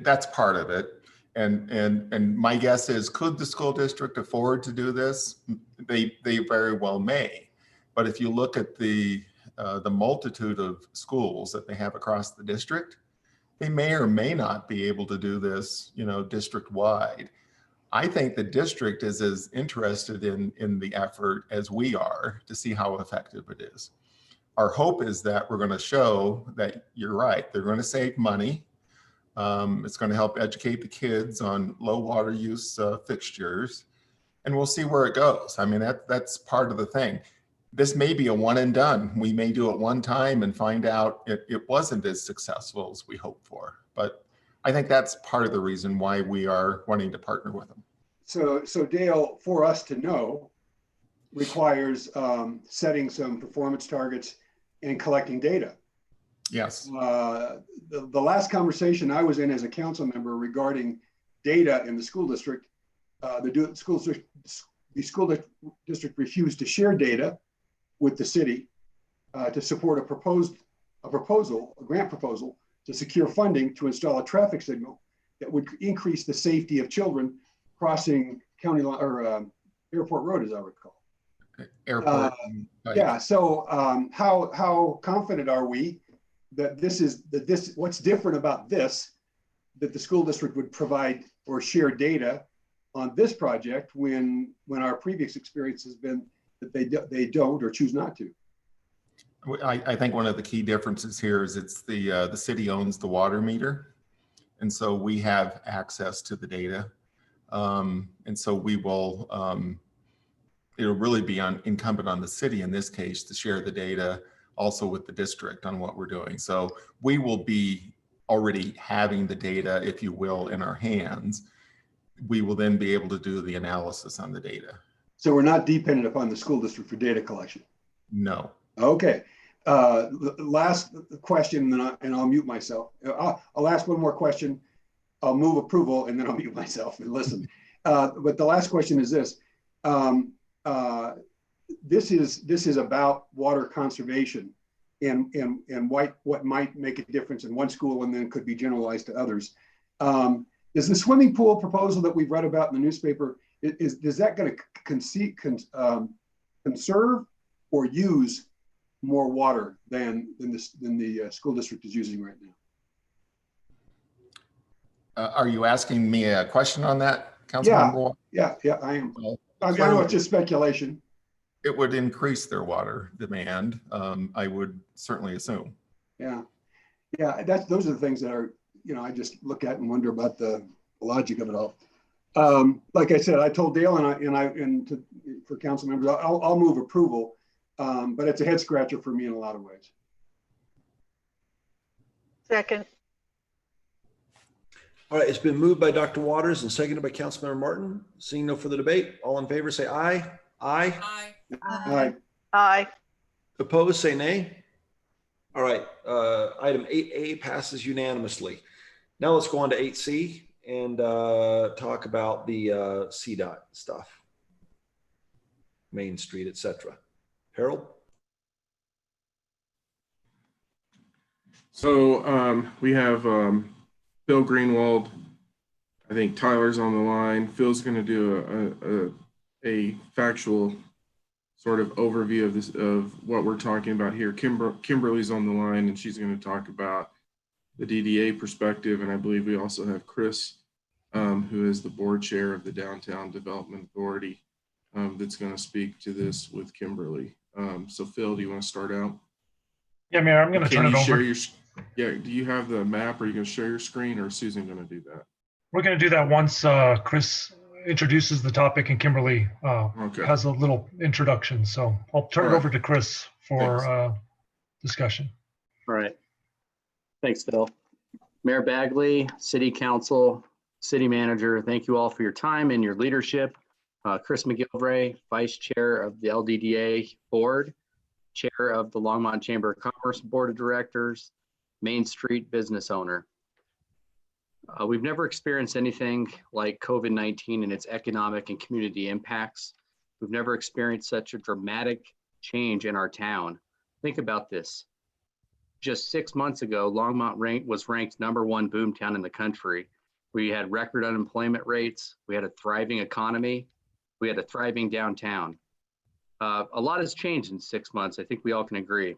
That's part of it. And my guess is, could the school district afford to do this? They very well may. But if you look at the multitude of schools that they have across the district, they may or may not be able to do this, district wide. I think the district is as interested in the effort as we are to see how effective it is. Our hope is that we're going to show that you're right. They're going to save money. It's going to help educate the kids on low water use fixtures, and we'll see where it goes. I mean, that's part of the thing. This may be a one and done. We may do it one time and find out it wasn't as successful as we hoped for. But I think that's part of the reason why we are wanting to partner with them. So Dale, for us to know, requires setting some performance targets and collecting data. Yes. The last conversation I was in as a council member regarding data in the school district, the school district refused to share data with the city to support a grant proposal to secure funding to install a traffic signal that would increase the safety of children crossing county line or airport road, as I recall. Airport. Yeah. So how confident are we that what's different about this, that the school district would provide or share data on this project when our previous experience has been that they don't or choose not to? I think one of the key differences here is it's the city owns the water meter, and so we have access to the data, and so we will. It'll really be incumbent on the city in this case to share the data also with the district on what we're doing. So we will be already having the data, if you will, in our hands. We will then be able to do the analysis on the data. So we're not dependent upon the school district for data collection? No. Okay. Last question, and I'll mute myself. I'll ask one more question. I'll move approval, and then I'll mute myself and listen. But the last question is this. This is about water conservation and what might make a difference in one school and then could be generalized to others. Is the swimming pool proposal that we've read about in the newspaper, is that going to conserve or use more water than the school district is using right now? Are you asking me a question on that, Councilmember? Yeah, I am. I know it's just speculation. It would increase their water demand, I would certainly assume. Yeah, those are the things that are, I just look at and wonder about the logic of it all. Like I said, I told Dale for council members, I'll move approval, but it's a head scratcher for me in a lot of ways. Second. All right, it's been moved by Dr. Waters and seconded by Councilmember Martin. Seeing no further debate, all in favor say aye. Aye. Aye. Aye. Opposed, say nay. All right, item 8A passes unanimously. Now let's go on to 8C and talk about the CDOT stuff. Main Street, etc. Harold? So we have Phil Greenwald. I think Tyler's on the line. Phil's going to do a factual sort of overview of this, of what we're talking about here. Kimberly's on the line, and she's going to talk about the DDA perspective. And I believe we also have Chris, who is the board chair of the Downtown Development Authority, that's going to speak to this with Kimberly. So Phil, do you want to start out? Yeah, Mayor, I'm going to turn it over. Do you have the map? Are you going to share your screen, or is Susan going to do that? We're going to do that once Chris introduces the topic and Kimberly has a little introduction. So I'll turn it over to Chris for discussion. All right. Thanks, Phil. Mayor Bagley, City Council, City Manager, thank you all for your time and your leadership. Chris McGilvray, Vice Chair of the LDDA Board, Chair of the Longmont Chamber of Commerce Board of Directors, Main Street business owner. We've never experienced anything like COVID-19 and its economic and community impacts. We've never experienced such a dramatic change in our town. Think about this. Just 6 months ago, Longmont was ranked #1 boomtown in the country. We had record unemployment rates. We had a thriving economy. We had a thriving downtown. A lot has changed in 6 months. I think we all can agree.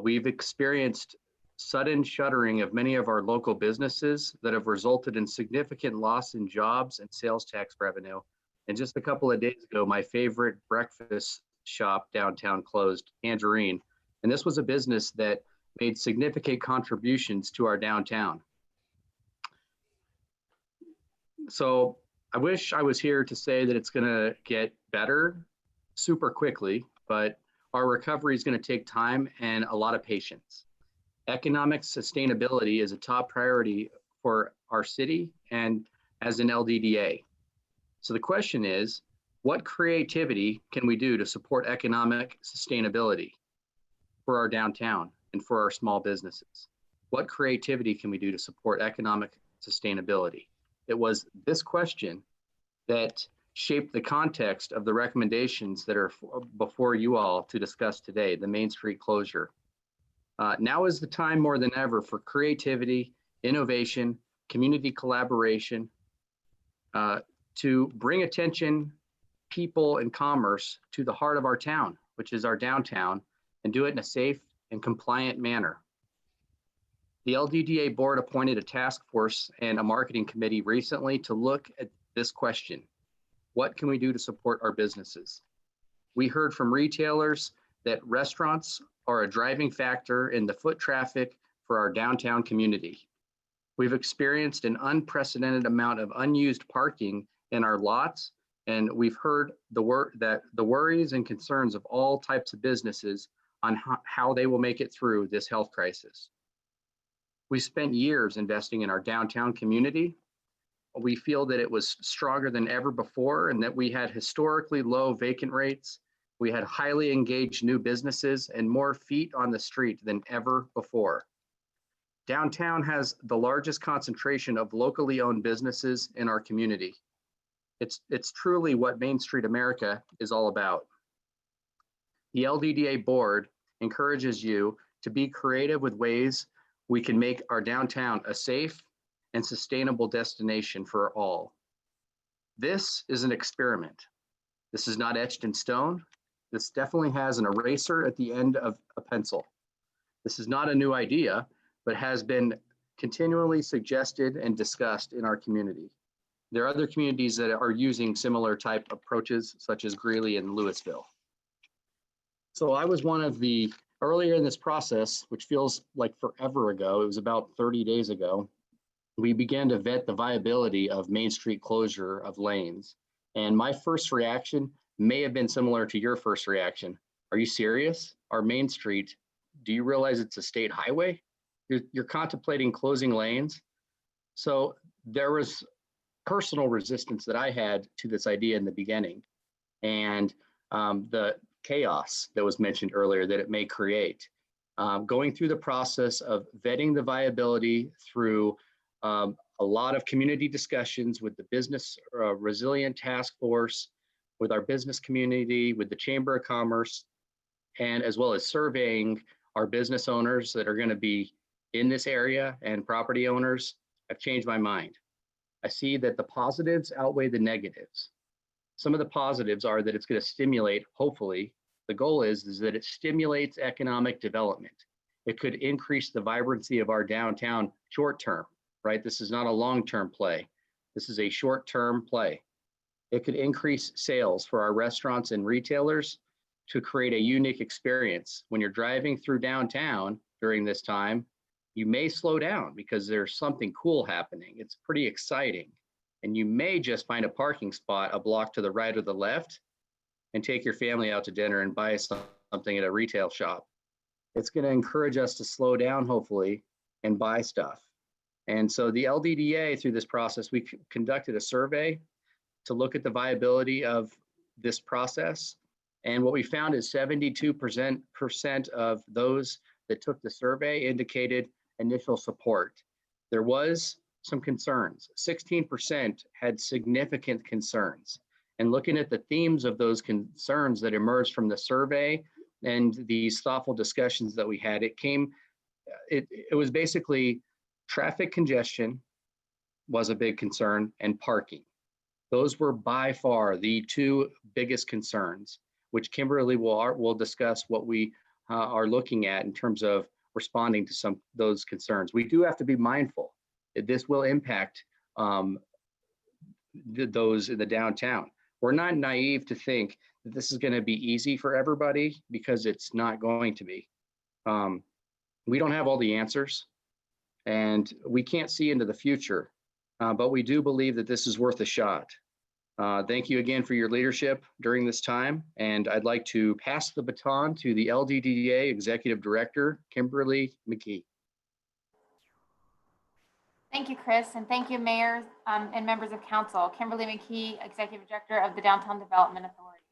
We've experienced sudden shuttering of many of our local businesses that have resulted in significant loss in jobs and sales tax revenue. And just a couple of days ago, my favorite breakfast shop downtown closed, Tangerine. And this was a business that made significant contributions to our downtown. So I wish I was here to say that it's going to get better super quickly, but our recovery is going to take time and a lot of patience. Economic sustainability is a top priority for our city and as an LDDA. So the question is, what creativity can we do to support economic sustainability for our downtown and for our small businesses? What creativity can we do to support economic sustainability? It was this question that shaped the context of the recommendations that are before you all to discuss today, the Main Street closure. Now is the time more than ever for creativity, innovation, community collaboration, to bring attention, people, and commerce to the heart of our town, which is our downtown, and do it in a safe and compliant manner. The LDDA board appointed a task force and a marketing committee recently to look at this question. What can we do to support our businesses? We heard from retailers that restaurants are a driving factor in the foot traffic for our downtown community. We've experienced an unprecedented amount of unused parking in our lots, and we've heard the worries and concerns of all types of businesses on how they will make it through this health crisis. We spent years investing in our downtown community. We feel that it was stronger than ever before and that we had historically low vacant rates. We had highly engaged new businesses and more feet on the street than ever before. Downtown has the largest concentration of locally owned businesses in our community. It's truly what Main Street America is all about. The LDDA board encourages you to be creative with ways we can make our downtown a safe and sustainable destination for all. This is an experiment. This is not etched in stone. This definitely has an eraser at the end of a pencil. This is not a new idea, but has been continually suggested and discussed in our community. There are other communities that are using similar type approaches, such as Greeley and Louisville. So I was one of the, earlier in this process, which feels like forever ago, it was about 30 days ago, we began to vet the viability of Main Street closure of lanes. And my first reaction may have been similar to your first reaction. Are you serious? Our Main Street, do you realize it's a state highway? you're contemplating closing lanes. So there was personal resistance that I had to this idea in the beginning, and the chaos that was mentioned earlier that it may create. Going through the process of vetting the viability through a lot of community discussions with the Business Resilient Task Force, with our business community, with the Chamber of Commerce, and as well as surveying our business owners that are going to be in this area and property owners, I've changed my mind. I see that the positives outweigh the negatives. Some of the positives are that it's going to stimulate, hopefully, the goal is that it stimulates economic development. It could increase the vibrancy of our downtown short term, right? This is not a long-term play. This is a short-term play. It could increase sales for our restaurants and retailers to create a unique experience. When you're driving through downtown during this time, you may slow down because there's something cool happening. It's pretty exciting. And you may just find a parking spot a block to the right or the left and take your family out to dinner and buy something at a retail shop. It's going to encourage us to slow down, hopefully, and buy stuff. And so the LDDA, through this process, we conducted a survey to look at the viability of this process. And what we found is 72% of those that took the survey indicated initial support. There was some concerns. 16% had significant concerns. And looking at the themes of those concerns that emerged from the survey and these thoughtful discussions that we had, it was basically traffic congestion was a big concern, and parking. Those were by far the two biggest concerns, which Kimberly will discuss what we are looking at in terms of responding to some of those concerns. We do have to be mindful that this will impact those in the downtown. We're not naive to think that this is going to be easy for everybody, because it's not going to be. We don't have all the answers, and we can't see into the future, but we do believe that this is worth a shot. Thank you again for your leadership during this time, and I'd like to pass the baton to the LDDA Executive Director, Kimberly McKee. Thank you, Chris, and thank you, Mayor and members of Council. Kimberly McKee, Executive Director of the Downtown Development Authority.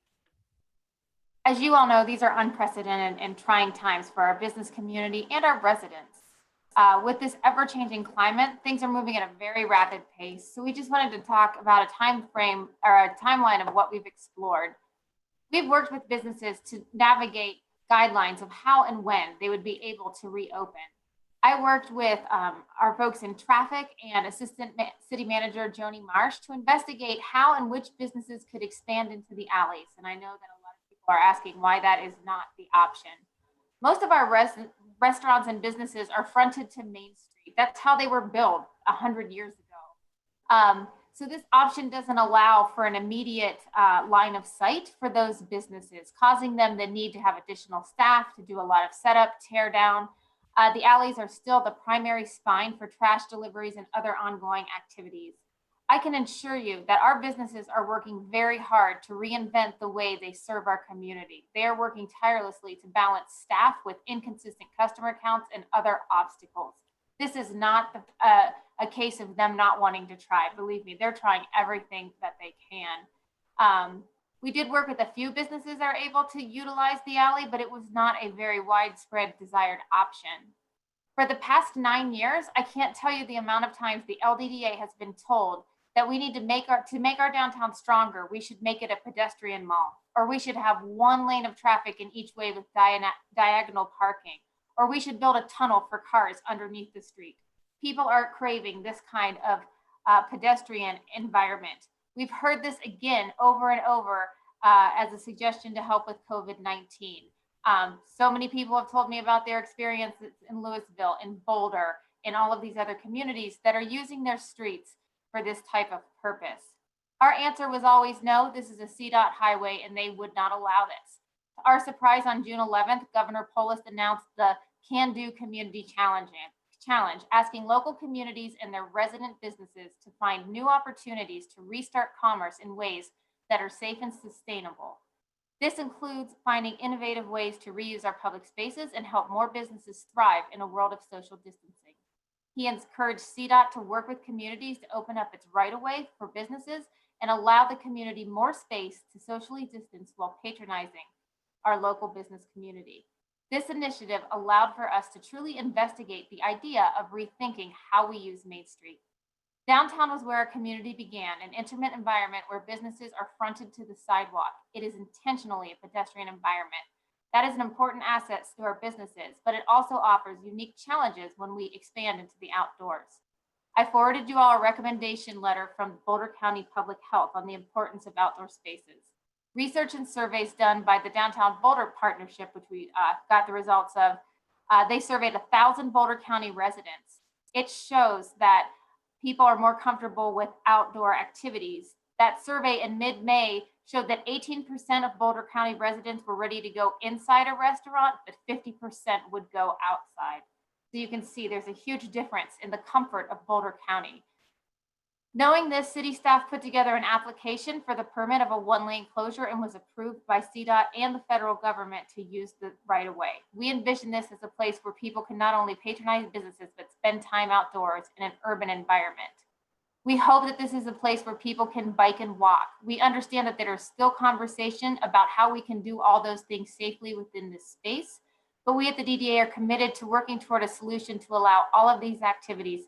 As you all know, these are unprecedented and trying times for our business community and our residents. With this ever-changing climate, things are moving at a very rapid pace. So we just wanted to talk about a time frame or a timeline of what we've explored. We've worked with businesses to navigate guidelines of how and when they would be able to reopen. I worked with our folks in traffic and Assistant City Manager Joan Marcia to investigate how and which businesses could expand into the alleys. And I know that a lot of people are asking why that is not the option. Most of our restaurants and businesses are fronted to Main Street. That's how they were built 100 years ago. So this option doesn't allow for an immediate line of sight for those businesses, causing them the need to have additional staff to do a lot of setup, tear down. The alleys are still the primary spine for trash deliveries and other ongoing activities. I can assure you that our businesses are working very hard to reinvent the way they serve our community. They are working tirelessly to balance staff with inconsistent customer counts and other obstacles. This is not a case of them not wanting to try. Believe me, they're trying everything that they can. We did work with a few businesses that are able to utilize the alley, but it was not a very widespread desired option. For the past 9 years, I can't tell you the amount of times the LDDA has been told that we need to make our downtown stronger. We should make it a pedestrian mall, or we should have one lane of traffic in each way with diagonal parking, or we should build a tunnel for cars underneath the street. People are craving this kind of pedestrian environment. We've heard this again over and over as a suggestion to help with COVID-19. So many people have told me about their experiences in Louisville, in Boulder, in all of these other communities that are using their streets for this type of purpose. Our answer was always no, this is a CDOT highway and they would not allow this. To our surprise, on June 11th, Governor Polis announced the Can Do Community Challenge, asking local communities and their resident businesses to find new opportunities to restart commerce in ways that are safe and sustainable. This includes finding innovative ways to reuse our public spaces and help more businesses thrive in a world of social distancing. He encouraged CDOT to work with communities to open up its right-of-way for businesses and allow the community more space to socially distance while patronizing our local business community. This initiative allowed for us to truly investigate the idea of rethinking how we use Main Street. Downtown was where our community began, an intimate environment where businesses are fronted to the sidewalk. It is intentionally a pedestrian environment. That is an important asset to our businesses, but it also offers unique challenges when we expand into the outdoors. I forwarded you all a recommendation letter from Boulder County Public Health on the importance of outdoor spaces. Research and surveys done by the Downtown Boulder Partnership, which we got the results of, they surveyed 1,000 Boulder County residents. It shows that people are more comfortable with outdoor activities. That survey in mid-May showed that 18% of Boulder County residents were ready to go inside a restaurant, but 50% would go outside. So you can see there's a huge difference in the comfort of Boulder County. Knowing this, city staff put together an application for the permit of a one-lane closure and was approved by CDOT and the federal government to use the right-of-way. We envision this as a place where people can not only patronize businesses, but spend time outdoors in an urban environment. We hope that this is a place where people can bike and walk. We understand that there is still conversation about how we can do all those things safely within this space, but we at the DDA are committed to working toward a solution to allow all of these activities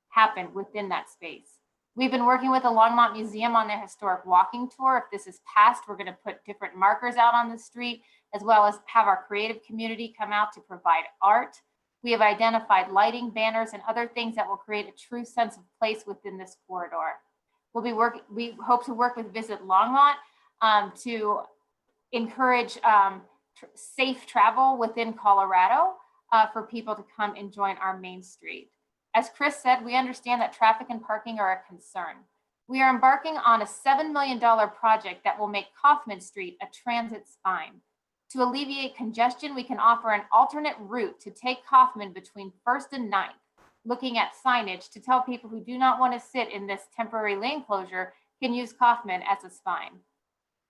happen within that space. We've been working with the Longmont Museum on their historic walking tour. If this is passed, we're going to put different markers out on the street, as well as have our creative community come out to provide art. We have identified lighting, banners, and other things that will create a true sense of place within this corridor. We hope to work with Visit Longmont to encourage safe travel within Colorado for people to come and join our Main Street. As Chris said, we understand that traffic and parking are a concern. We are embarking on a $7 million project that will make Kaufman Street a transit spine. To alleviate congestion, we can offer an alternate route to take Kaufman between 1st and 9th, looking at signage to tell people who do not want to sit in this temporary lane closure can use Kaufman as a spine.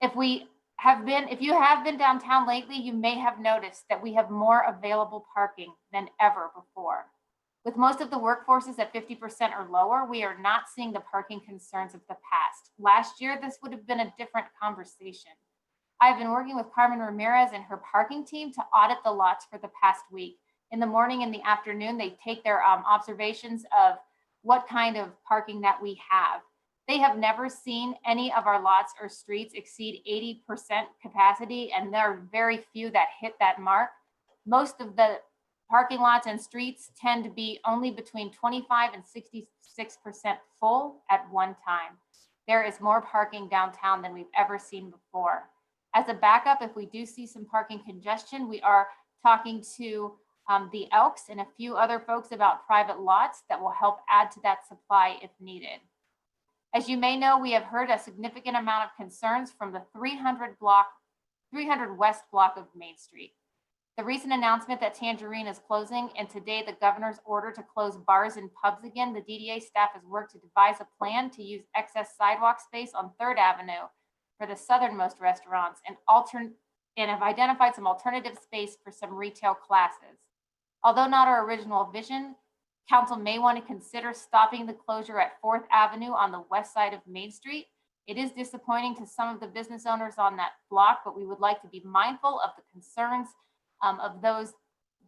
If you have been downtown lately, you may have noticed that we have more available parking than ever before. With most of the workforces at 50% or lower, we are not seeing the parking concerns of the past. Last year, this would have been a different conversation. I've been working with Carmen Ramirez and her parking team to audit the lots for the past week. In the morning and the afternoon, they take their observations of what kind of parking that we have. They have never seen any of our lots or streets exceed 80% capacity, and there are very few that hit that mark. Most of the parking lots and streets tend to be only between 25 and 66% full at one time. There is more parking downtown than we've ever seen before. As a backup, if we do see some parking congestion, we are talking to the Elks and a few other folks about private lots that will help add to that supply if needed. As you may know, we have heard a significant amount of concerns from the 300 West block of Main Street. The recent announcement that Tangerine is closing and today the governor's order to close bars and pubs again, the DDA staff has worked to devise a plan to use excess sidewalk space on 3rd Avenue for the southernmost restaurants and have identified some alternative space for some retail classes. Although not our original vision, council may want to consider stopping the closure at 4th Avenue on the west side of Main Street. It is disappointing to some of the business owners on that block, but we would like to be mindful of the concerns of those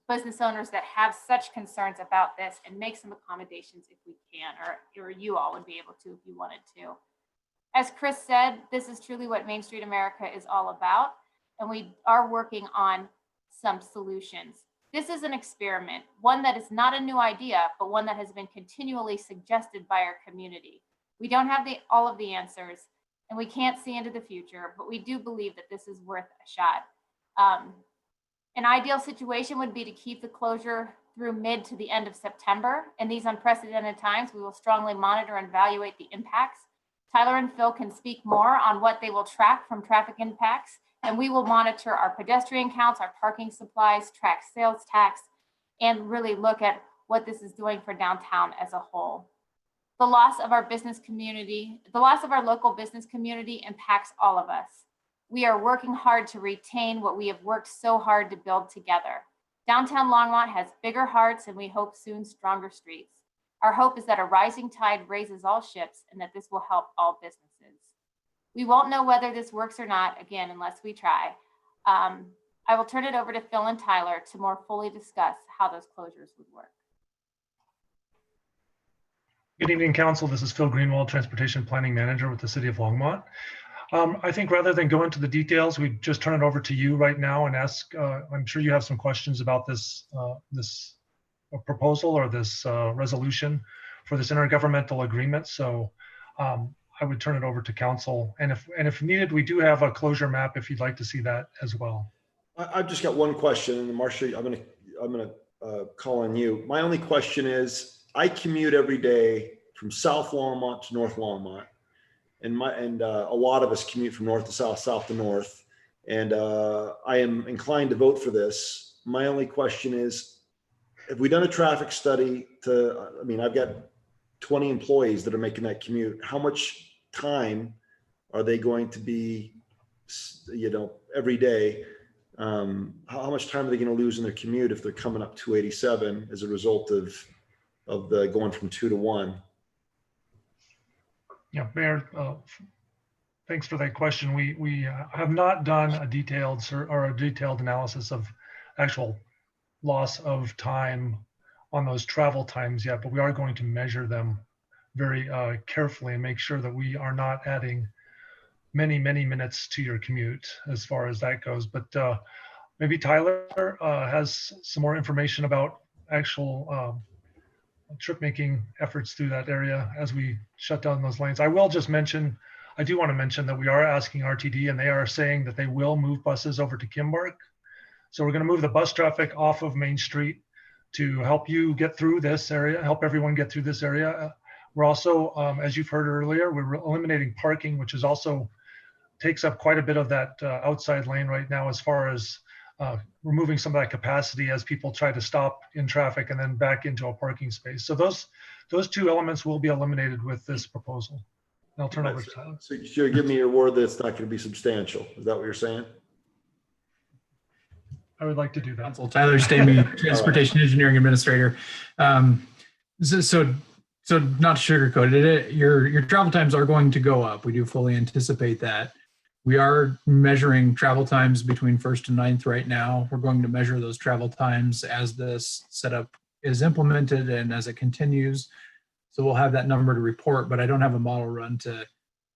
business owners that have such concerns about this and make some accommodations if we can, or you all would be able to if you wanted to. As Chris said, this is truly what Main Street America is all about, and we are working on some solutions. This is an experiment, one that is not a new idea, but one that has been continually suggested by our community. We don't have all of the answers, and we can't see into the future, but we do believe that this is worth a shot. An ideal situation would be to keep the closure through mid to the end of September. In these unprecedented times, we will strongly monitor and evaluate the impacts. Tyler and Phil can speak more on what they will track from traffic impacts, and we will monitor our pedestrian counts, our parking supplies, track sales tax, and really look at what this is doing for downtown as a whole. The loss of our business community, the loss of our local business community impacts all of us. We are working hard to retain what we have worked so hard to build together. Downtown Longmont has bigger hearts and we hope soon stronger streets. Our hope is that a rising tide raises all ships and that this will help all businesses. We won't know whether this works or not, again, unless we try. I will turn it over to Phil and Tyler to more fully discuss how those closures would work. Good evening, Council. This is Phil Greenwald, Transportation Planning Manager with the City of Longmont. I think rather than go into the details, we just turn it over to you right now and ask, I'm sure you have some questions about this, this proposal or this resolution for this intergovernmental agreement. So I would turn it over to Council. And if needed, we do have a closure map if you'd like to see that as well. I've just got one question, and Marcia, I'm gonna call on you. My only question is, I commute every day from South Longmont to North Longmont, and a lot of us commute from north to south, south to north, and I am inclined to vote for this. My only question is, have we done a traffic study to? I mean, I've got 20 employees that are making that commute. How much time are they going to be, every day? How much time are they going to lose in their commute if they're coming up 287 as a result of the going from 2 to 1? Yeah, Mayor, thanks for that question. We have not done a detailed analysis of actual loss of time on those travel times yet, but we are going to measure them very carefully and make sure that we are not adding many minutes to your commute as far as that goes. But maybe Tyler has some more information about actual trip making efforts through that area as we shut down those lanes. I do want to mention that we are asking RTD, and they are saying that they will move buses over to Kimbark. So we're going to move the bus traffic off of Main Street to help you get through this area, help everyone get through this area. We're also, as you've heard earlier, we're eliminating parking, which is also takes up quite a bit of that outside lane right now, as far as removing some of that capacity as people try to stop in traffic and then back into a parking space. So those two elements will be eliminated with this proposal. And I'll turn over to Tyler. So you're giving me your word that it's not going to be substantial. Is that what you're saying? I would like to do that. Tyler Stamey, Transportation Engineering Administrator. So not to sugarcoat it, your travel times are going to go up. We do fully anticipate that. We are measuring travel times between 1st and 9th right now. We're going to measure those travel times as this setup is implemented and as it continues. So we'll have that number to report, but I don't have a model run to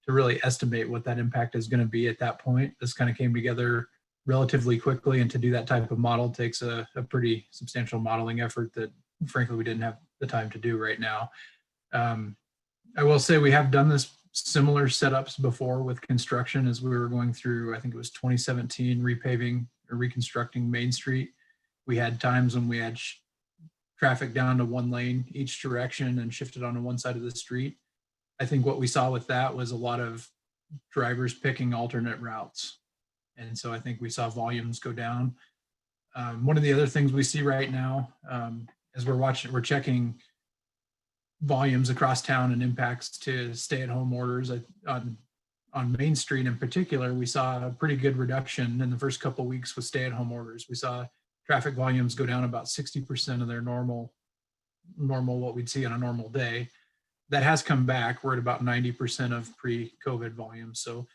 really estimate what that impact is going to be at that point. This kind of came together relatively quickly, and to do that type of model takes a pretty substantial modeling effort that frankly we didn't have the time to do right now. I will say we have done this similar setups before with construction as we were going through, I think it was 2017, repaving or reconstructing Main Street. We had times when we had traffic down to one lane each direction and shifted onto one side of the street. I think what we saw with that was a lot of drivers picking alternate routes. And so I think we saw volumes go down. One of the other things we see right now, as we're checking volumes across town and impacts to stay-at-home orders on Main Street in particular, we saw a pretty good reduction in the first couple of weeks with stay-at-home orders. We saw traffic volumes go down about 60% of their normal what we'd see on a normal day. That has come back. We're at about 90% of pre-COVID volumes. So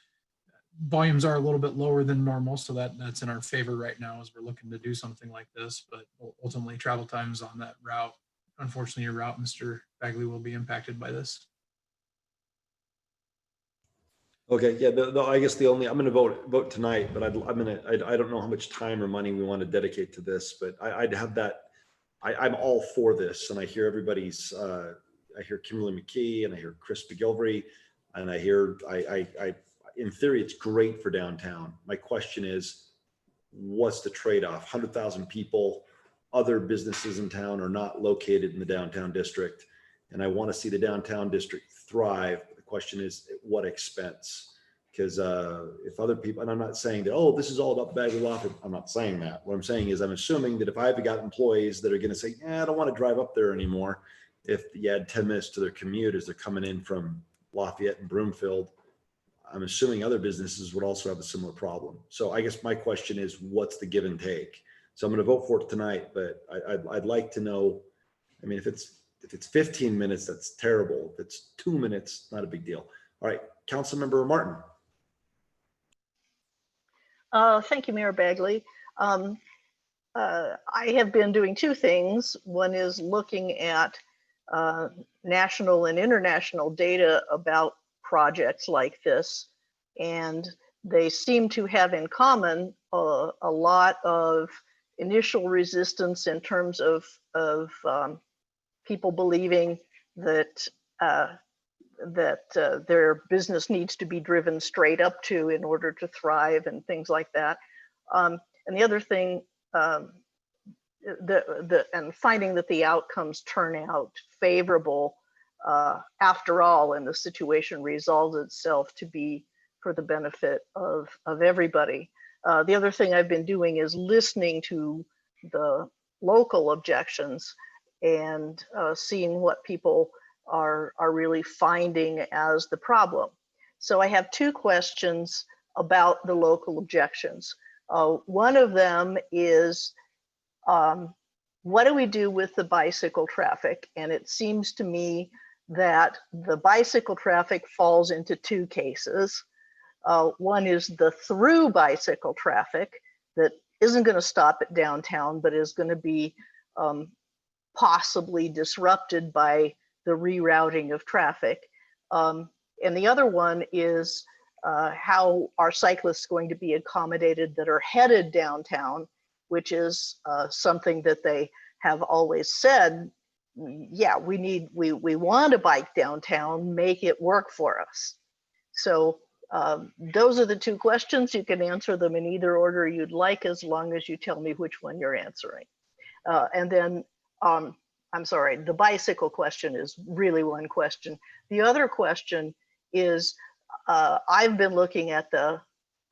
volumes are a little bit lower than normal. So that's in our favor right now as we're looking to do something like this. But ultimately, travel times on that route, unfortunately, your route, Mr. Bagley, will be impacted by this. Okay, yeah. I guess I'm going to vote tonight, but I don't know how much time or money we want to dedicate to this, but I'd have that. I'm all for this, and I hear everybody's. I hear Kimberly McKee, and I hear Chris McGilvery, and I hear in theory it's great for downtown. My question is, what's the trade-off? 100,000 people. Other businesses in town are not located in the downtown district, and I want to see the downtown district thrive. The question is, at what expense? Because if other people, and I'm not saying that, oh, this is all about Bagley Law, I'm not saying that. What I'm saying is I'm assuming that if I've got employees that are going to say, I don't want to drive up there anymore, if you add 10 minutes to their commute as they're coming in from Lafayette and Broomfield, I'm assuming other businesses would also have a similar problem. So I guess my question is, what's the give and take? So I'm going to vote for it tonight, but I'd like to know, I mean, if it's 15 minutes, that's terrible. If it's 2 minutes, not a big deal. All right, Councilmember Martin. Thank you, Mayor Bagley. I have been doing two things. One is looking at national and international data about projects like this, and they seem to have in common a lot of initial resistance in terms of people believing that their business needs to be driven straight up to in order to thrive and things like that. And the other thing, and finding that the outcomes turn out favorable after all, and the situation resolves itself to be for the benefit of everybody. The other thing I've been doing is listening to the local objections and seeing what people are really finding as the problem. So I have two questions about the local objections. One of them is, what do we do with the bicycle traffic? And it seems to me that the bicycle traffic falls into two cases. One is the through bicycle traffic that isn't going to stop at downtown, but is going to be possibly disrupted by the rerouting of traffic. And the other one is how are cyclists going to be accommodated that are headed downtown, which is something that they have always said, yeah, we want to bike downtown, make it work for us. So those are the two questions. You can answer them in either order you'd like, as long as you tell me which one you're answering. And then, I'm sorry, the bicycle question is really one question. The other question is, I've been looking at the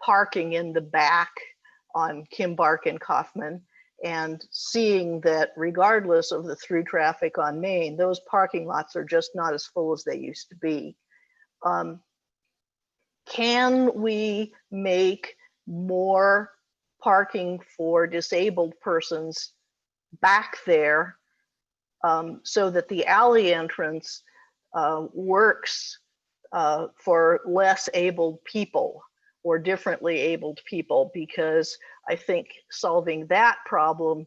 parking in the back on Kimbark and Kaufman and seeing that regardless of the through traffic on Main, those parking lots are just not as full as they used to be. Can we make more parking for disabled persons back there so that the alley entrance works for less abled people or differently abled people? Because I think solving that problem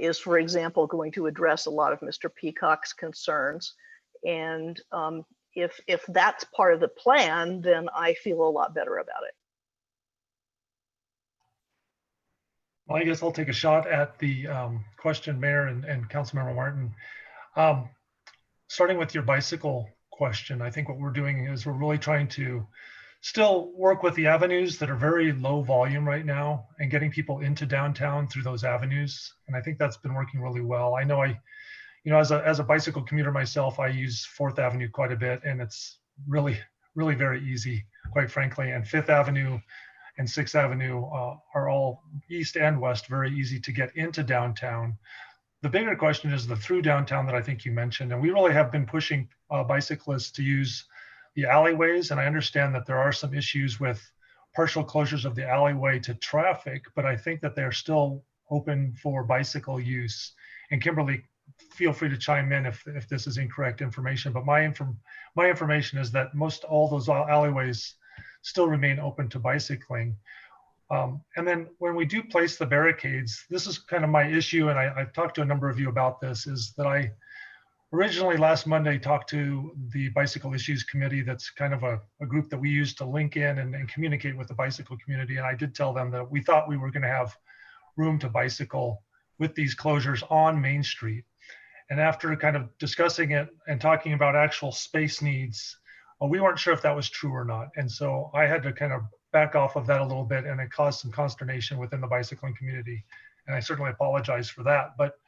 is, for example, going to address a lot of Mr. Peacock's concerns. And if that's part of the plan, then I feel a lot better about it. Well, I guess I'll take a shot at the question, Mayor and Councilmember Martin. Starting with your bicycle question, I think what we're doing is we're really trying to still work with the avenues that are very low volume right now and getting people into downtown through those avenues. And I think that's been working really well. I know as a bicycle commuter myself, I use 4th Avenue quite a bit, and it's really very easy, quite frankly. And 5th Avenue and 6th Avenue are all east and west, very easy to get into downtown. The bigger question is the through downtown that I think you mentioned. And we really have been pushing bicyclists to use the alleyways. And I understand that there are some issues with partial closures of the alleyway to traffic, but I think that they're still open for bicycle use. And Kimberly, feel free to chime in if this is incorrect information, but my information is that all those alleyways still remain open to bicycling. And then when we do place the barricades, this is kind of my issue, and I've talked to a number of you about this, is that I originally last Monday talked to the Bicycle Issues Committee. That's kind of a group that we use to link in and communicate with the bicycle community. And I did tell them that we thought we were going to have room to bicycle with these closures on Main Street. And after kind of discussing it and talking about actual space needs, we weren't sure if that was true or not. And so I had to kind of back off of that a little bit, and it caused some consternation within the bicycling community. And I certainly apologize for that. But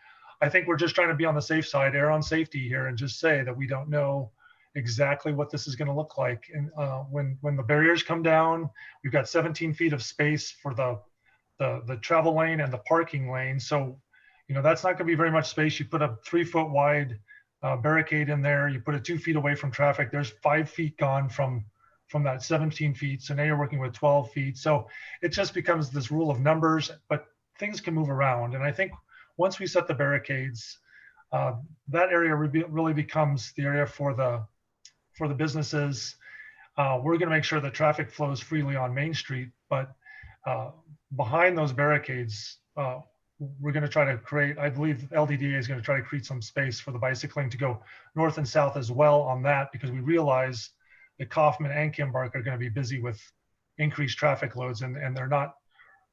I think we're just trying to be on the safe side, err on safety here, and just say that we don't know exactly what this is going to look like. And when the barriers come down, we've got 17 feet of space for the travel lane and the parking lane. So, that's not going to be very much space. You put a 3-foot wide barricade in there, you put it 2 feet away from traffic, there's 5 feet gone from from that 17 feet. So now you're working with 12 feet. So it just becomes this rule of numbers, but things can move around. And I think once we set the barricades, that area really becomes the area for the businesses. We're going to make sure that traffic flows freely on Main Street, but behind those barricades, we're going to try to create, I believe LDDA is going to try to create some space for the bicycling to go north and south as well on that, because we realize that Kaufman and Kimbark are going to be busy with increased traffic loads, and they're not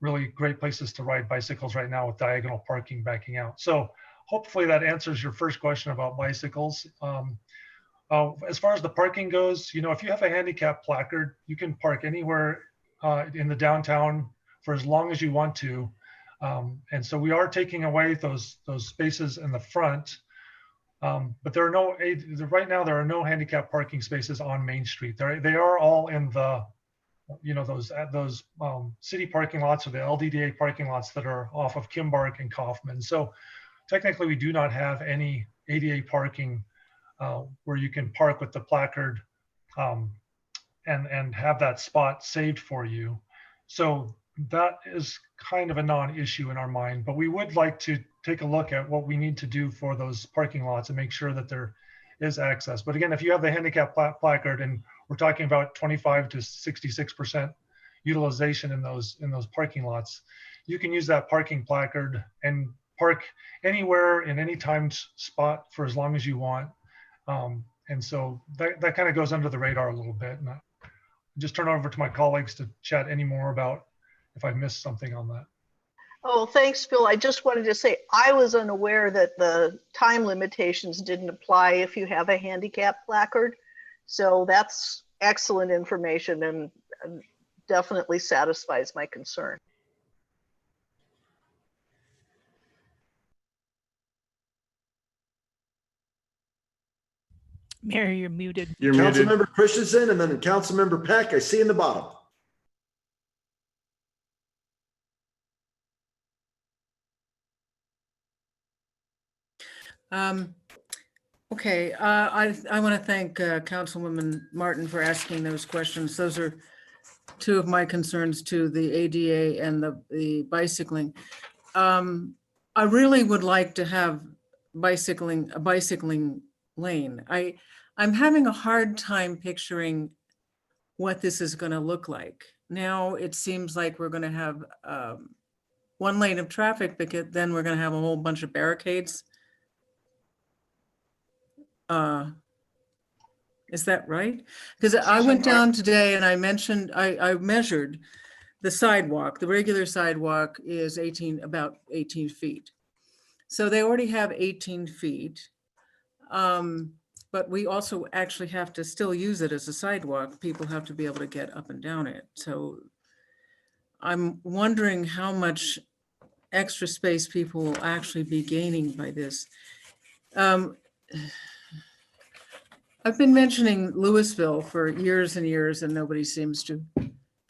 really great places to ride bicycles right now with diagonal parking backing out. So hopefully that answers your first question about bicycles. As far as the parking goes, if you have a handicap placard, you can park anywhere in the downtown for as long as you want to. And so we are taking away those spaces in the front, but there are right now there are no handicap parking spaces on Main Street. They are all in the, those city parking lots or the LDDA parking lots that are off of Kimbark and Kaufman. So technically we do not have any ADA parking where you can park with the placard and have that spot saved for you. So that is kind of a non-issue in our mind, but we would like to take a look at what we need to do for those parking lots and make sure that there is access. But again, if you have the handicap placard, and we're talking about 25 to 66% utilization in those parking lots, you can use that parking placard and park anywhere in any timed spot for as long as you want. And so that kind of goes under the radar a little bit. And I'll just turn it over to my colleagues to chat any more about if I missed something on that. Oh, thanks, Phil. I just wanted to say I was unaware that the time limitations didn't apply if you have a handicap placard. So that's excellent information and definitely satisfies my concern. Mary, you're muted. You're Councilmember Christensen and then Councilmember Peck, I see in the bottom. Okay, I want to thank Councilwoman Martin for asking those questions. Those are two of my concerns too, the ADA and the bicycling. I really would like to have a bicycling lane. I'm having a hard time picturing what this is going to look like. Now it seems like we're going to have one lane of traffic, but then we're going to have a whole bunch of barricades. Is that right? Because I went down today and I measured the sidewalk. The regular sidewalk is about 18 feet. So they already have 18 feet. But we also actually have to still use it as a sidewalk. People have to be able to get up and down it. So I'm wondering how much extra space people will actually be gaining by this. I've been mentioning Louisville for years and years, and nobody seems to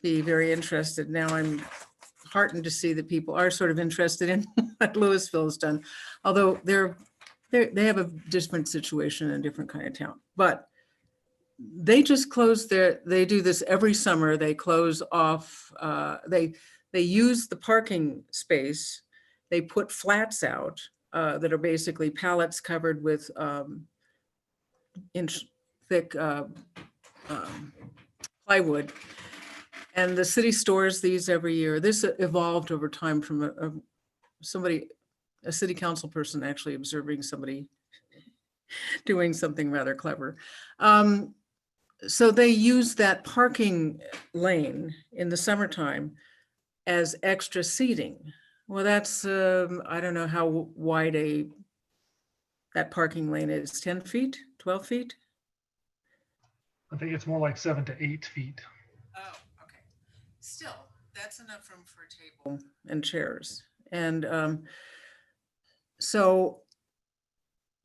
be very interested. Now I'm heartened to see that people are sort of interested in what Louisville has done, although they have a different situation in a different kind of town. But they just closed they do this every summer. They close off, they use the parking space. They put flats out that are basically pallets covered with inch thick plywood, and the city stores these every year. This evolved over time from a city council person actually observing somebody doing something rather clever. So they use that parking lane in the summertime as extra seating. Well, that's I don't know how wide that parking lane is, 10 feet, 12 feet? I think it's more like 7 to 8 feet. Oh, okay. Still, that's enough room for a table and chairs. And so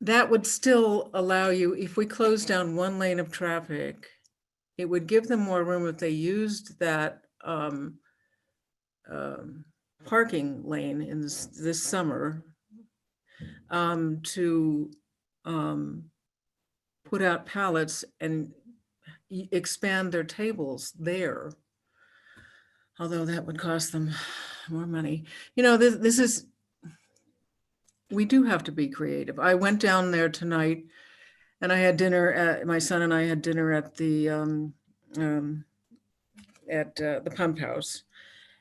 that would still allow you, if we close down one lane of traffic, it would give them more room if they used that parking lane in this summer to put out pallets and expand their tables there. Although that would cost them more money. You know, this is, we do have to be creative. I went down there tonight and I had dinner, my son and I had dinner at the pump house.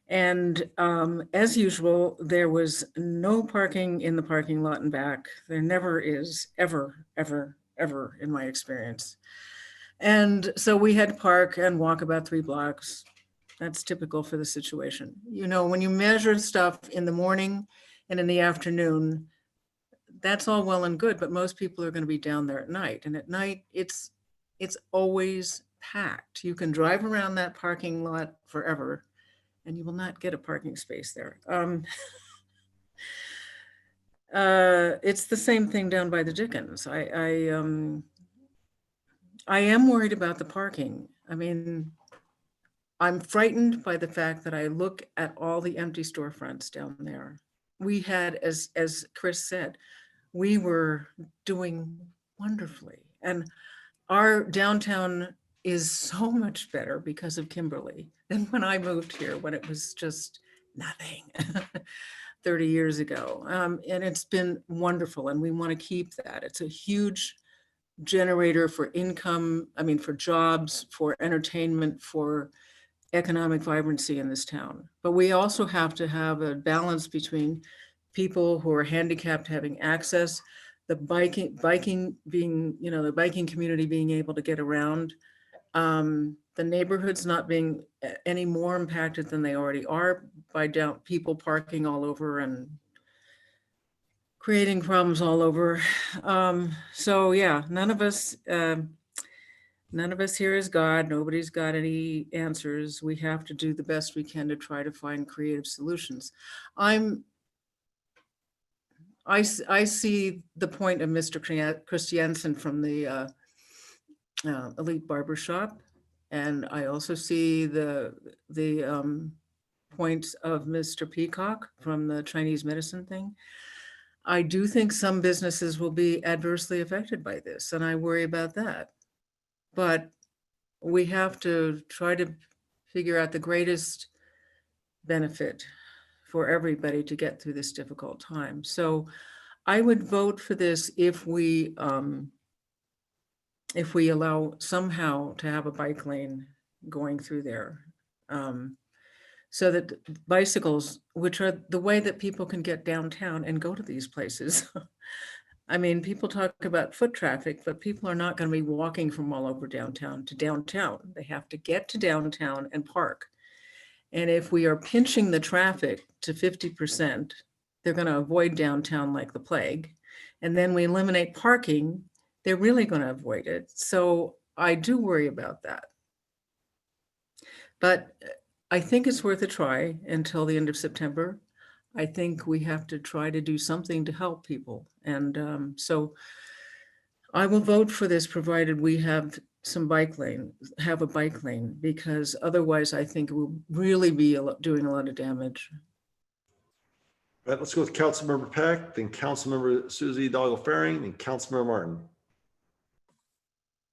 And as usual, there was no parking in the parking lot and back. There never is, ever, ever, ever in my experience. And so we had to park and walk about 3 blocks. That's typical for the situation. You know, when you measure stuff in the morning and in the afternoon, that's all well and good, but most people are going to be down there at night. And at night, it's always packed. You can drive around that parking lot forever and you will not get a parking space there. It's the same thing down by the Dickens. I am worried about the parking. I mean, I'm frightened by the fact that I look at all the empty storefronts down there. We had, as Chris said, we were doing wonderfully. And our downtown is so much better because of Kimberly than when I moved here, when it was just nothing 30 years ago. And it's been wonderful, and we want to keep that. It's a huge generator for income, I mean, for jobs, for entertainment, for economic vibrancy in this town. But we also have to have a balance between people who are handicapped having access, the biking being, you know, the biking community being able to get around, the neighborhoods not being any more impacted than they already are by people parking all over and creating problems all over. So yeah, none of us here is God. Nobody's got any answers. We have to do the best we can to try to find creative solutions. I see the point of Mr. Christensen from the Elite Barbershop, and I also see the points of Mr. Peacock from the Chinese medicine thing. I do think some businesses will be adversely affected by this, and I worry about that. But we have to try to figure out the greatest benefit for everybody to get through this difficult time. So I would vote for this if we allow somehow to have a bike lane going through there, so that bicycles, which are the way that people can get downtown and go to these places. I mean, people talk about foot traffic, but people are not going to be walking from all over downtown to downtown. They have to get to downtown and park. And if we are pinching the traffic to 50%, they're going to avoid downtown like the plague. And then we eliminate parking, they're really going to avoid it. So I do worry about that. But I think it's worth a try until the end of September. I think we have to try to do something to help people. And so I will vote for this, provided we have a bike lane, because otherwise I think we'll really be doing a lot of damage. All right, let's go with Councilmember Peck, then Councilmember Susie Hidalgo-Fahring, then Councilmember Martin.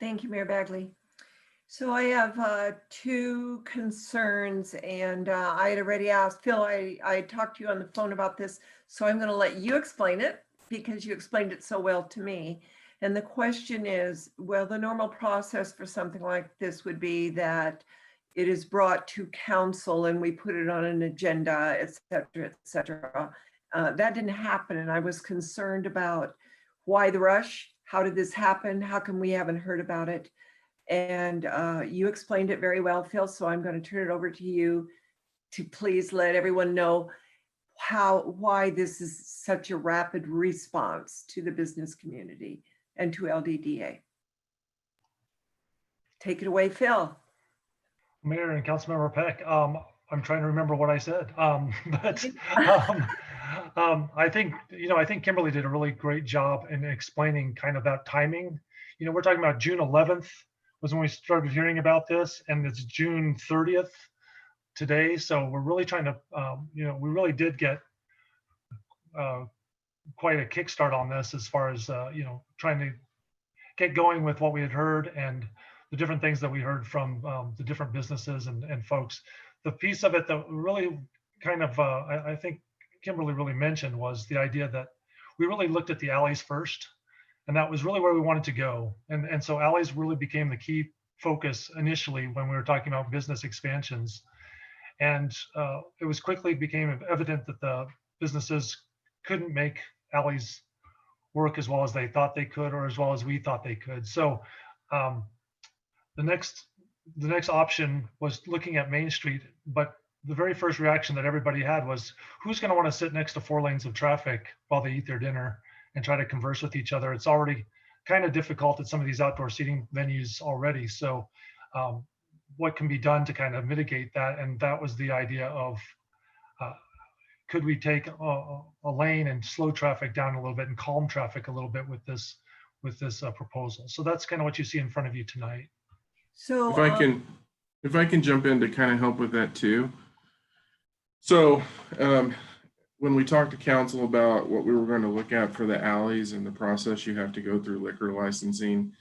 Thank you, Mayor Bagley. So I have 2 concerns, and I had already asked Phil, I talked to you on the phone about this, so I'm going to let you explain it because you explained it so well to me. And the question is, well, the normal process for something like this would be that it is brought to council and we put it on an agenda, et cetera, et cetera. That didn't happen, and I was concerned about why the rush? How did this happen? How come we haven't heard about it? And you explained it very well, Phil, so I'm going to turn it over to you to please let everyone know why this is such a rapid response to the business community and to LDDA. Take it away, Phil. Mayor and Councilmember Peck, I'm trying to remember what I said, I think, I think Kimberly did a really great job in explaining kind of that timing. We're talking about June 11th was when we started hearing about this, and it's June 30th today. So we're really trying to, we really did get quite a kickstart on this as far as, trying to get going with what we had heard. And different things that we heard from the different businesses and folks. The piece of it that really kind of, I think Kimberly really mentioned, was the idea that we really looked at the alleys first, and that was really where we wanted to go. And so alleys really became the key focus initially when we were talking about business expansions. And it was quickly became evident that the businesses couldn't make alleys work as well as they thought they could, or as well as we thought they could. So the next option was looking at Main Street, but the very first reaction that everybody had was, who's going to want to sit next to 4 lanes of traffic while they eat their dinner and try to converse with each other? It's already kind of difficult at some of these outdoor seating venues already. So what can be done to kind of mitigate that? And that was the idea of, could we take a lane and slow traffic down a little bit and calm traffic a little bit with this proposal? So that's kind of what you see in front of you tonight. So if I can jump in to kind of help with that too. So when we talked to council about what we were going to look at for the alleys and the process you have to go through, liquor licensing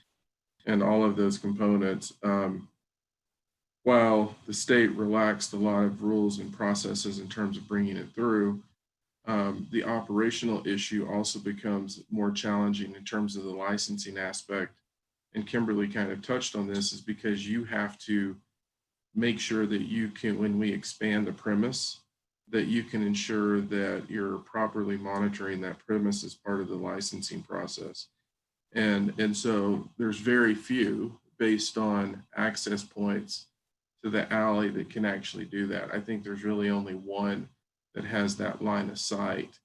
and all of those components, while the state relaxed a lot of rules and processes in terms of bringing it through, the operational issue also becomes more challenging in terms of the licensing aspect. And Kimberly kind of touched on this, is because you have to make sure that you can, when we expand the premise, that you can ensure that you're properly monitoring that premise as part of the licensing process. And so there's very few, based on access points to the alley, that can actually do that. I think there's really only one that has that line of sight.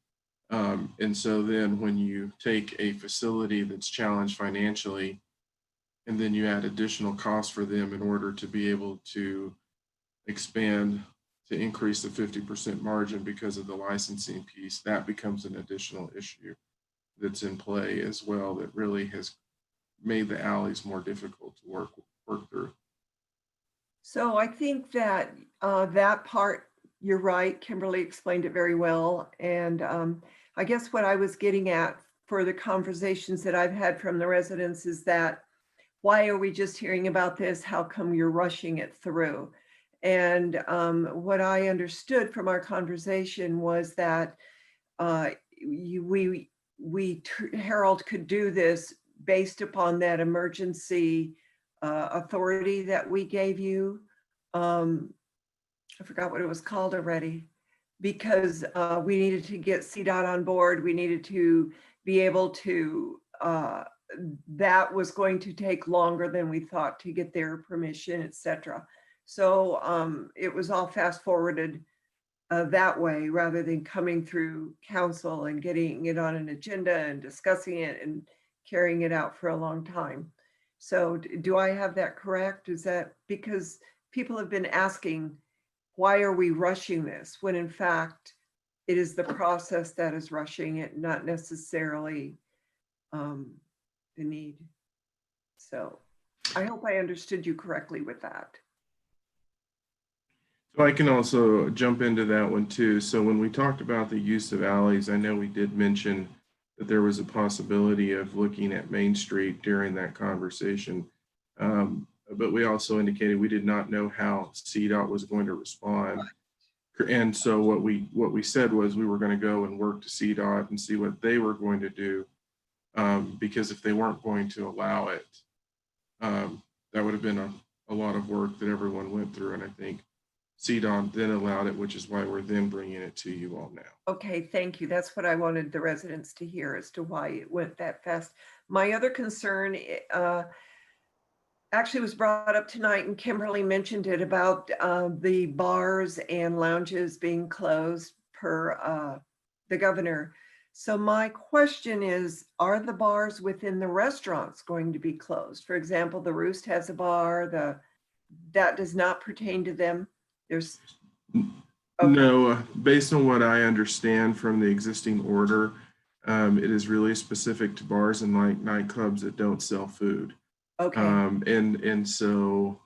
And so then when you take a facility that's challenged financially, and then you add additional costs for them in order to be able to expand, to increase the 50% margin because of the licensing piece, that becomes an additional issue that's in play as well, that really has made the alleys more difficult to work through. So I think that that part, you're right, Kimberly explained it very well. And I guess what I was getting at for the conversations that I've had from the residents is that, why are we just hearing about this? How come you're rushing it through? And what I understood from our conversation was that Harold could do this based upon that emergency authority that we gave you. I forgot what it was called already, because we needed to get CDOT on board. We needed to be able to, that was going to take longer than we thought to get their permission, et cetera. So it was all fast forwarded that way, rather than coming through council and getting it on an agenda and discussing it and carrying it out for a long time. So do I have that correct? Is that because people have been asking, why are we rushing this? When in fact, it is the process that is rushing it, not necessarily the need. So I hope I understood you correctly with that. So I can also jump into that one too. So when we talked about the use of alleys, I know we did mention that there was a possibility of looking at Main Street during that conversation. But we also indicated we did not know how CDOT was going to respond. And so what we said was we were going to go and work to CDOT and see what they were going to do. Because if they weren't going to allow it, that would have been a lot of work that everyone went through. And I think CDOT then allowed it, which is why we're then bringing it to you all now. Okay, thank you. That's what I wanted the residents to hear, as to why it went that fast. My other concern actually was brought up tonight, and Kimberly mentioned it, about the bars and lounges being closed per the governor. So my question is, are the bars within the restaurants going to be closed? For example, the Roost has a bar, that does not pertain to them. There's okay. No, based on what I understand from the existing order, it is really specific to bars and like nightclubs that don't sell food. Okay. And so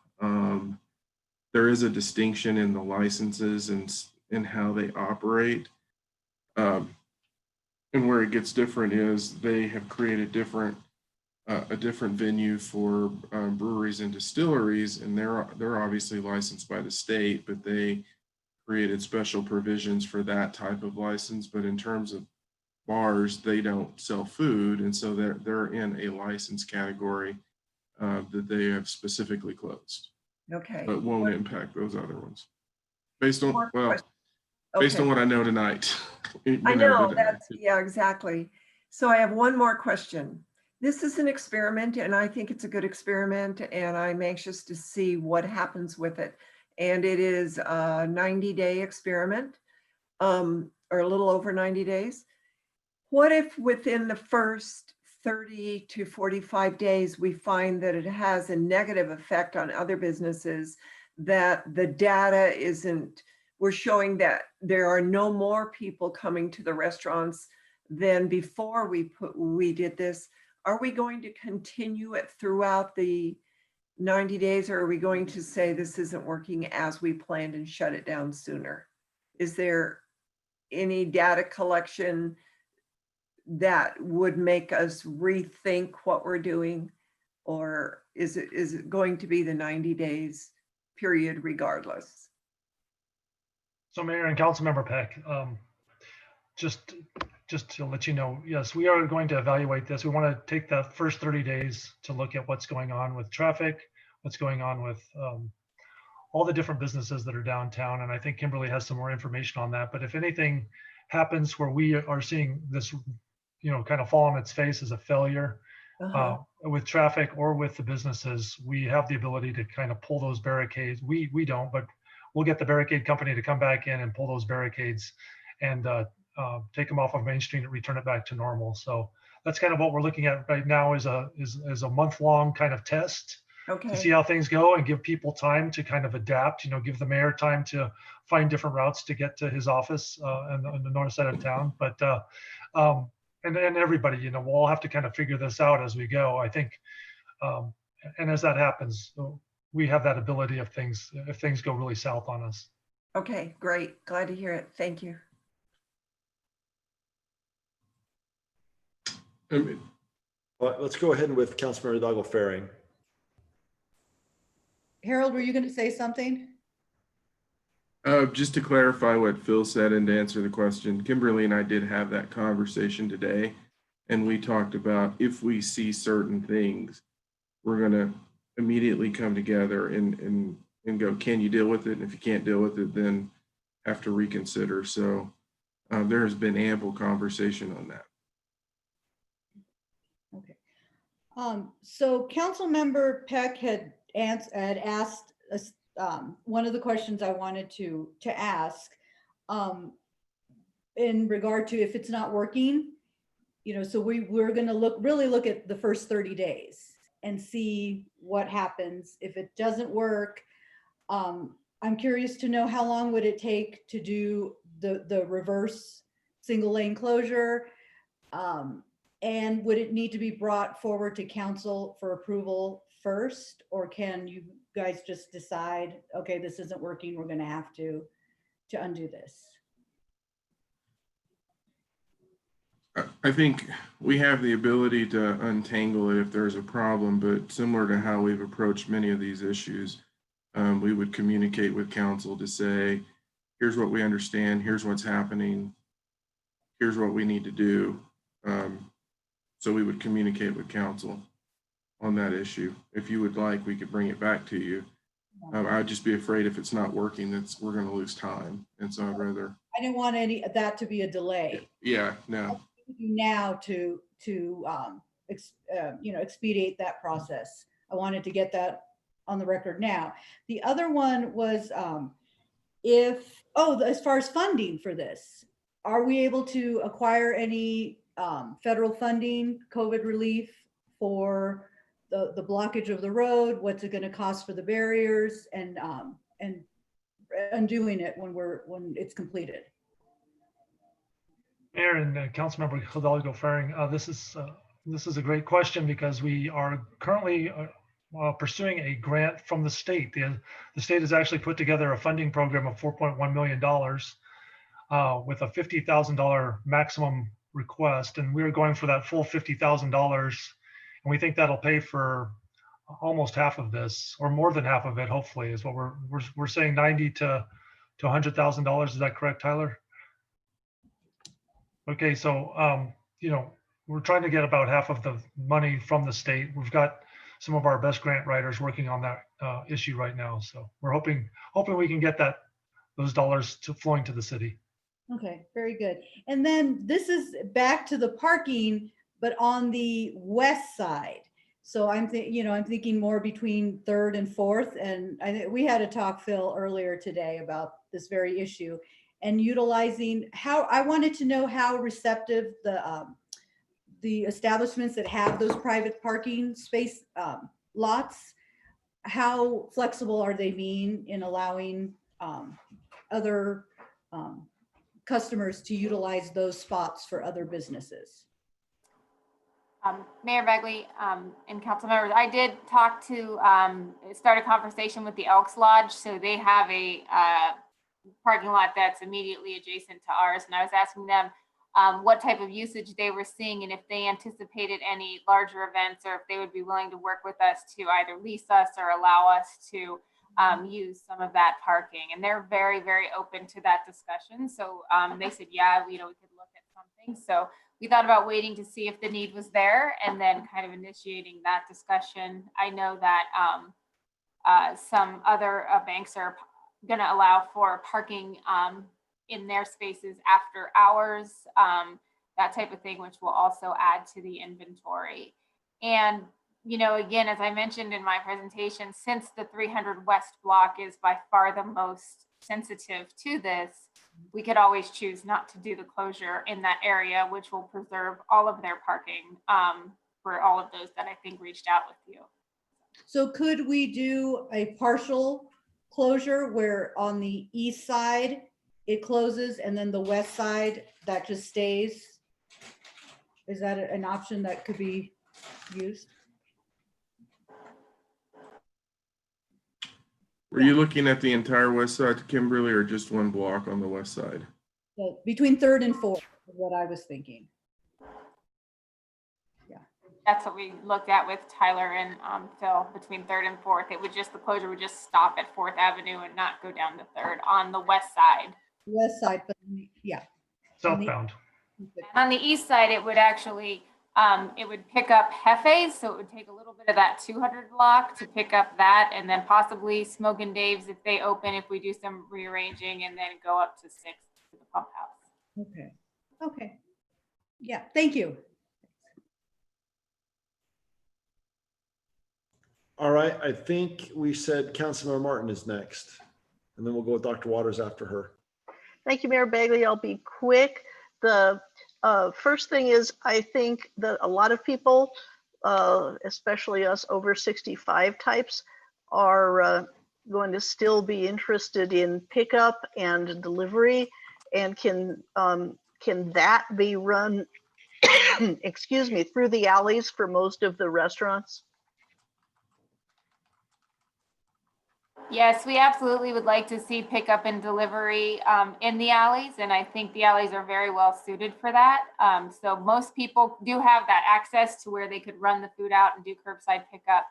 there is a distinction in the licenses and how they operate. And where it gets different is they have created different a different venue for breweries and distilleries, and they're obviously licensed by the state, but they created special provisions for that type of license. But in terms of bars, they don't sell food, and so they're in a license category that they have specifically closed. Okay. But won't impact those other ones. Based on, well, Okay. based on what I know tonight. I know that's, yeah, exactly. So I have one more question. This is an experiment, and I think it's a good experiment, and I'm anxious to see what happens with it. And it is a 90-day experiment, or a little over 90 days. What if within the first 30 to 45 days, we find that it has a negative effect on other businesses, that the data isn't, we're showing that there are no more people coming to the restaurants than before we did this? Are we going to continue it throughout the 90 days, or are we going to say this isn't working as we planned and shut it down sooner? Is there any data collection that would make us rethink what we're doing, or is it going to be the 90 days period regardless? So Mayor and Councilmember Peck, just to let you know, yes, we are going to evaluate this. We want to take the first 30 days to look at what's going on with traffic, what's going on with all the different businesses that are downtown. And I think Kimberly has some more information on that. But if anything happens where we are seeing this, kind of fall on its face as a failure with traffic or with the businesses, we have the ability to kind of pull those barricades. We don't, but we'll get the barricade company to come back in and pull those barricades and take them off of Main Street and return it back to normal. So that's kind of what we're looking at right now, is a month-long kind of test to see how things go and give people time to kind of adapt, give the mayor time to find different routes to get to his office on the north side of town. But and everybody, we'll all have to kind of figure this out as we go, I think. And as that happens, we have that ability if things go really south on us. Okay, great. Glad to hear it. Thank you. Well, let's go ahead with Councilmember Hidalgo-Fahring. Harold, were you going to say something? Just to clarify what Phil said and to answer the question, Kimberly and I did have that conversation today, and we talked about if we see certain things, we're going to immediately come together and go, can you deal with it? And if you can't deal with it, then have to reconsider. So there has been ample conversation on that. Okay. So Councilmember Peck had asked us one of the questions I wanted to ask in regard to if it's not working, so we're going to really look at the first 30 days and see what happens. If it doesn't work, I'm curious to know how long would it take to do the reverse single lane closure? And would it need to be brought forward to council for approval first, or can you guys just decide, okay, this isn't working, we're going to have to undo this? I think we have the ability to untangle it if there's a problem, but similar to how we've approached many of these issues, we would communicate with council to say, here's what we understand, here's what's happening, here's what we need to do. So we would communicate with council on that issue. If you would like, we could bring it back to you. I'd just be afraid if it's not working, we're going to lose time. And so I'd rather. I didn't want that to be a delay. Yeah, no. Now to expedite that process. I wanted to get that on the record now. The other one was as far as funding for this, are we able to acquire any federal funding, COVID relief for the blockage of the road? What's it going to cost for the barriers and undoing it when it's completed? Mayor and Councilmember Hidalgo-Fahring, this is a great question because we are currently pursuing a grant from the state. The state has actually put together a funding program of $4.1 million with a $50,000 maximum request, and we're going for that full $50,000 And we think that'll pay for almost half of this, or more than half of it, hopefully, is what we're saying. $90,000 to $100,000. Is that correct, Tyler? Okay, so we're trying to get about half of the money from the state. We've got some of our best grant writers working on that issue right now. So we're hoping we can get those dollars flowing to the city. Okay, very good. And then this is back to the parking, but on the west side. So I'm thinking more between 3rd and 4th. And we had a talk, Phil, earlier today about this very issue, and utilizing I wanted to know how receptive the establishments that have those private parking space lots, how flexible are they being in allowing other customers to utilize those spots for other businesses? Mayor Bagley and council members, I did talk to start a conversation with the Elks Lodge. So they have a parking lot that's immediately adjacent to ours. And I was asking them what type of usage they were seeing and if they anticipated any larger events, or if they would be willing to work with us to either lease us or allow us to use some of that parking. And they're very, very open to that discussion. So they said, yeah, we could look at something. So we thought about waiting to see if the need was there and then kind of initiating that discussion. I know that some other banks are going to allow for parking in their spaces after hours, that type of thing, which will also add to the inventory. And, again, as I mentioned in my presentation, since the 300 West block is by far the most sensitive to this, we could always choose not to do the closure in that area, which will preserve all of their parking for all of those that I think reached out with you. So could we do a partial closure where on the east side it closes and then the west side that just stays? Is that an option that could be used? Were you looking at the entire west side to Kimberly, or just one block on the west side? So between 3rd and 4th is what I was thinking. Yeah. That's what we looked at with Tyler and Phil, between 3rd and 4th. The closure would just stop at 4th Avenue and not go down to 3rd on the west side. West side, but yeah. Southbound. On the east side, it would actually, it would pick up Hefe's, so it would take a little bit of that 200 block to pick up that, and then possibly Smoke and Dave's if they open, if we do some rearranging, and then go up to 6th to the pump house. Okay. Yeah, thank you. All right, I think we said Councilmember Martin is next, and then we'll go with Dr. Waters after her. Thank you, Mayor Bagley. I'll be quick. The first thing is, I think that a lot of people, especially us over 65 types, are going to still be interested in pickup and delivery. And can that be run, excuse me, through the alleys for most of the restaurants? Yes, we absolutely would like to see pickup and delivery in the alleys, and I think the alleys are very well suited for that. So most people do have that access to where they could run the food out and do curbside pickup.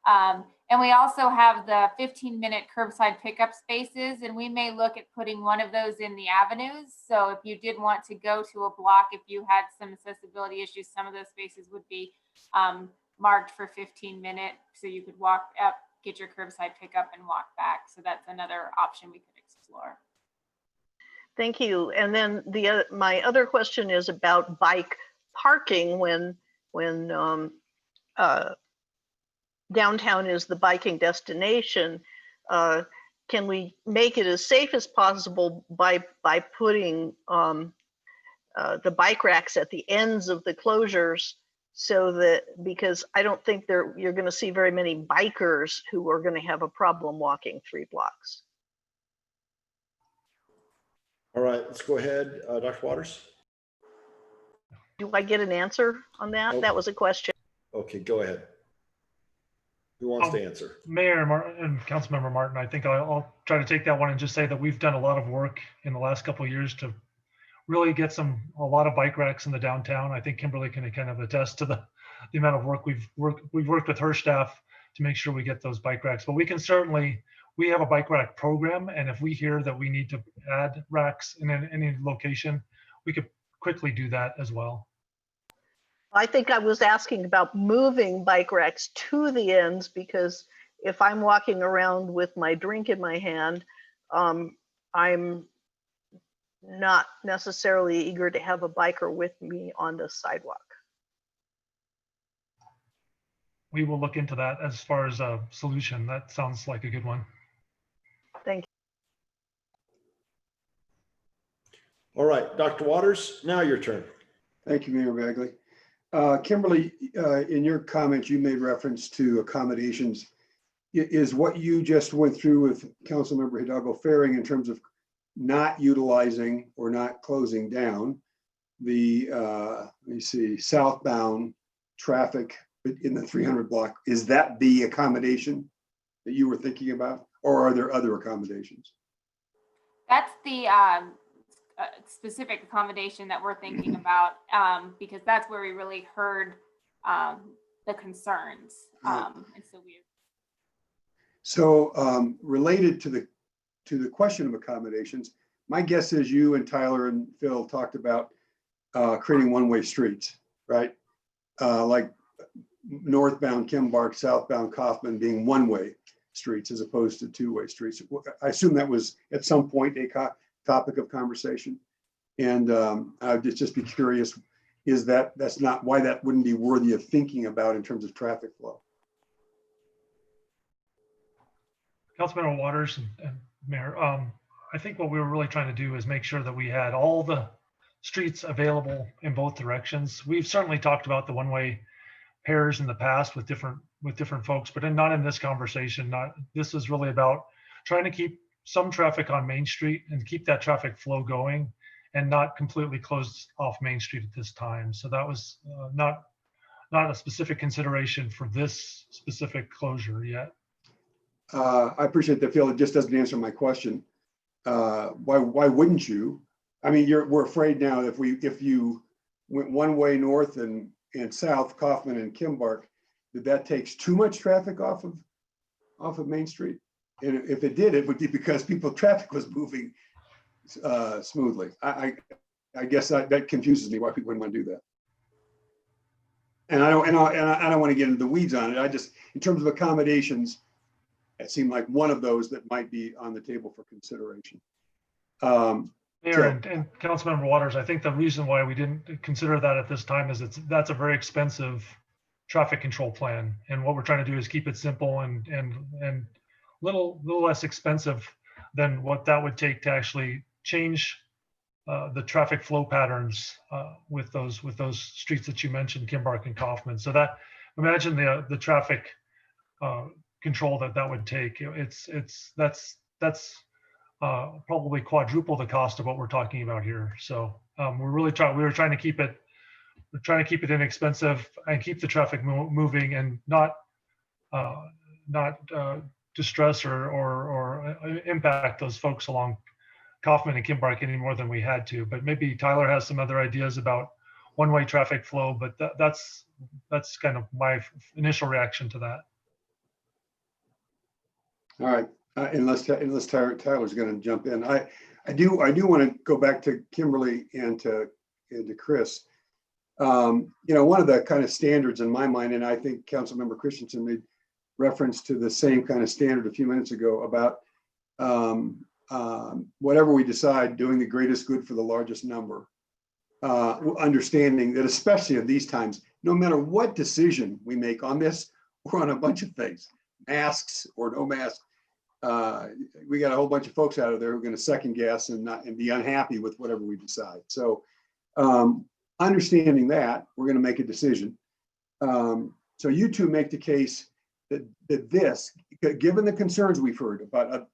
And we also have the 15-minute curbside pickup spaces, and we may look at putting one of those in the avenues. So if you did want to go to a block, if you had some accessibility issues, some of those spaces would be marked for 15 minutes, so you could walk up, get your curbside pickup and walk back. So that's another option we could explore. Thank you. And then my other question is about bike parking when downtown is the biking destination. Can we make it as safe as possible by putting the bike racks at the ends of the closures, so that, because I don't think you're going to see very many bikers who are going to have a problem walking 3 blocks. All right, let's go ahead. Dr. Waters. Do I get an answer on that? Oh. That was a question. Okay, go ahead. Who wants to answer? Mayor and Councilmember Martin, I think I'll try to take that one and just say that we've done a lot of work in the last couple of years to really get a lot of bike racks in the downtown. I think Kimberly can kind of attest to the amount of work we've worked with her staff to make sure we get those bike racks. But we can certainly, we have a bike rack program, and if we hear that we need to add racks in any location, we could quickly do that as well. I think I was asking about moving bike racks to the ends, because if I'm walking around with my drink in my hand, I'm not necessarily eager to have a biker with me on the sidewalk. We will look into that as far as a solution. That sounds like a good one. Thank All right, Dr. Waters, now your turn. Thank you, Mayor Bagley. Kimberly, in your comments, you made reference to accommodations. Is what you just went through with Councilmember Hidalgo-Fahring in terms of not utilizing or not closing down the, let me see, southbound traffic in the 300 block? Is that the accommodation that you were thinking about, or are there other accommodations? That's the specific accommodation that we're thinking about, because that's where we really heard the concerns. And so related to the question of accommodations, my guess is you and Tyler and Phil talked about creating one-way streets, right? Like northbound Kimbark, southbound Kaufman being one-way streets as opposed to two-way streets. I assume that was at some point a topic of conversation. And I'd just be curious, is that's not why that wouldn't be worthy of thinking about in terms of traffic flow? Councilmember Waters and Mayor, I think what we were really trying to do is make sure that we had all the streets available in both directions. We've certainly talked about the one-way pairs in the past with different folks, but not in this conversation. This is really about trying to keep some traffic on Main Street and keep that traffic flow going, and not completely close off Main Street at this time. So that was not a specific consideration for this specific closure yet. I appreciate that, Phil. It just doesn't answer my question. Why wouldn't you? I mean, we're afraid now that if you went one way north and south, Kaufman and Kimbark, that takes too much traffic off of Main Street. And if it did, it would be because traffic was moving smoothly. I guess that confuses me why people wouldn't want to do that. And I don't want to get into the weeds on it. I just, in terms of accommodations, it seemed like one of those that might be on the table for consideration. Mayor and Councilmember Waters, I think the reason why we didn't consider that at this time is that's a very expensive traffic control plan. And what we're trying to do is keep it simple and little less expensive than what that would take to actually change the traffic flow patterns with those streets that you mentioned, Kimbark and Kaufman. So that, imagine the traffic control that would take. That's probably quadruple the cost of what we're talking about here. So we were trying to keep it inexpensive and keep the traffic moving, and not distress or impact those folks along Kaufman and Kimbark any more than we had to. But maybe Tyler has some other ideas about one-way traffic flow, but that's kind of my initial reaction to that. All right, unless Tyler's going to jump in, I do want to go back to Kimberly and to Chris. One of the kind of standards in my mind, and I think Councilmember Christensen made reference to the same kind of standard a few minutes ago about whatever we decide, doing the greatest good for the largest number. Understanding that, especially in these times, no matter what decision we make on this or on a bunch of things, masks or no masks, we got a whole bunch of folks out of there who are going to second guess and be unhappy with whatever we decide. So understanding that, we're going to make a decision. So you two make the case that this, given the concerns we've heard about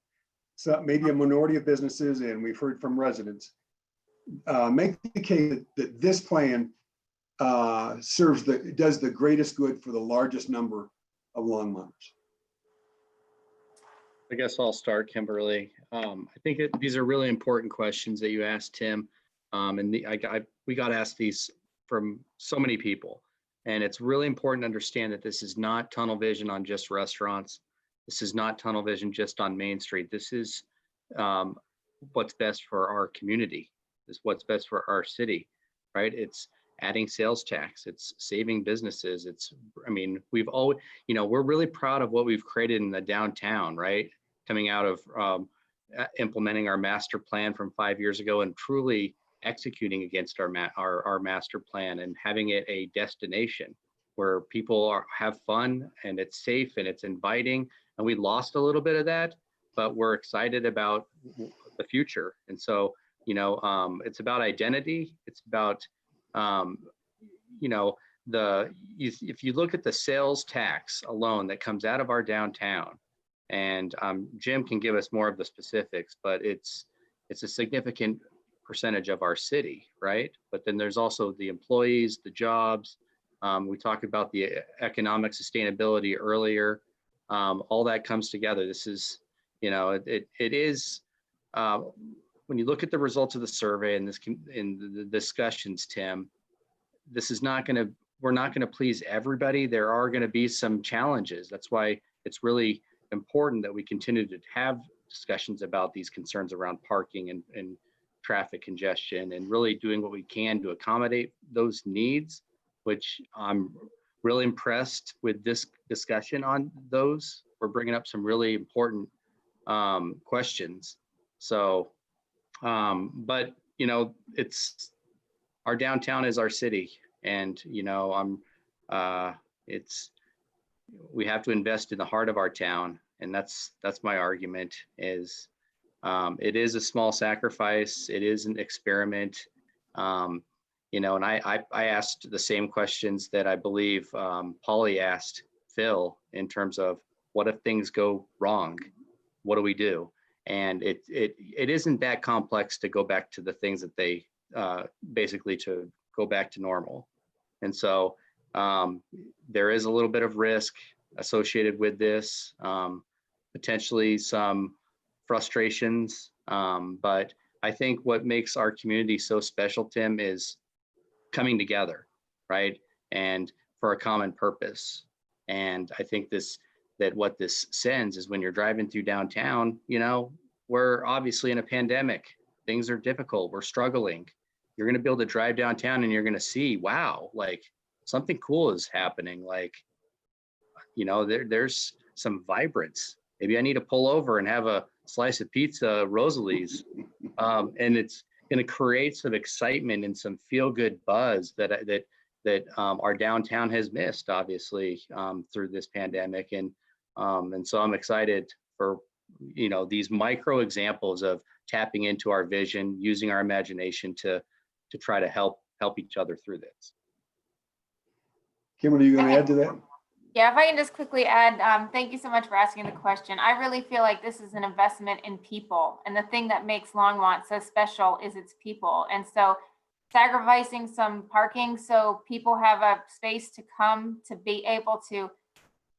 maybe a minority of businesses, and we've heard from residents, make the case that this plan does the greatest good for the largest number of Longmonters. I guess I'll start, Kimberly. I think these are really important questions that you asked, Tim. And we got asked these from so many people. And it's really important to understand that this is not tunnel vision on just restaurants. This is not tunnel vision just on Main Street. This is what's best for our community. This is what's best for our city, right? It's adding sales tax. It's saving businesses. I mean, we've always, we're really proud of what we've created in the downtown, right? Coming out of implementing our master plan from 5 years ago and truly executing against our master plan and having it a destination where people have fun and it's safe and it's inviting. And we lost a little bit of that, but we're excited about the future. And so, it's about identity. It's about, if you look at the sales tax alone that comes out of our downtown, and Jim can give us more of the specifics, but it's a significant percentage of our city, right? But then there's also the employees, the jobs. We talked about the economic sustainability earlier. All that comes together. This is, it is, when you look at the results of the survey and in the discussions, Tim, this is we're not going to please everybody. There are going to be some challenges. That's why it's really important that we continue to have discussions about these concerns around parking and traffic congestion and really doing what we can to accommodate those needs, which I'm really impressed with this discussion on those. We're bringing up some really important questions. So, but it's our downtown is our city, and we have to invest in the heart of our town, and that's my argument. Is it is a small sacrifice. It is an experiment, and I asked the same questions that I believe Polly asked Phil in terms of what if things go wrong, what do we do? And it isn't that complex to go back to the things that they basically to go back to normal. And so there is a little bit of risk associated with this, potentially some frustrations. But I think what makes our community so special, Tim, is coming together, right? And for a common purpose. And I think what this sends is when you're driving through downtown, we're obviously in a pandemic. Things are difficult. We're struggling. You're going to be able to drive downtown and you're going to see, wow, like something cool is happening. Like, there's some vibrance. Maybe I need to pull over and have a slice of pizza, Rosalie's. And it's going to create some excitement and some feel-good buzz that our downtown has missed, obviously, through this pandemic. And so I'm excited for, these micro examples of tapping into our vision, using our imagination to try to help each other through this. Kimberly, you going to add to that? Yeah, if I can just quickly add, thank you so much for asking the question. I really feel like this is an investment in people. And the thing that makes Longmont so special is its people. And so sacrificing some parking so people have a space to come to be able to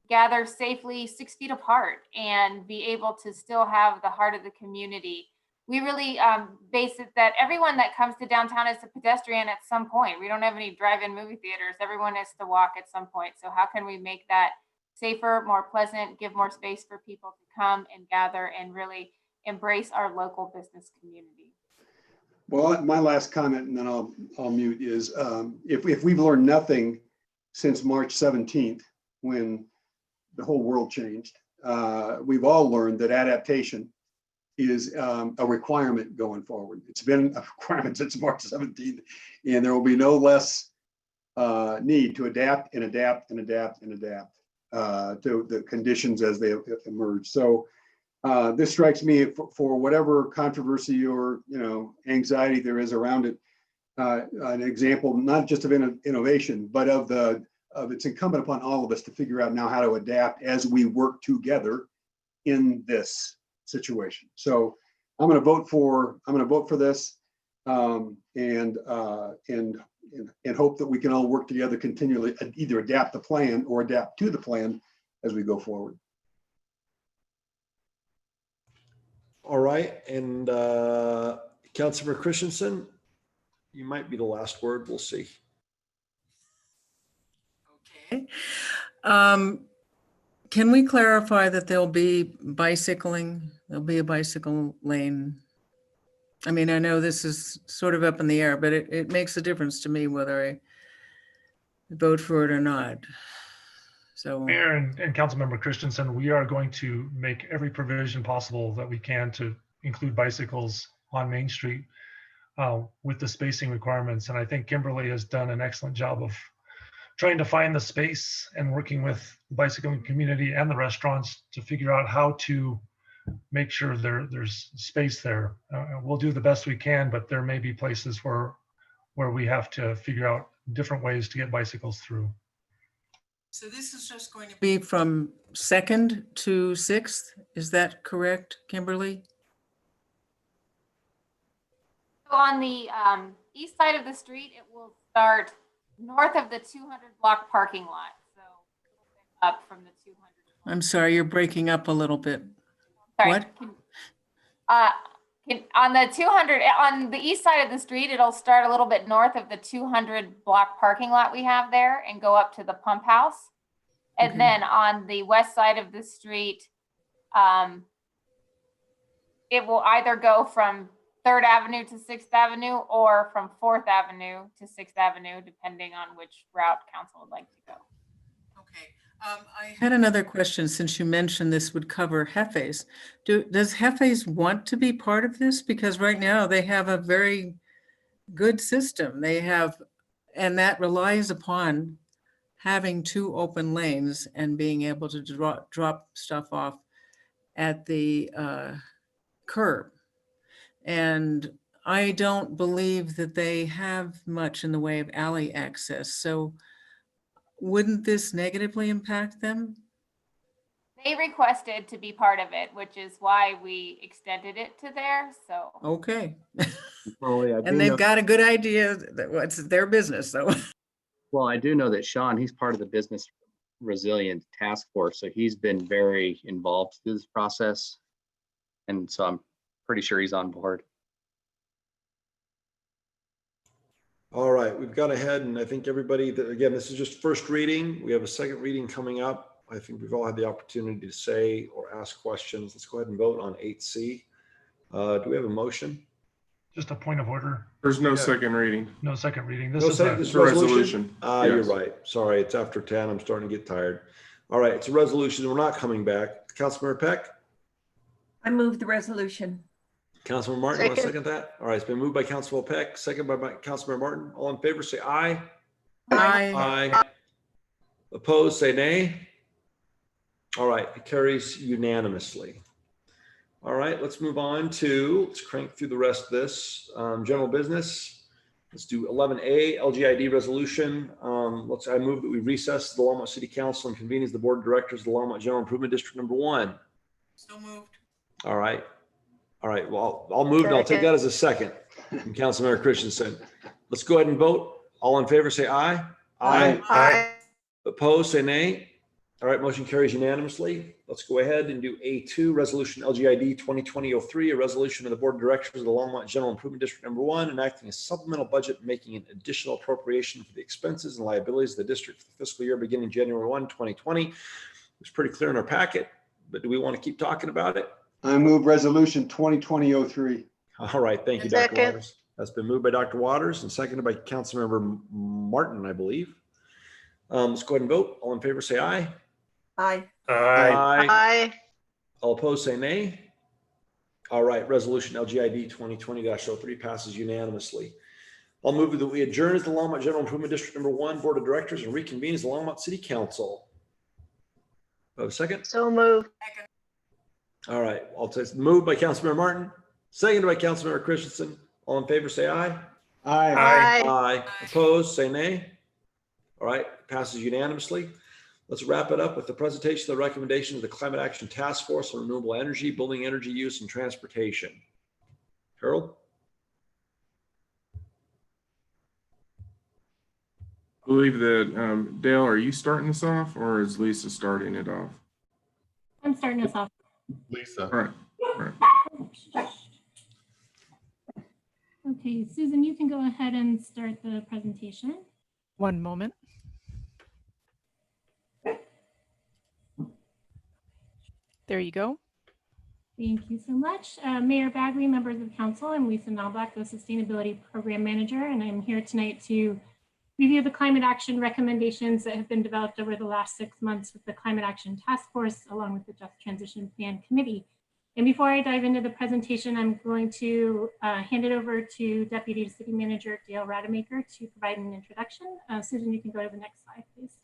gather safely 6 feet apart and be able to still have the heart of the community. We really base it that everyone that comes to downtown is a pedestrian at some point. We don't have any drive-in movie theaters. Everyone has to walk at some point. So how can we make that safer, more pleasant, give more space for people to come and gather and really embrace our local business community? Well, my last comment, and then I'll mute, is if we've learned nothing since March 17th, when the whole world changed, we've all learned that adaptation is a requirement going forward. It's been a requirement since March 17th, and there will be no less need to adapt and adapt and adapt and adapt to the conditions as they emerge. So this strikes me for whatever controversy or anxiety there is around it, an example not just of innovation, but of it's incumbent upon all of us to figure out now how to adapt as we work together in this situation. So I'm going to vote for this, and hope that we can all work together continually, either adapt the plan or adapt to the plan as we go forward. All right, and Councilor Christensen, you might be the last word. We'll see. Can we clarify that there'll be bicycling? There'll be a bicycle lane. I mean, I know this is sort of up in the air, but it makes a difference to me whether I vote for it or not. So, Mayor and Councilmember Christensen, we are going to make every provision possible that we can to include bicycles on Main Street with the spacing requirements. And I think Kimberly has done an excellent job of trying to find the space and working with the bicycling community and the restaurants to figure out how to make sure there's space there. We'll do the best we can, but there may be places where we have to figure out different ways to get bicycles through. so this is just going to be from 2nd to 6th. Is that correct, Kimberly? So on the east side of the street, it will start north of the 200 block parking lot. So up from the 200. I'm sorry, you're breaking up a little bit. Sorry. What? On the 200, on the east side of the street, it'll start a little bit north of the 200 block parking lot we have there and go up to the pump house. And Okay. then on the west side of the street, it will either go from 3rd Avenue to 6th Avenue or from 4th Avenue to 6th Avenue, depending on which route council would like to go. I had another question, since you mentioned this would cover Hefes. Does Hefes want to be part of this? Because right now they have a very good system. They have, and that relies upon having 2 open lanes and being able to drop stuff off at the curb. And I don't believe that they have much in the way of alley access. So wouldn't this negatively impact them? They requested to be part of it, which is why we extended it to there. So Okay. Well, yeah, I do And they've know- got a good idea that it's their business, so. Well, I do know that Sean, he's part of the Business Resilience Task Force, so he's been very involved through this process. And so I'm pretty sure he's on board. All right, we've gone ahead, and I think everybody, again, this is just first reading. We have a second reading coming up. I think we've all had the opportunity to say or ask questions. Let's go ahead and vote on 8C. Do we have a motion? Just a point of order. There's no Yeah. second reading. No second reading. No This is second, a this is a resolution. You're Yes. right. Sorry, it's after 10. I'm starting to get tired. All right, it's a resolution. We're not coming back. Councilmember Peck? I move the resolution. Councilmember Martin, you want to second that? All right, it's been moved by Councilmember Peck, second by Councilmember Martin. All in favor, say aye. Aye. Aye. Opposed, say nay. All right, it carries unanimously. All right, let's move on to, let's crank through the rest of this. General business. Let's do 11A, LGID resolution. I move that we recess the Longmont City Council and convene as the Board of Directors of the Longmont General Improvement District Number 1. So moved. All right. All right, well, I'll move and I'll take that as a second from Councilmember Christensen. Let's go ahead and vote. All in favor, say aye. Aye. Opposed, say nay. All right, motion carries unanimously. Let's go ahead and do A2, Resolution LGID 2020-03, a resolution of the Board of Directors of the Longmont General Improvement District Number 1, enacting a supplemental budget, making an additional appropriation for the expenses and liabilities of the district for the fiscal year beginning January 1, 2020. It's pretty clear in our packet, but do we want to keep talking about it? I move resolution 2020-03. All right, thank you, Dr. Second. Waters. That's been moved by Dr. Waters and seconded by Councilmember Martin, I believe. Let's go ahead and vote. All in favor, say aye. Aye. Aye. All opposed, say nay. All right, resolution LGID 2020-03 passes unanimously. I'll move that we adjourn as the Longmont General Improvement District Number 1 Board of Directors and reconvene as the Longmont City Council. Do I have a second? So moved. All right, I'll take moved by Councilmember Martin, seconded by Councilmember Christensen. All in favor, say aye. Aye. Aye. Opposed, say nay. All right, passes unanimously. Let's wrap it up with the presentation of the recommendation of the Climate Action Task Force on Renewable Energy, Building Energy Use, and Transportation. Harold? I believe that, Dale, are you starting this off or is Lisa starting it off? I'm starting us off. Lisa. All right. All right. Okay, Susan, you can go ahead and start the presentation. One moment. There you go. Thank you so much. Mayor Bagley, members of council, I'm Lisa Knobloch, the Sustainability Program Manager, and I'm here tonight to review the climate action recommendations that have been developed over the last 6 months with the Climate Action Task Force, along with the Just Transition Plan Committee. And before I dive into the presentation, I'm going to hand it over to Deputy City Manager Dale Rademacher to provide an introduction. Susan, you can go to the next slide, please.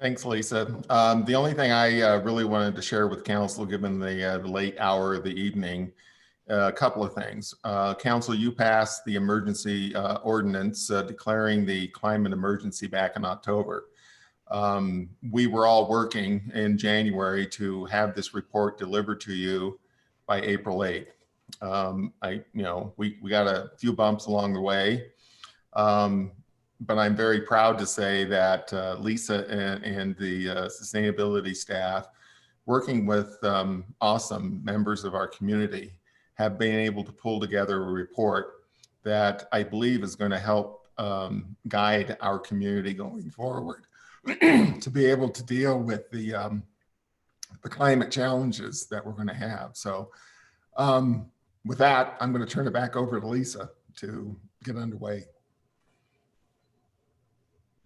Thanks, Lisa. The only thing I really wanted to share with council, given the late hour of the evening, a couple of things. Council, you passed the emergency ordinance declaring the climate emergency back in October. We were all working in January to have this report delivered to you by April 8th. We got a few bumps along the way. But I'm very proud to say that Lisa and the sustainability staff, working with awesome members of our community, have been able to pull together a report that I believe is going to help guide our community going forward to be able to deal with the climate challenges that we're going to have. So with that, I'm going to turn it back over to Lisa to get underway.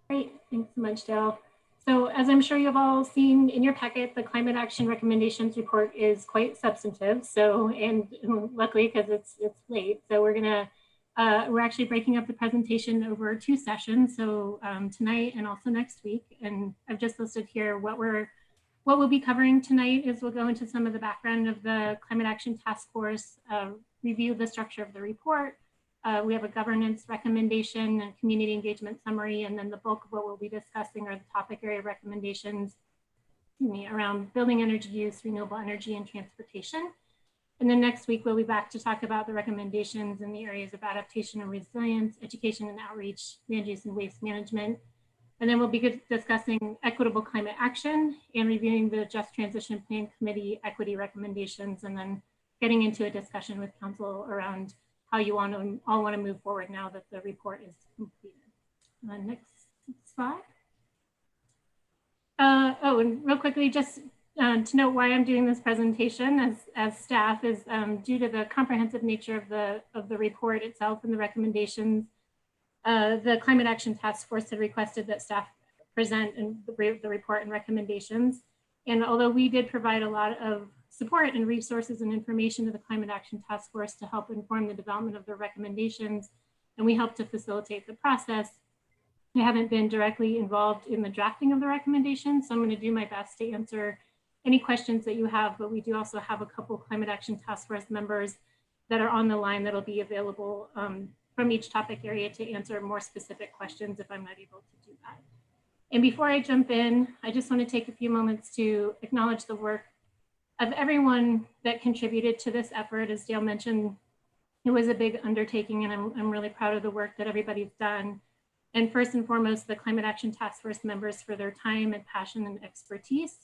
Great, thanks so much, Dale. So as I'm sure you've all seen in your packet, the Climate Action Recommendations report is quite substantive. So, and luckily because it's late, so we're actually breaking up the presentation over 2 sessions. So tonight and also next week. And I've just listed here what we'll be covering tonight is we'll go into some of the background of the Climate Action Task Force, review the structure of the report. We have a governance recommendation and community engagement summary, and then the bulk of what we'll be discussing are the topic area recommendations around building energy use, renewable energy, and transportation. And then next week, we'll be back to talk about the recommendations in the areas of adaptation and resilience, education and outreach, land use and waste management. And then we'll be discussing equitable climate action and reviewing the Just Transition Plan Committee equity recommendations, and then getting into a discussion with council around how you all want to move forward now that the report is completed. Next slide. And real quickly, just to note why I'm doing this presentation as staff is due to the comprehensive nature of the report itself and the recommendations. The Climate Action Task Force had requested that staff present the report and recommendations. And although we did provide a lot of support and resources and information to the Climate Action Task Force to help inform the development of their recommendations, and we helped to facilitate the process, I haven't been directly involved in the drafting of the recommendations, so I'm going to do my best to answer any questions that you have, but we do also have a couple Climate Action Task Force members that are on the line that'll be available from each topic area to answer more specific questions if I'm not able to do that. And before I jump in, I just want to take a few moments to acknowledge the work of everyone that contributed to this effort. As Dale mentioned, it was a big undertaking, and I'm really proud of the work that everybody's done. And first and foremost, the Climate Action Task Force members for their time and passion and expertise,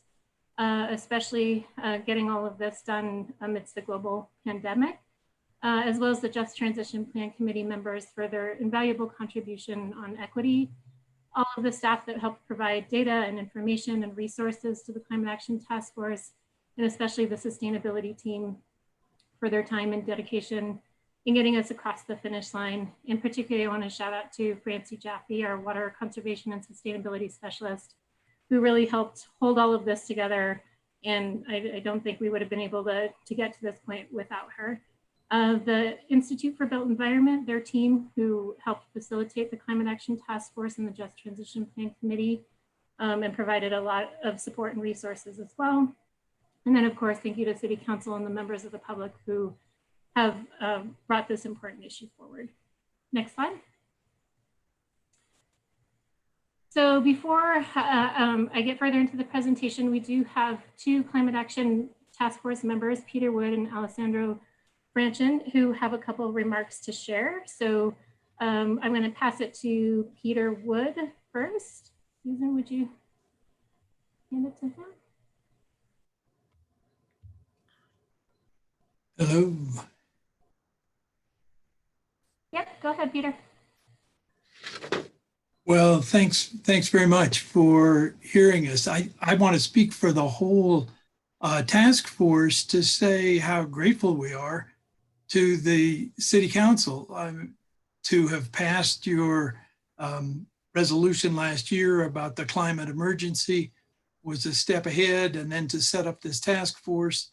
especially getting all of this done amidst the global pandemic, as well as the Just Transition Plan Committee members for their invaluable contribution on equity, all of the staff that helped provide data and information and resources to the Climate Action Task Force, and especially the sustainability team for their time and dedication in getting us across the finish line. In particular, I want to shout out to Francie Jaffe, our water conservation and sustainability specialist, who really helped hold all of this together. And I don't think we would have been able to get to this point without her. The Institute for Built Environment, their team who helped facilitate the Climate Action Task Force and the Just Transition Plan Committee, and provided a lot of support and resources as well. And then of course, thank you to City Council and the members of the public who have brought this important issue forward. Next slide. So before I get further into the presentation, we do have 2 Climate Action Task Force members, Peter Wood and Alessandro Branchin, who have a couple of remarks to share. So I'm going to pass it to Peter Wood first. Susan, would you hand it to him? Hello. Yep, go ahead, Peter. Well, thanks very much for hearing us. I want to speak for the whole task force to say how grateful we are to the city council to have passed your resolution last year about the climate emergency was a step ahead, and then to set up this task force.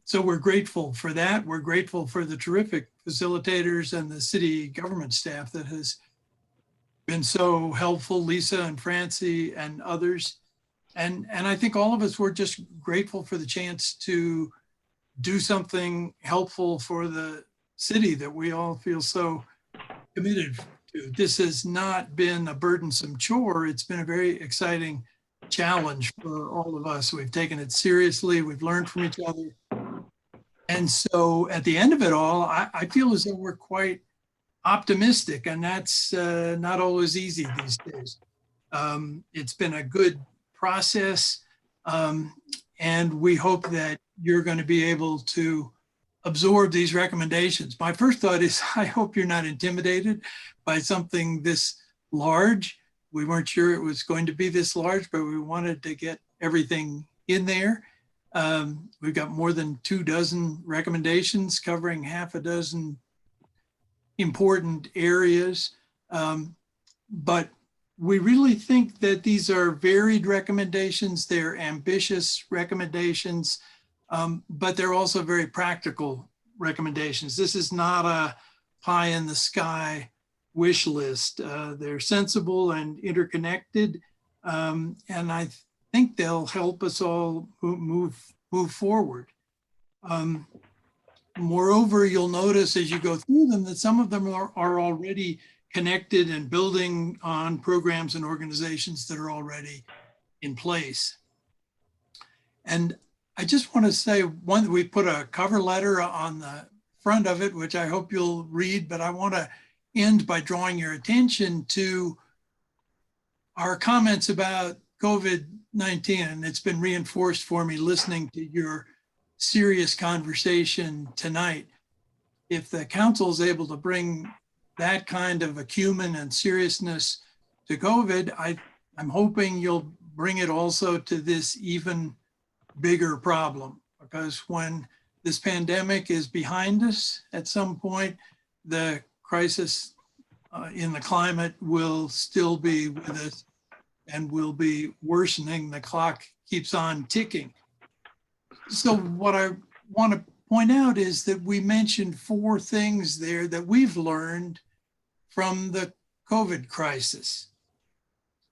So we're grateful for that. We're grateful for the terrific facilitators and the city government staff that has been so helpful, Lisa and Francie and others. And I think all of us were just grateful for the chance to do something helpful for the city that we all feel so committed to. This has not been a burdensome chore. It's been a very exciting challenge for all of us. We've taken it seriously. We've learned from each other. And so at the end of it all, I feel as though we're quite optimistic, and that's not always easy these days. It's been a good process, and we hope that you're going to be able to absorb these recommendations. My first thought is, I hope you're not intimidated by something this large. We weren't sure it was going to be this large, but we wanted to get everything in there. We've got more than 24 recommendations covering half a dozen important areas. But we really think that these are varied recommendations. They're ambitious recommendations, but they're also very practical recommendations. This is not a pie in the sky wish list. They're sensible and interconnected, and I think they'll help us all move forward. Moreover, you'll notice as you go through them that some of them are already connected and building on programs and organizations that are already in place. And I just want to say, one, we put a cover letter on the front of it, which I hope you'll read, but I want to end by drawing your attention to our comments about COVID-19. And it's been reinforced for me listening to your serious conversation tonight. If the council is able to bring that kind of acumen and seriousness to COVID, I'm hoping you'll bring it also to this even bigger problem, because when this pandemic is behind us at some point, the crisis in the climate will still be with us and will be worsening. The clock keeps on ticking. So what I want to point out is that we mentioned 4 things there that we've learned from the COVID crisis.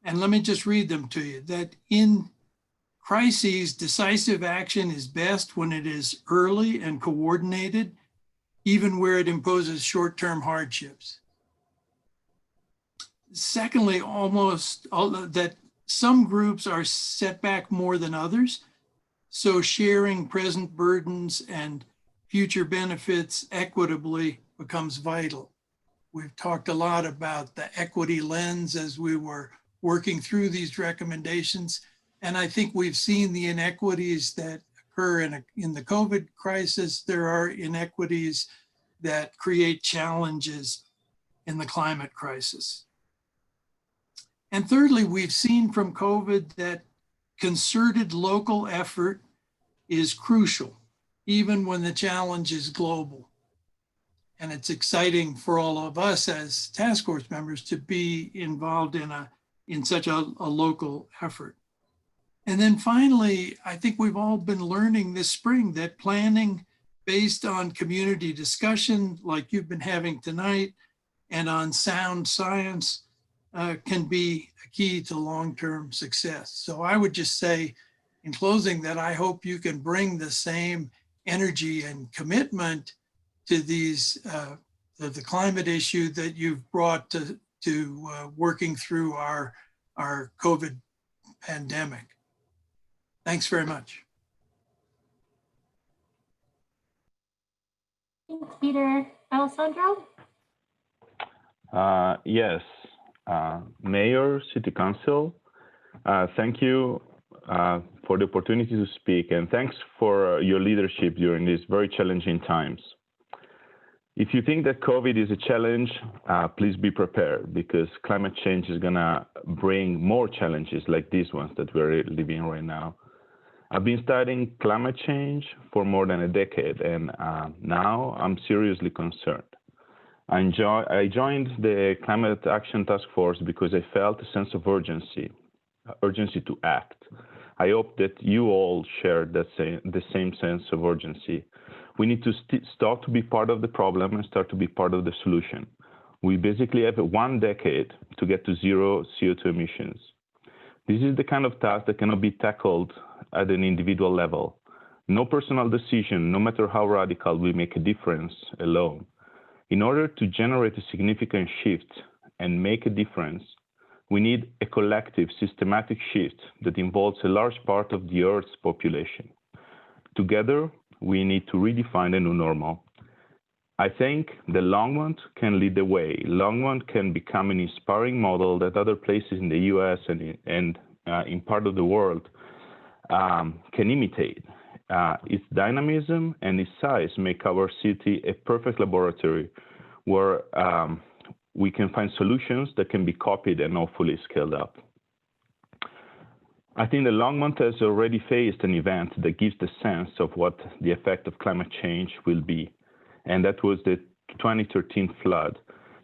And let me just read them to you. That in crises, decisive action is best when it is early and coordinated, even where it imposes short-term hardships. Secondly, that some groups are set back more than others, so sharing present burdens and future benefits equitably becomes vital. We've talked a lot about the equity lens as we were working through these recommendations. And I think we've seen the inequities that occur in the COVID crisis. There are inequities that create challenges in the climate crisis. And thirdly, we've seen from COVID that concerted local effort is crucial, even when the challenge is global. And it's exciting for all of us as task force members to be involved in such a local effort. And then finally, I think we've all been learning this spring that planning based on community discussion, like you've been having tonight, and on sound science can be a key to long-term success. So I would just say in closing that I hope you can bring the same energy and commitment to these, the climate issue that you've brought to working through our COVID pandemic. Thanks very much. Thanks, Peter. Alessandro? Yes, Mayor, City Council, thank you for the opportunity to speak, and thanks for your leadership during these very challenging times. If you think that COVID is a challenge, please be prepared, because climate change is gonna bring more challenges like these ones that we're living right now. I've been studying climate change for more than a decade, and now I'm seriously concerned. I joined the Climate Action Task Force because I felt a sense of urgency to act. I hope that you all share the same sense of urgency. We need to stop to be part of the problem and start to be part of the solution. We basically have 1 decade to get to zero CO2 emissions. This is the kind of task that cannot be tackled at an individual level. No personal decision, no matter how radical, will make a difference alone. In order to generate a significant shift and make a difference, we need a collective, systematic shift that involves a large part of the Earth's population. Together, we need to redefine a new normal. I think that Longmont can lead the way. Longmont can become an inspiring model that other places in the US and in part of the world can imitate. Its dynamism and its size make our city a perfect laboratory where we can find solutions that can be copied and hopefully scaled up. I think that Longmont has already faced an event that gives the sense of what the effect of climate change will be, and that was the 2013 flood.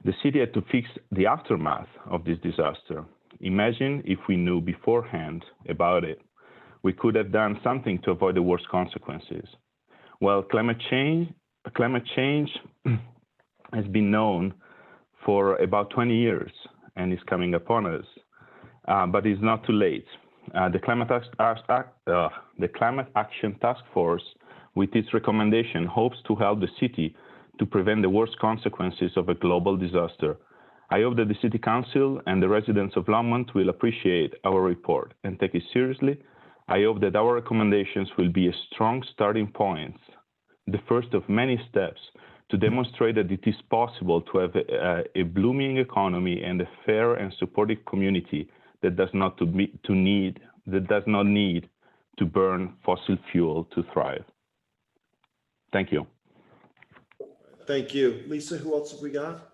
The city had to fix the aftermath of this disaster. Imagine if we knew beforehand about it. We could have done something to avoid the worst consequences. Well, climate change has been known for about 20 years and is coming upon us, but it's not too late. The Climate Action Task Force, with its recommendation, hopes to help the city to prevent the worst consequences of a global disaster. I hope that the City Council and the residents of Longmont will appreciate our report and take it seriously. I hope that our recommendations will be a strong starting point, the first of many steps to demonstrate that it is possible to have a blooming economy and a fair and supportive community that does not need to burn fossil fuel to thrive. Thank you. Thank you. Lisa, who else have we got?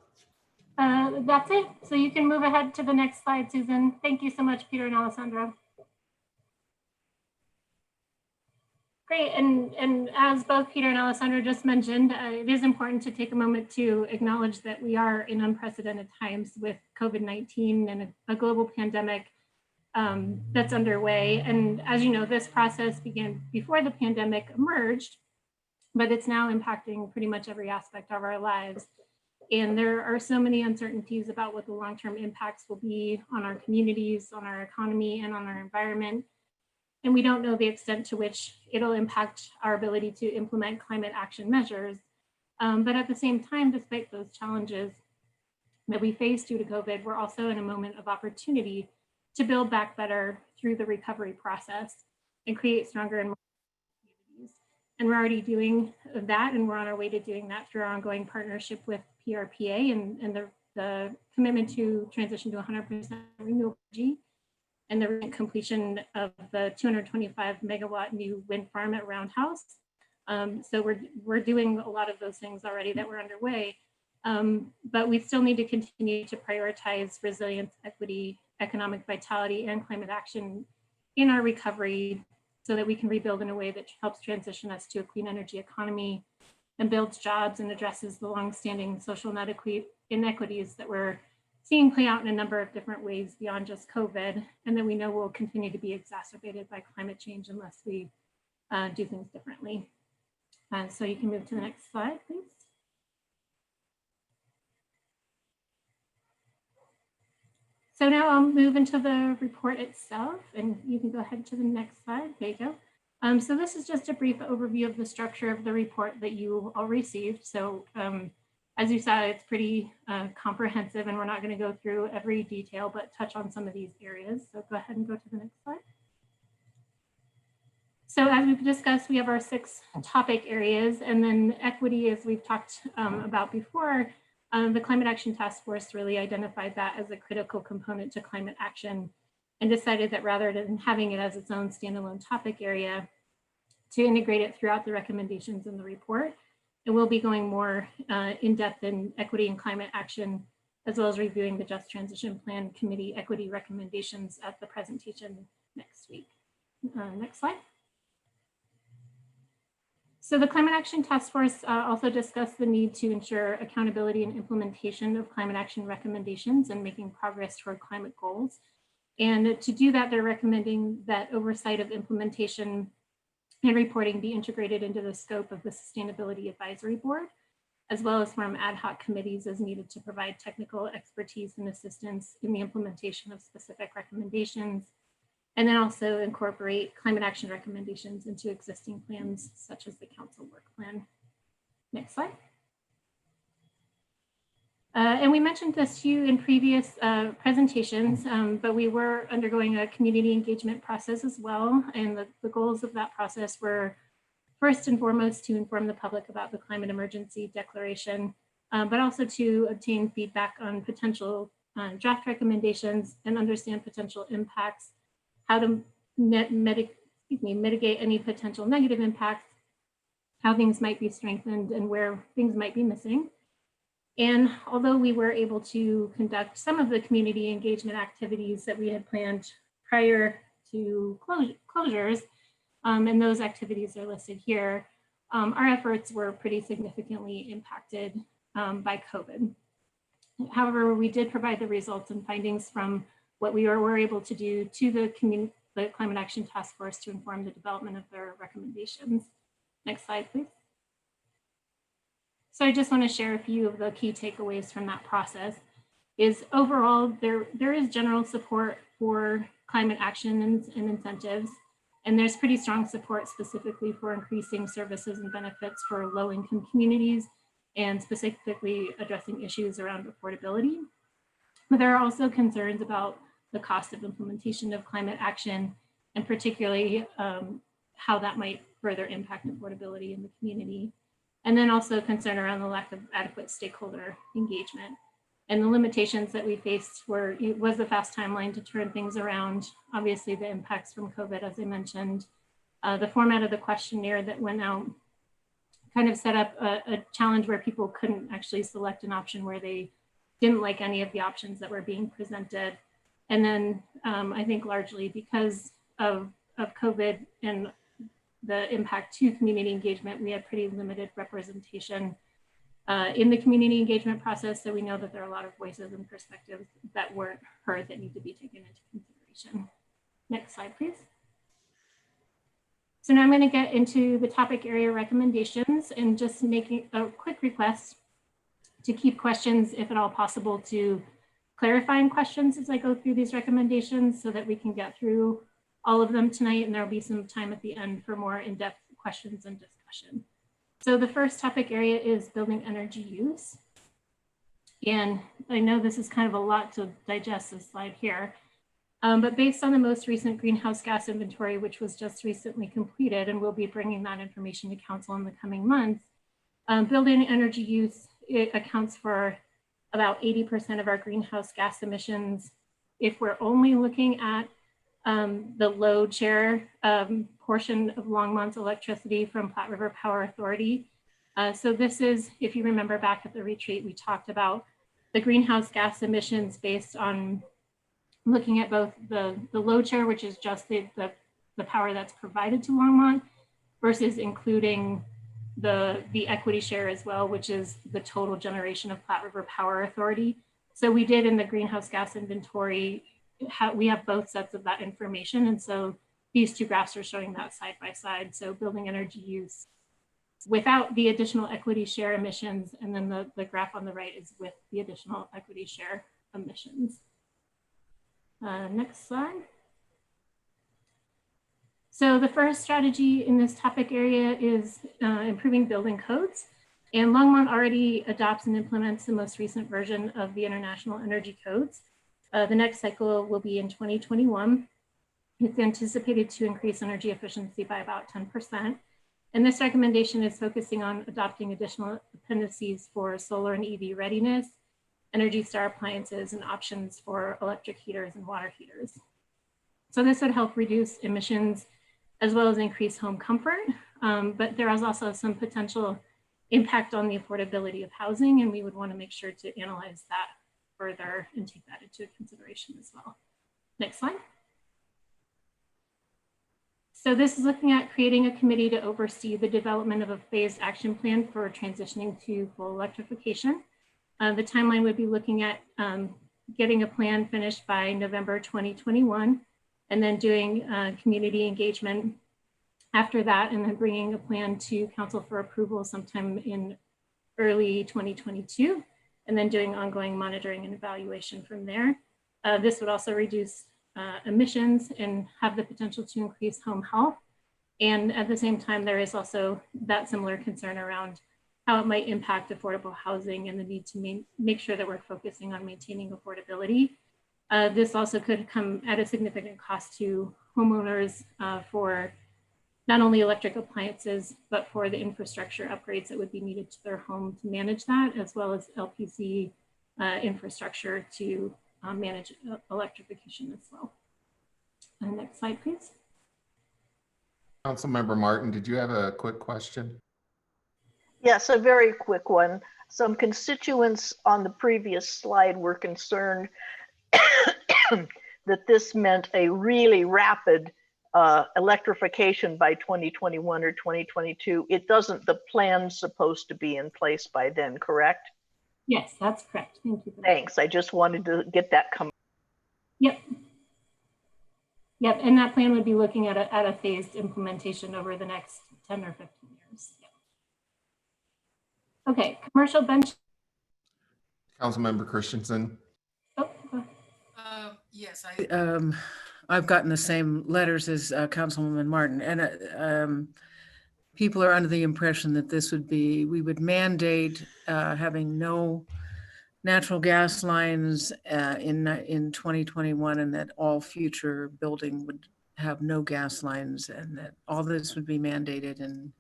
That's it. So you can move ahead to the next slide, Susan. Thank you so much, Peter and Alessandro. Great, and as both Peter and Alessandro just mentioned, it is important to take a moment to acknowledge that we are in unprecedented times with COVID-19 and a global pandemic that's underway. And as you know, this process began before the pandemic emerged, but it's now impacting pretty much every aspect of our lives. And there are so many uncertainties about what the long-term impacts will be on our communities, on our economy, and on our environment. And we don't know the extent to which it'll impact our ability to implement climate action measures. But at the same time, despite those challenges that we face due to COVID, we're also in a moment of opportunity to build back better through the recovery process and create stronger and more communities. And we're already doing that, and we're on our way to doing that through our ongoing partnership with PRPA and the commitment to transition to 100% renewable energy, and the recent completion of the 225 megawatt new wind farm at Roundhouse. So we're doing a lot of those things already that were underway, but we still need to continue to prioritize resilience, equity, economic vitality, and climate action in our recovery so that we can rebuild in a way that helps transition us to a clean energy economy and builds jobs and addresses the longstanding social inequities that we're seeing play out in a number of different ways beyond just COVID, and that we know will continue to be exacerbated by climate change unless we do things differently. So you can move to the next slide, please. So now I'll move into the report itself, and you can go ahead to the next slide. There you go. So this is just a brief overview of the structure of the report that you all received. So as you saw, it's pretty comprehensive, and we're not going to go through every detail, but touch on some of these areas. So go ahead and go to the next slide. So as we've discussed, we have our 6 topic areas, and then equity, as we've talked about before, the Climate Action Task Force really identified that as a critical component to climate action and decided that rather than having it as its own standalone topic area, to integrate it throughout the recommendations in the report. And we'll be going more in depth in equity and climate action, as well as reviewing the Just Transition Plan Committee equity recommendations at the presentation next week. Next slide. So the Climate Action Task Force also discussed the need to ensure accountability and implementation of climate action recommendations and making progress toward climate goals. And to do that, they're recommending that oversight of implementation and reporting be integrated into the scope of the Sustainability Advisory Board, as well as form ad hoc committees as needed to provide technical expertise and assistance in the implementation of specific recommendations, and then also incorporate climate action recommendations into existing plans, such as the council work plan. Next slide. And we mentioned this to you in previous presentations, but we were undergoing a community engagement process as well. And the goals of that process were first and foremost to inform the public about the climate emergency declaration, but also to obtain feedback on potential draft recommendations and understand potential impacts, how to mitigate any potential negative impacts, how things might be strengthened and where things might be missing. And although we were able to conduct some of the community engagement activities that we had planned prior to closures, and those activities are listed here, our efforts were pretty significantly impacted by COVID. However, we did provide the results and findings from what we were able to do to the Climate Action Task Force to inform the development of their recommendations. Next slide, please. So I just want to share a few of the key takeaways from that process. Is overall, there is general support for climate action and incentives, and there's pretty strong support specifically for increasing services and benefits for low-income communities and specifically addressing issues around affordability. But there are also concerns about the cost of implementation of climate action, and particularly how that might further impact affordability in the community. And then also concern around the lack of adequate stakeholder engagement. And the limitations that we faced was the fast timeline to turn things around. Obviously the impacts from COVID, as I mentioned, the format of the questionnaire that went out kind of set up a challenge where people couldn't actually select an option where they didn't like any of the options that were being presented. And then I think largely because of COVID and the impact to community engagement, we had pretty limited representation in the community engagement process. So we know that there are a lot of voices and perspectives that weren't heard that need to be taken into consideration. Next slide, please. So now I'm going to get into the topic area recommendations and just making a quick request to keep questions, if at all possible, to clarifying questions as I go through these recommendations so that we can get through all of them tonight, and there'll be some time at the end for more in-depth questions and discussion. So the first topic area is building energy use. And I know this is kind of a lot to digest, this slide here, but based on the most recent greenhouse gas inventory, which was just recently completed, and we'll be bringing that information to council in the coming months, building energy use, it accounts for about 80% of our greenhouse gas emissions. If we're only looking at the load share portion of Longmont's electricity from Platte River Power Authority. So this is, if you remember back at the retreat, we talked about the greenhouse gas emissions based on looking at both the load share, which is just the power that's provided to Longmont, versus including the equity share as well, which is the total generation of Platte River Power Authority. So we did in the greenhouse gas inventory, we have both sets of that information. And so these two graphs are showing that side by side. So building energy use without the additional equity share emissions. And then the graph on the right is with the additional equity share emissions. Next slide. So the first strategy in this topic area is improving building codes. And Longmont already adopts and implements the most recent version of the International Energy Codes. The next cycle will be in 2021. It's anticipated to increase energy efficiency by about 10%. And this recommendation is focusing on adopting additional dependencies for solar and EV readiness, Energy Star appliances, and options for electric heaters and water heaters. So this would help reduce emissions as well as increase home comfort. But there is also some potential impact on the affordability of housing, and we would want to make sure to analyze that further and take that into consideration as well. Next slide. So this is looking at creating a committee to oversee the development of a phased action plan for transitioning to full electrification. The timeline would be looking at getting a plan finished by November 2021, and then doing community engagement after that, and then bringing a plan to council for approval sometime in early 2022, and then doing ongoing monitoring and evaluation from there. This would also reduce emissions and have the potential to increase home health. And at the same time, there is also that similar concern around how it might impact affordable housing and the need to make sure that we're focusing on maintaining affordability. This also could come at a significant cost to homeowners for not only electric appliances, but for the infrastructure upgrades that would be needed to their home to manage that, as well as LPC infrastructure to manage electrification as well. Next slide, please. Councilmember Martin, did you have a quick question? Yes, a very quick one. Some constituents on the previous slide were concerned that this meant a really rapid electrification by 2021 or 2022. It doesn't, the plan's supposed to be in place by then, correct? Yes, that's correct. Thank you. Thanks. I just wanted to get that come. Yep. Yep, and that plan would be looking at a phased implementation over the next 10 or 15 years. Yep. Okay, commercial bench. Councilmember Christensen. Oh, yes, I've gotten the same letters as Councilwoman Martin, and people are under the impression that this would be, we would mandate having no natural gas lines in 2021, and that all future building would have no gas lines, and that all this would be mandated. And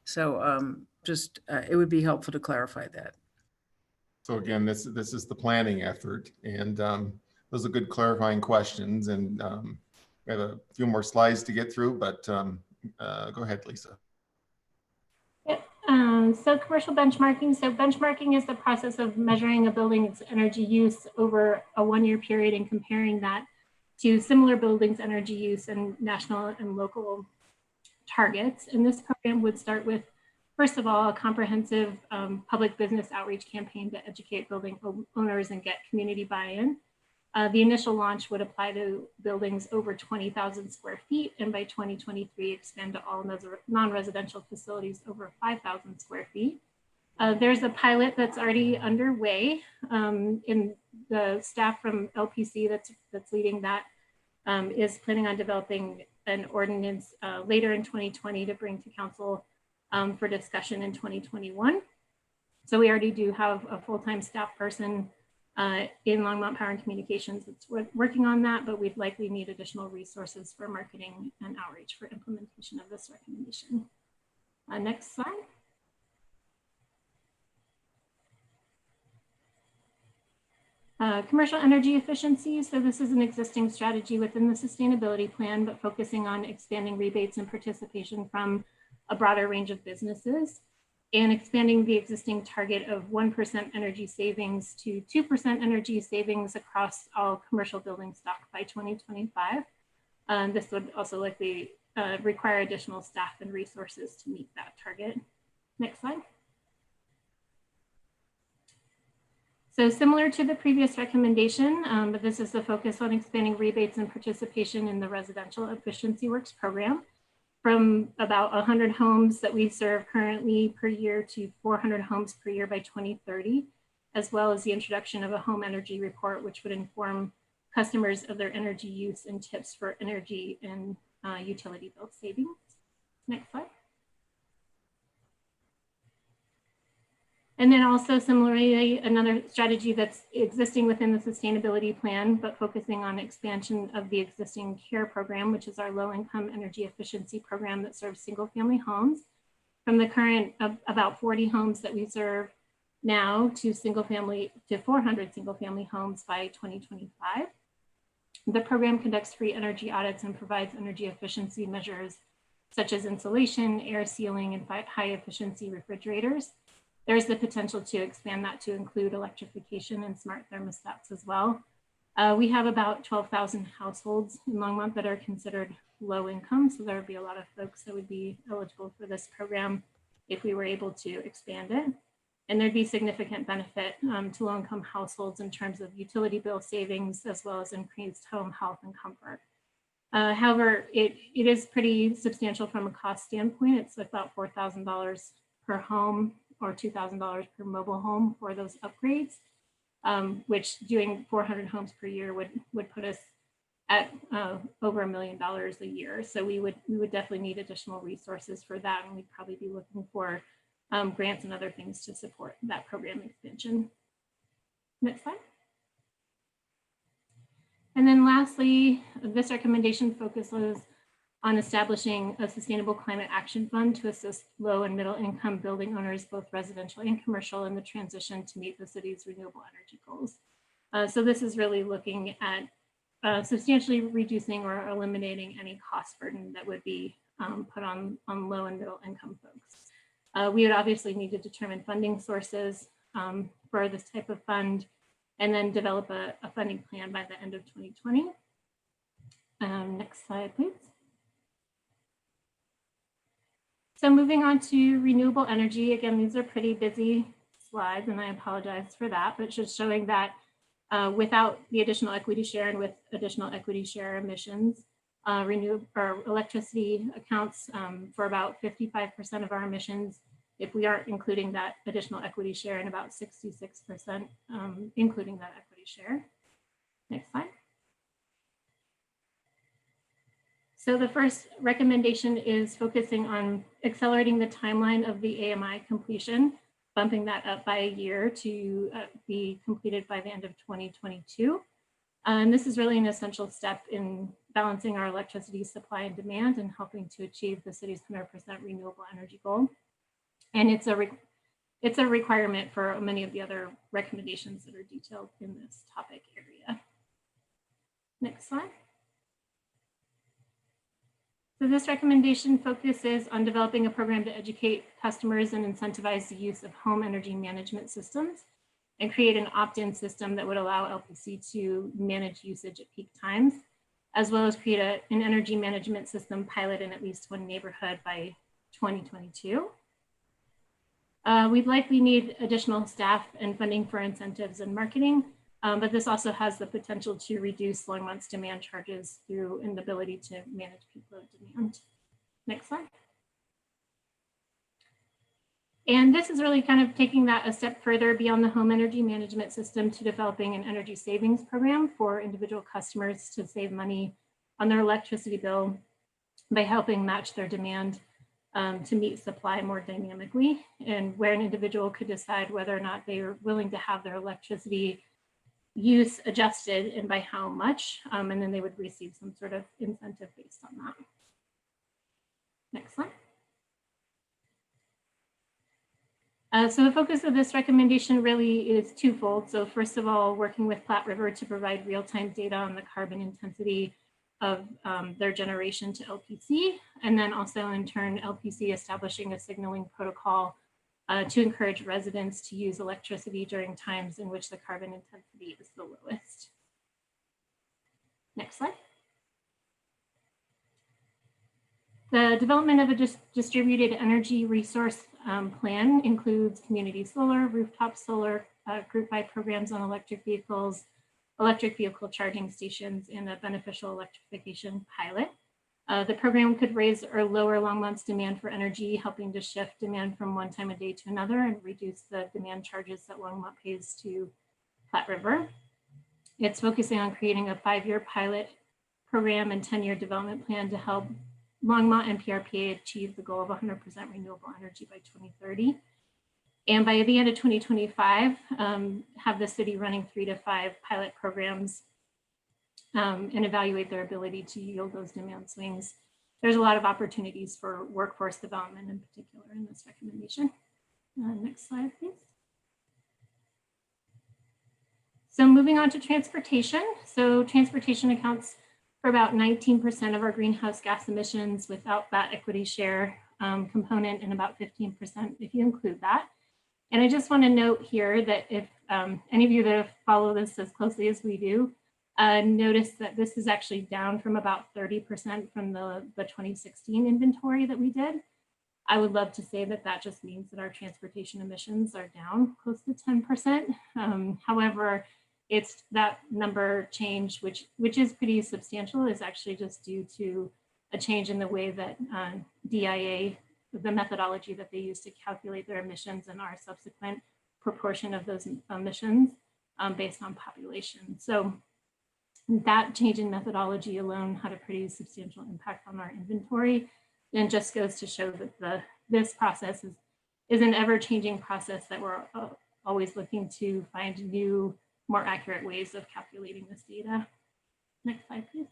so just it would be helpful to clarify that. So again, this is the planning effort, and those are good clarifying questions. And we have a few more slides to get through, but go ahead, Lisa. So commercial benchmarking. So benchmarking is the process of measuring a building's energy use over a one-year period and comparing that to similar buildings' energy use and national and local targets. And this program would start with, first of all, a comprehensive public business outreach campaign to educate building owners and get community buy-in. The initial launch would apply to buildings over 20,000 square feet, and by 2023 expand to all non-residential facilities over 5,000 square feet. There's a pilot that's already underway, in the staff from LPC that's leading that is planning on developing an ordinance later in 2020 to bring to council for discussion in 2021. So we already do have a full-time staff person in Longmont Power and Communications that's working on that, but we'd likely need additional resources for marketing and outreach for implementation of this recommendation. Next slide. Commercial energy efficiency. So this is an existing strategy within the sustainability plan, but focusing on expanding rebates and participation from a broader range of businesses, and expanding the existing target of 1% energy savings to 2% energy savings across all commercial building stock by 2025. This would also likely require additional staff and resources to meet that target. Next slide. So similar to the previous recommendation, but this is the focus on expanding rebates and participation in the Residential Efficiency Works program from about 100 homes that we serve currently per year to 400 homes per year by 2030, as well as the introduction of a home energy report, which would inform customers of their energy use and tips for energy and utility bill savings. Next slide. And then also similarly, another strategy that's existing within the sustainability plan, but focusing on expansion of the existing CARE program, which is our low-income energy efficiency program that serves single-family homes, from the current about 40 homes that we serve now to 400 single-family homes by 2025. The program conducts free energy audits and provides energy efficiency measures such as insulation, air sealing, and high-efficiency refrigerators. There's the potential to expand that to include electrification and smart thermostats as well. We have about 12,000 households in Longmont that are considered low income. So there would be a lot of folks that would be eligible for this program if we were able to expand it. And there'd be significant benefit to low-income households in terms of utility bill savings, as well as increased home health and comfort. However, it is pretty substantial from a cost standpoint. It's about $4,000 per home or $2,000 per mobile home for those upgrades, which doing 400 homes per year would put us at over $1 million a year. So we would definitely need additional resources for that, and we'd probably be looking for grants and other things to support that program expansion. Next slide. And then lastly, this recommendation focuses on establishing a sustainable climate action fund to assist low and middle income building owners, both residential and commercial, in the transition to meet the city's renewable energy goals. So this is really looking at substantially reducing or eliminating any cost burden that would be put on low and middle income folks. We would obviously need to determine funding sources for this type of fund, and then develop a funding plan by the end of 2020. Next slide, please. So moving on to renewable energy. Again, these are pretty busy slides, and I apologize for that, but just showing that without the additional equity share and with additional equity share emissions, electricity accounts for about 55% of our emissions if we aren't including that additional equity share, and about 66% including that equity share. Next slide. So the first recommendation is focusing on accelerating the timeline of the AMI completion, bumping that up by a year to be completed by the end of 2022. And this is really an essential step in balancing our electricity supply and demand and helping to achieve the city's 100% renewable energy goal. And it's a requirement for many of the other recommendations that are detailed in this topic area. Next slide. So this recommendation focuses on developing a program to educate customers and incentivize the use of home energy management systems, and create an opt-in system that would allow LPC to manage usage at peak times, as well as create an energy management system pilot in at least one neighborhood by 2022. We'd likely need additional staff and funding for incentives and marketing, but this also has the potential to reduce Longmont's demand charges through an ability to manage peak load demand. Next slide. And this is really kind of taking that a step further beyond the home energy management system to developing an energy savings program for individual customers to save money on their electricity bill by helping match their demand to meet supply more dynamically, and where an individual could decide whether or not they are willing to have their electricity use adjusted and by how much, and then they would receive some sort of incentive based on that. Next slide. So the focus of this recommendation really is twofold. So first of all, working with Platte River to provide real-time data on the carbon intensity of their generation to LPC, and then also in turn, LPC establishing a signaling protocol to encourage residents to use electricity during times in which the carbon intensity is the lowest. Next slide. The development of a distributed energy resource plan includes community solar, rooftop solar, group-wide programs on electric vehicles, electric vehicle charging stations, and a beneficial electrification pilot. The program could raise or lower Longmont's demand for energy, helping to shift demand from one time of day to another and reduce the demand charges that Longmont pays to Platte River. It's focusing on creating a 5-year pilot program and 10-year development plan to help Longmont and PRPA achieve the goal of 100% renewable energy by 2030. And by the end of 2025, have the city running 3 to 5 pilot programs and evaluate their ability to yield those demand swings. There's a lot of opportunities for workforce development in particular in this recommendation. Next slide, please. So moving on to transportation. So transportation accounts for about 19% of our greenhouse gas emissions without that equity share component, and about 15% if you include that. And I just want to note here that if any of you that have followed this as closely as we do, Notice that this is actually down from about 30% from the 2016 inventory that we did. I would love to say that that just means that our transportation emissions are down close to 10%. However, it's that number change, which is pretty substantial, is actually just due to a change in the way that DIA, the methodology that they use to calculate their emissions, and our subsequent proportion of those emissions based on population. So that change in methodology alone had a pretty substantial impact on our inventory, and just goes to show that this process is an ever-changing process that we're always looking to find new, more accurate ways of calculating this data. Next slide, please.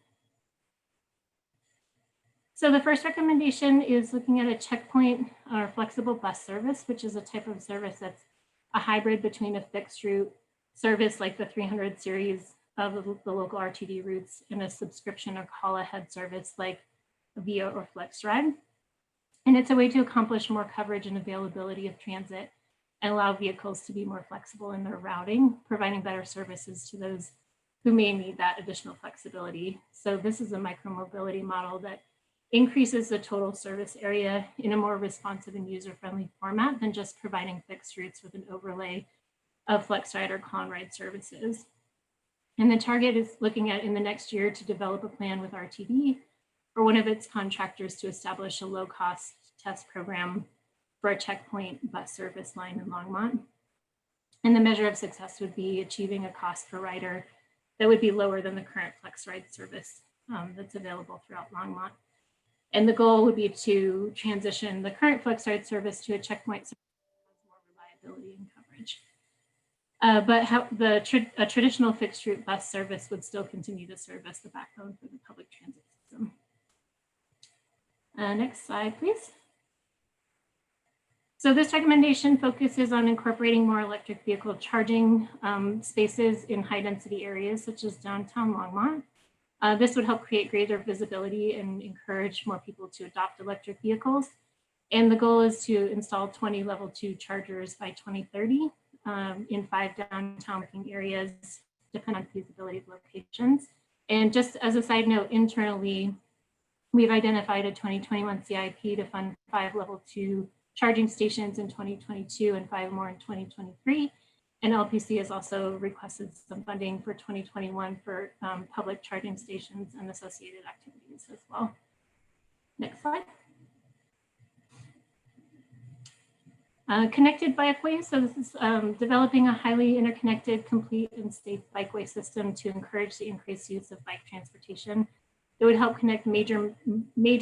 So the first recommendation is looking at a checkpoint or flexible bus service, which is a type of service that's a hybrid between a fixed route service like the 300 series of the local RTD routes and a subscription or call ahead service like Via or FlexRide. And it's a way to accomplish more coverage and availability of transit and allow vehicles to be more flexible in their routing, providing better services to those who may need that additional flexibility. So this is a micromobility model that increases the total service area in a more responsive and user-friendly format than just providing fixed routes with an overlay of FlexRide or Conride services. And the target is looking at in the next year to develop a plan with RTD or one of its contractors to establish a low-cost test program for a checkpoint bus service line in Longmont. And the measure of success would be achieving a cost per rider that would be lower than the current FlexRide service that's available throughout Longmont. And the goal would be to transition the current FlexRide service to a checkpoint service that has more reliability and coverage. But a traditional fixed route bus service would still continue to serve as the backbone for the public transit system. Next slide, please. So this recommendation focuses on incorporating more electric vehicle charging spaces in high density areas such as downtown Longmont. This would help create greater visibility and encourage more people to adopt electric vehicles. And the goal is to install 20 level 2 chargers by 2030 in 5 downtown working areas, depending on feasibility of locations. And just as a side note, internally, we've identified a 2021 CIP to fund 5 level 2 charging stations in 2022 and 5 more in 2023. And LPC has also requested some funding for 2021 for public charging stations and associated activities as well. Next slide. Connected bikeways. So this is developing a highly interconnected, complete and safe bikeway system to encourage the increased use of bike transportation. It would help connect major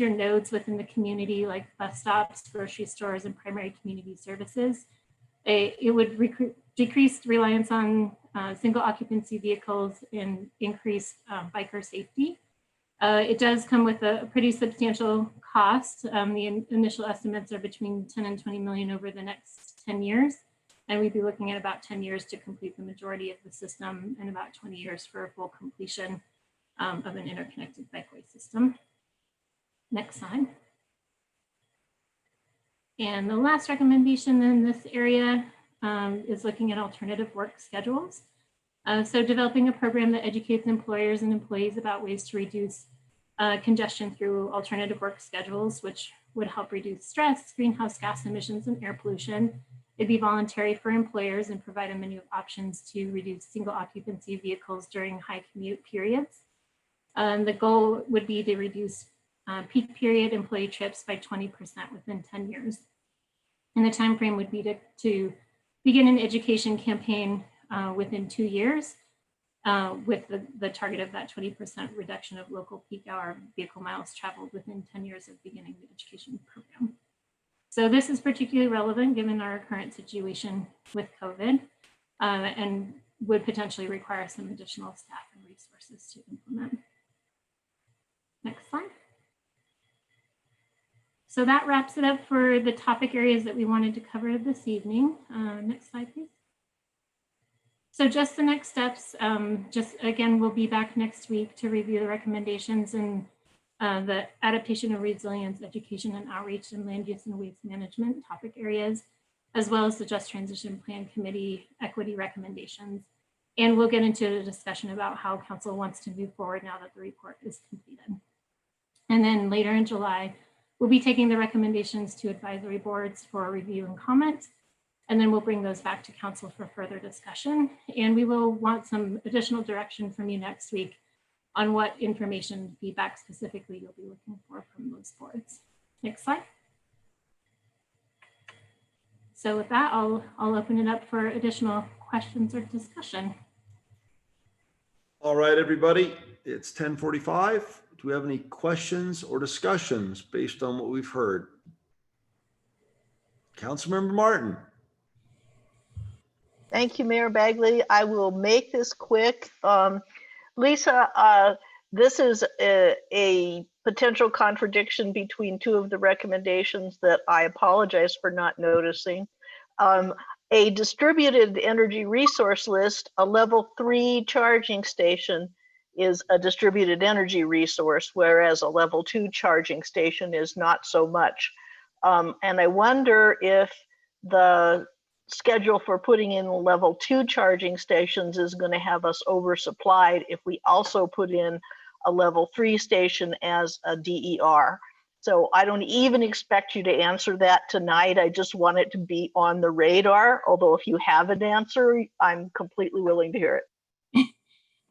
nodes within the community like bus stops, grocery stores, and primary community services. It would decrease reliance on single occupancy vehicles and increase biker safety. It does come with a pretty substantial cost. The initial estimates are between 10 and 20 million over the next 10 years. And we'd be looking at about 10 years to complete the majority of the system and about 20 years for a full completion of an interconnected bikeway system. Next slide. And the last recommendation in this area is looking at alternative work schedules. So developing a program that educates employers and employees about ways to reduce congestion through alternative work schedules, which would help reduce stress, greenhouse gas emissions, and air pollution. It'd be voluntary for employers and provide a menu of options to reduce single occupancy vehicles during high commute periods. The goal would be to reduce peak period employee trips by 20% within 10 years. And the time frame would be to begin an education campaign within 2 years with the target of that 20% reduction of local peak hour vehicle miles traveled within 10 years of beginning the education program. So this is particularly relevant given our current situation with COVID and would potentially require some additional staff and resources to implement. Next slide. So that wraps it up for the topic areas that we wanted to cover this evening. Next slide, please. So just the next steps, just again, we'll be back next week to review the recommendations and the adaptation and resilience, education and outreach, and land use and waste management topic areas, as well as the Just Transition Plan Committee equity recommendations. And we'll get into a discussion about how council wants to move forward now that the report is completed. And then later in July, we'll be taking the recommendations to advisory boards for review and comment. And then we'll bring those back to council for further discussion. And we will want some additional direction from you next week on what information feedback specifically you'll be looking for from those boards. Next slide. So with that, I'll open it up for additional questions or discussion. All right, everybody, it's 10:45. Do we have any questions or discussions based on what we've heard? Councilmember Martin. Thank you, Mayor Bagley. I will make this quick. Lisa, this is a potential contradiction between two of the recommendations that I apologize for not noticing. A distributed energy resource list, a level 3 charging station is a distributed energy resource, whereas a level 2 charging station is not so much. And I wonder if the schedule for putting in level 2 charging stations is going to have us oversupplied if we also put in a level 3 station as a DER. So I don't even expect you to answer that tonight. I just want it to be on the radar. Although if you have an answer, I'm completely willing to hear it.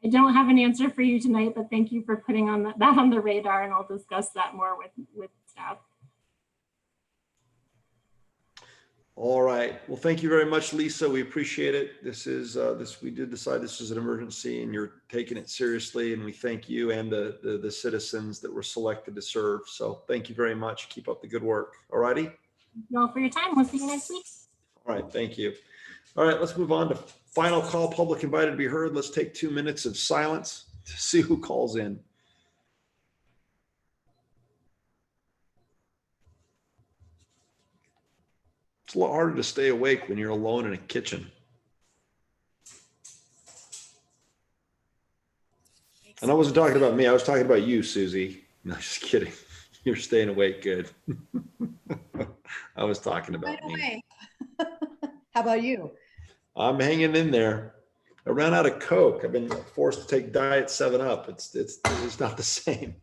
I don't have an answer for you tonight, but thank you for putting on that on the radar, and I'll discuss that more with staff. All right. Well, thank you very much, Lisa. We appreciate it. This is we did decide this is an emergency and you're taking it seriously, and we thank you and the citizens that were selected to serve. So thank you very much. Keep up the good work. All righty. Thank you all for your time. We'll see you next week. All right. Thank you. All right. Let's move on to final call. Public invited to be heard. Let's take 2 minutes of silence to see who calls in. It's a lot harder to stay awake when you're alone in a kitchen. And I wasn't talking about me. I was talking about you, Susie. No, just kidding. You're staying awake good. I was talking about me. How about you? I'm hanging in there. I ran out of Coke. I've been forced to take Diet 7-Up. It's not the same.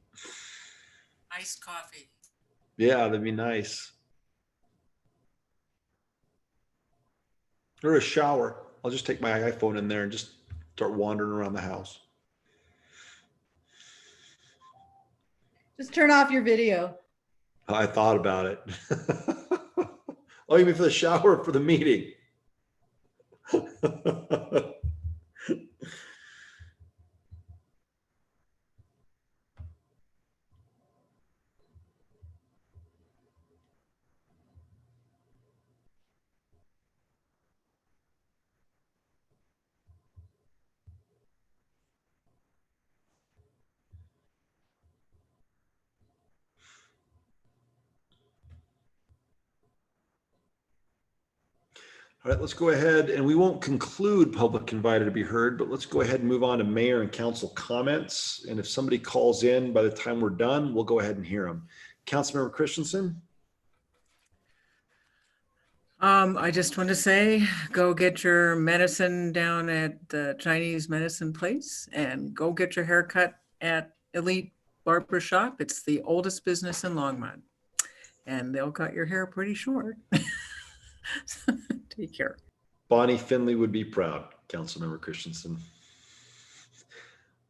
Iced coffee. Yeah, that'd be nice. Or a shower. I'll just take my iPhone in there and just start wandering around the house. Just turn off your video. I thought about it. Oh, you mean for the shower or for the meeting? All right, let's go ahead, and we won't conclude public invited to be heard, but let's go ahead and move on to mayor and council comments. And if somebody calls in by the time we're done, we'll go ahead and hear them. Councilmember Christensen. I just want to say, go get your medicine down at the Chinese medicine place, and go get your haircut at Elite Barber Shop. It's the oldest business in Longmont, and they'll cut your hair pretty short. Take care. Bonnie Finley would be proud, Councilmember Christensen.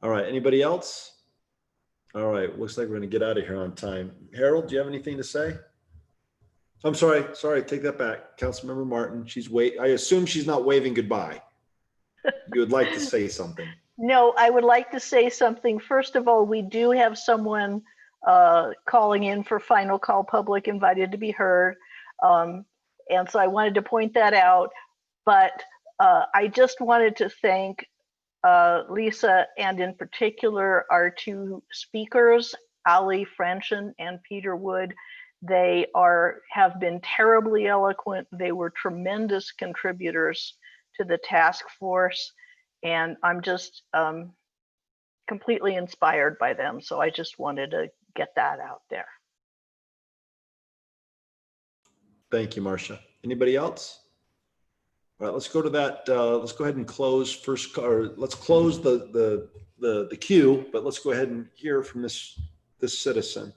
All right, anybody else? All right, looks like we're going to get out of here on time. Harold, do you have anything to say? I'm sorry, take that back. Councilmember Martin, I assume she's not waving goodbye. You would like to say something. No, I would like to say something. First of all, we do have someone calling in for final call public invited to be heard. And so I wanted to point that out, but I just wanted to thank Lisa, and in particular our two speakers, Ali Franchin and Peter Wood. They have been terribly eloquent. They were tremendous contributors to the task force, and I'm just completely inspired by them. So I just wanted to get that out there. Thank you, Marcia. Anybody else? All right, let's go to that. Let's go ahead and close first, or let's close the queue, but let's go ahead and hear from this citizen.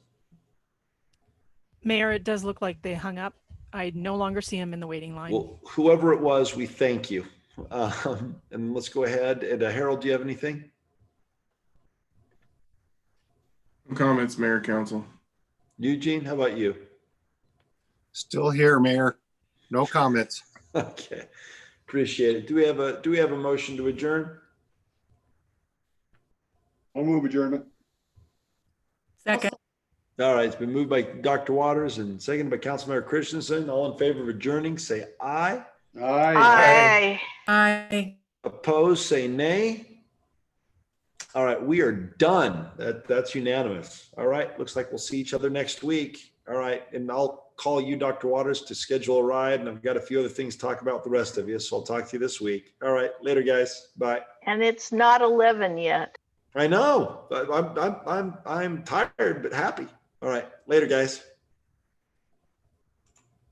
Mayor, it does look like they hung up. I no longer see him in the waiting line. Well, whoever it was, we thank you. And let's go ahead. And Harold, do you have anything? No comments, Mayor, Council. Eugene, how about you? Still here, Mayor. No comments. Okay, appreciate it. Do we have a motion to adjourn? I'll move adjournment. Second. All right, it's been moved by Dr. Waters and seconded by Councilmember Christensen. All in favor of adjourning, say aye. Aye. Aye. Opposed, say nay. All right, we are done. That's unanimous. All right, looks like we'll see each other next week. All right, and I'll call you, Dr. Waters, to schedule a ride, and I've got a few other things to talk about with the rest of you, so I'll talk to you this week. All right, later, guys. Bye. And it's not 11 yet. I know. I'm tired but happy. All right, later, guys.